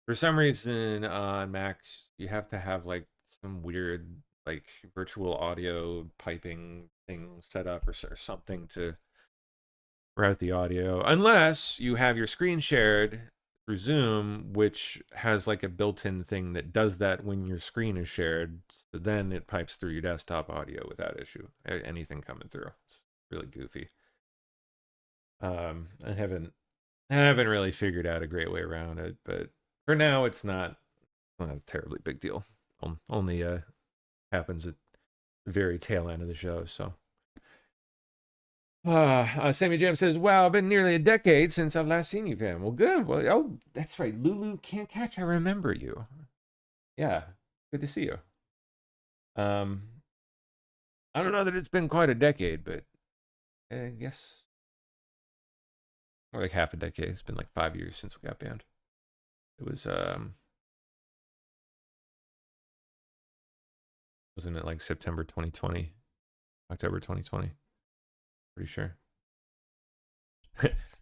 for some reason on Macs you have to have like some weird like virtual audio piping thing set up or something to route the audio, unless you have your screen shared through Zoom, which has like a built-in thing that does that when your screen is shared. So then it pipes through your desktop audio without issue. Anything coming through. It's really goofy. I haven't really figured out a great way around it, but for now it's not a terribly big deal. Only happens at the very tail end of the show. So Sammy Jam says, wow, been nearly a decade since I've last seen you, Pam. Well, good. Well, oh, that's right. Lulu Can't Catch, I remember you. Yeah, good to see you. I don't know that it's been quite a decade, but I guess more like half a decade. It's been like 5 years since we got banned. It was wasn't it like September 2020, October 2020? Pretty sure.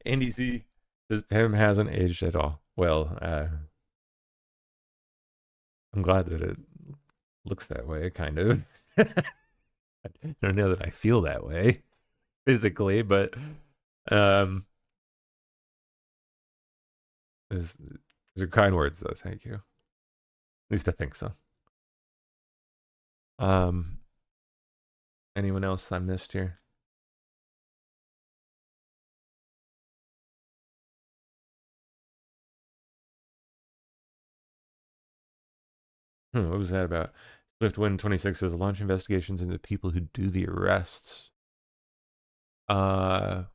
Andy Z says Pam hasn't aged at all. Well, I'm glad that it looks that way, kind of. I don't know that I feel that way physically, but those are kind words, though. Thank you. At least I think so. Anyone else I missed here? What was that about? Swift 26 says launch investigations into people who do the arrests. Was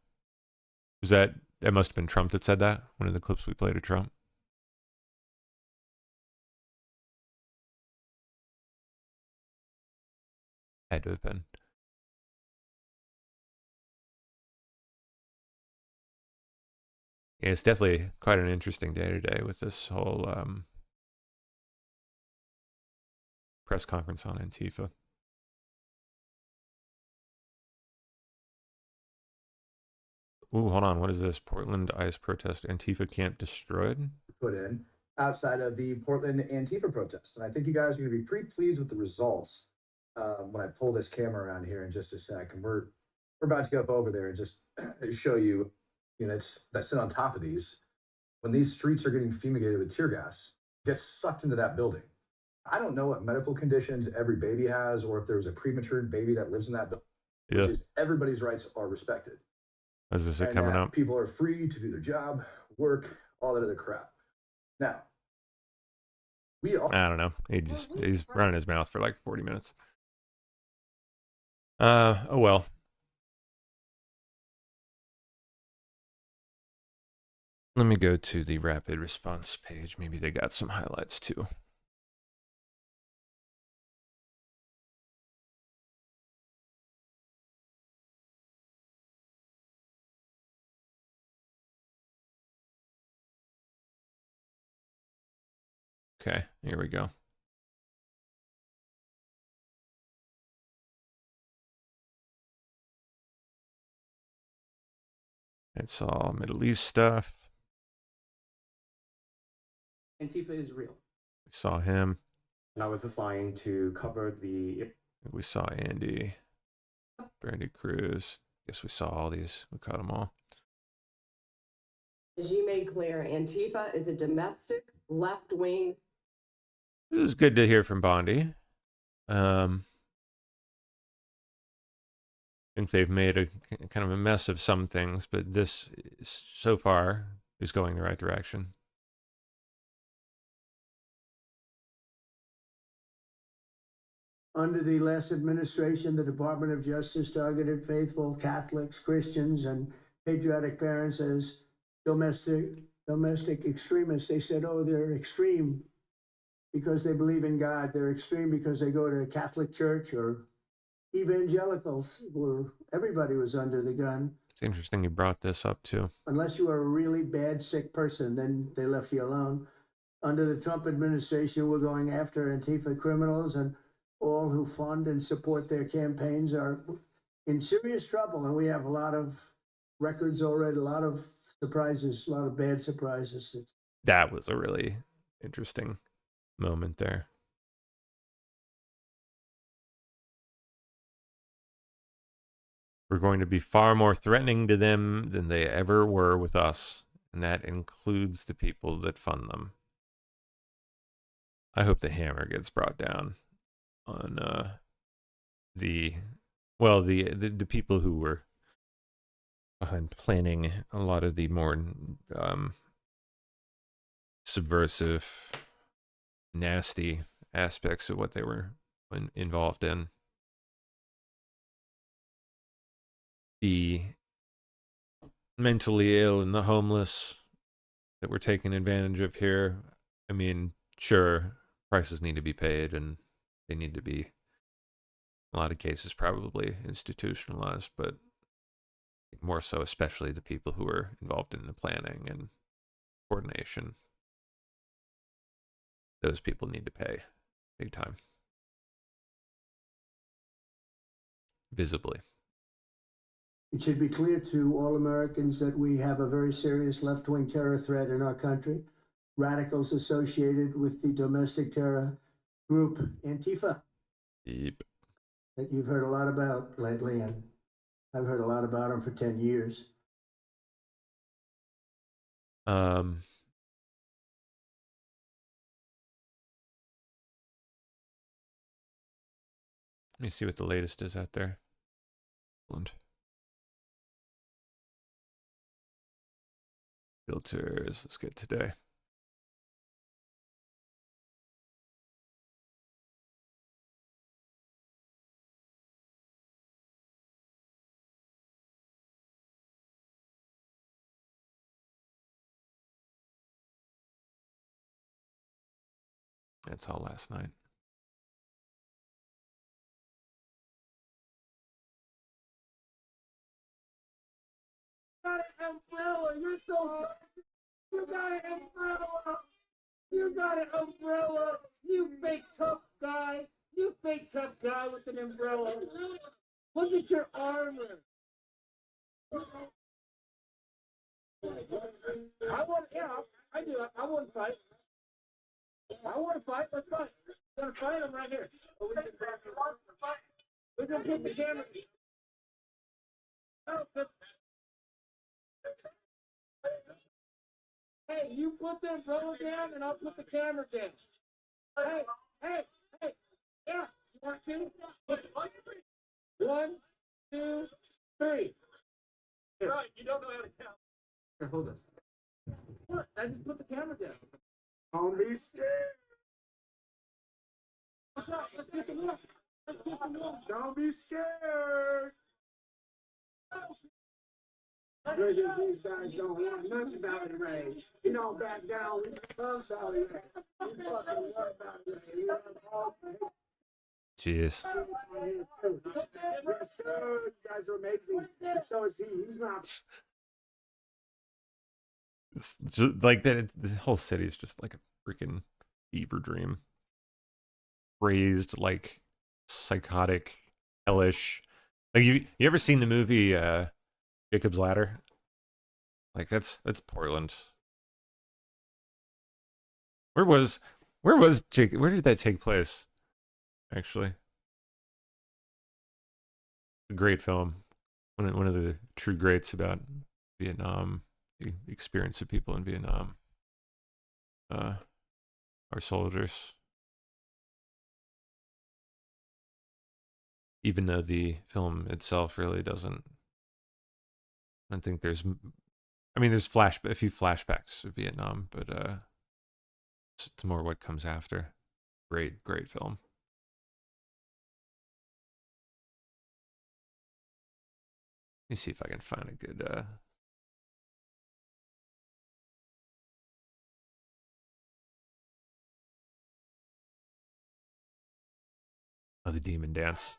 that must have been Trump that said that? One of the clips we played of Trump. Had to have been. Yeah, it's definitely quite an interesting day today with this whole press conference on Antifa. Ooh, hold on. What is this? Portland ICE protest. Antifa camp destroyed? Put in outside of the Portland Antifa protest. And I think you guys are going to be pretty pleased with the results when I pull this camera around here in just a sec. And we're about to go up over there and just show you units that sit on top of these. When these streets are getting fumigated with tear gas, gets sucked into that building. I don't know what medical conditions every baby has or if there was a premature baby that lives in that building. Yeah. Which is everybody's rights are respected. Is this it coming up? People are free to do their job, work, all that other crap. Now, I don't know. He's running his mouth for like 40 minutes. Oh well. Let me go to the rapid response page. Maybe they got some highlights too. Okay, here we go. It's all Middle East stuff. Antifa is real. We saw him. And I was assigned to cover the... We saw Andy. Brandy Cruz. Guess we saw all these. We caught them all. As you made clear, Antifa is a domestic left-wing. It was good to hear from Bondi. I think they've made a kind of a mess of some things, but this so far is going the right direction. Under the last administration, the Department of Justice targeted faithful Catholics, Christians, and patriotic parents as domestic extremists. They said, oh, they're extreme because they believe in God. They're extreme because they go to a Catholic church, or evangelicals, where everybody was under the gun. It's interesting you brought this up too. Unless you are a really bad, sick person, then they left you alone. Under the Trump administration, we're going after Antifa criminals, and all who fund and support their campaigns are in serious trouble. And we have a lot of records already, a lot of surprises, a lot of bad surprises. That was a really interesting moment there. We're going to be far more threatening to them than they ever were with us. and that includes the people that fund them. I hope the hammer gets brought down on the people who were behind planning a lot of the more subversive, nasty aspects of what they were involved in. The mentally ill and the homeless that we're taking advantage of here. I mean, sure, prices need to be paid and they need to be, in a lot of cases, probably institutionalized, but more so especially the people who are involved in the planning and coordination. Those people need to pay big time. Visibly. It should be clear to all Americans that we have a very serious left-wing terror threat in our country. Radicals associated with the domestic terror group ANTIFA. Yep. That you've heard a lot about lately, and I've heard a lot about them for 10 years. Let me see what the latest is out there. Filters, let's get today. That's all last night. Got an umbrella. You're so. You got an umbrella. You got an umbrella. You fake tough guy. You fake tough guy with an umbrella. Look at your armor. I want. Yeah, I do. I want to fight. I want to fight. Let's fight. You want to fight? I'm right here. Oh, we're gonna put the camera. Oh, but. Hey, you put the umbrella down and I'll put the camera down. Hey, hey, hey. Yeah, you want to? 1, 2, 3. Here. Right, you don't know how to count. Here, hold this. What? I just put the camera down. Don't be scared. What's up? Let's get the walk. Let's get the walk. Don't be scared. These guys don't want nothing Valley Ray. You don't back down. We love Valley Ray. We fucking love Valley Ray. We love all. Jeez. Yes, sir. You guys are amazing. And so is he. He's not. It's just like that. The whole city is just like a freaking fever dream. Raised like psychotic, hellish. Like you ever seen the movie Jacob's Ladder? Like that's Portland. Where was Jacob? Where did that take place? Actually, a great film. One of the true greats about Vietnam, the experience of people in Vietnam. Our soldiers. Even though the film itself really doesn't. I don't think there's. I mean, there's a few flashbacks of Vietnam, but it's more what comes after. Great film. Let me see if I can find a good. Oh, the demon dance.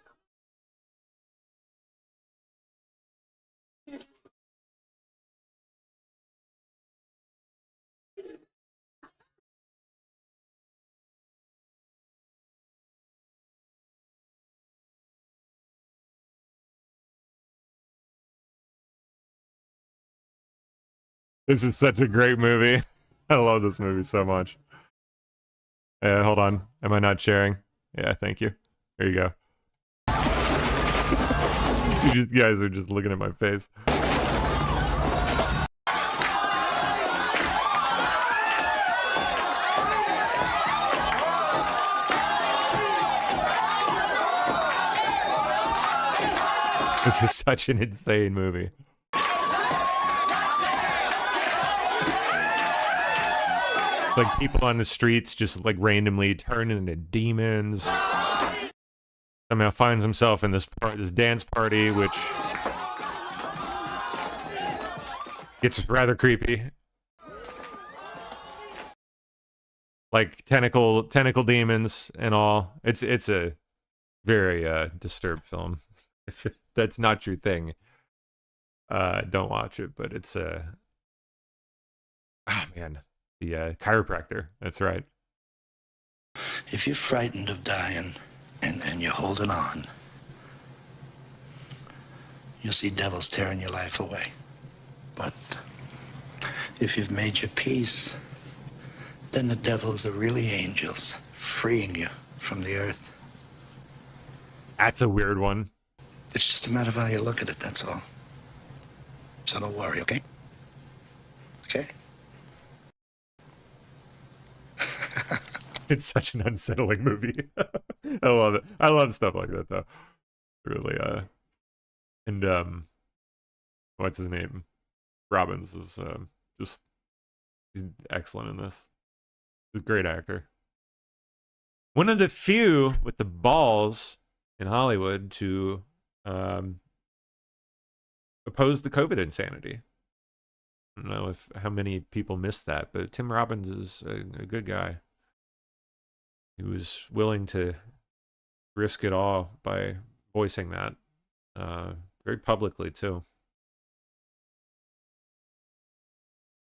This is such a great movie. I love this movie so much. Yeah, hold on. Am I not sharing? Yeah, thank you. There you go. You guys are just looking at my face. This is such an insane movie. It's like people on the streets just like randomly turn into demons. Somehow finds himself in this dance party, which gets rather creepy. Like tentacle demons and all. It's a very disturbed film. If that's not your thing, don't watch it. But it's oh man, the chiropractor. That's right. If you're frightened of dying and you're holding on, you'll see devils tearing your life away. But if you've made your peace, then the devils are really angels, freeing you from the earth. That's a weird one. It's just a matter of how you look at it, that's all. So don't worry, okay? Okay? It's such an unsettling movie. I love it. I love stuff like that, though. Really, and what's his name? Robbins is just, he's excellent in this. He's a great actor. One of the few with the balls in Hollywood to oppose the COVID insanity. I don't know how many people missed that, but Tim Robbins is a good guy. He was willing to risk it all by voicing that very publicly too.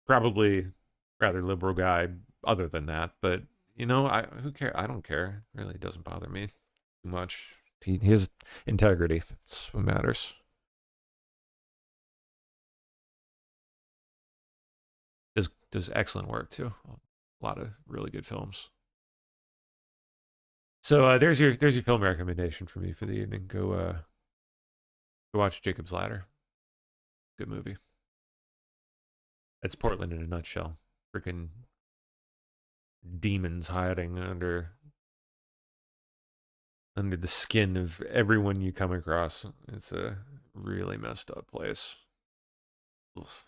Probably rather liberal guy other than that, but you know, who cares? I don't care. It really doesn't bother me too much. His integrity, it's what matters. Does excellent work too. A lot of really good films. So there's your film recommendation for me for the evening. Go watch Jacob's Ladder. Good movie. That's Portland in a nutshell. Freaking demons hiding under the skin of everyone you come across. It's a really messed up place. Oof.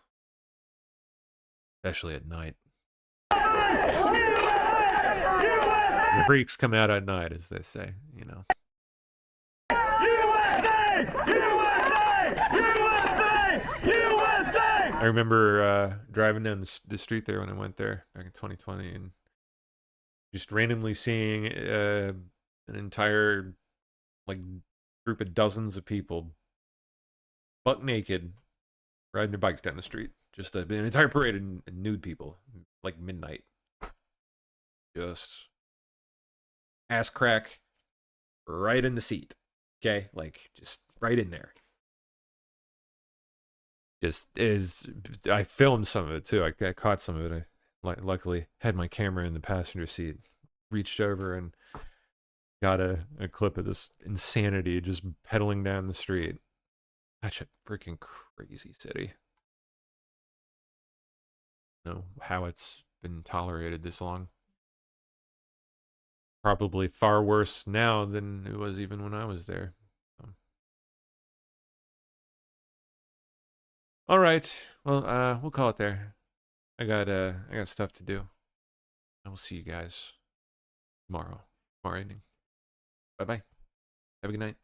Especially at night. The freaks come out at night, as they say, you know. I remember driving down the street there when I went there back in 2020 and just randomly seeing an entire like group of dozens of people buck naked riding their bikes down the street. Just an entire parade of nude people, like midnight. Just ass crack right in the seat. Okay? Like, just right in there. I filmed some of it too. I caught some of it. I luckily had my camera in the passenger seat. Reached over and got a clip of this insanity just pedaling down the street. Such a freaking crazy city. Know how it's been tolerated this long. Probably far worse now than it was even when I was there. All right. Well, we'll call it there. I got stuff to do. I will see you guys tomorrow evening. Bye-bye. Have a good night.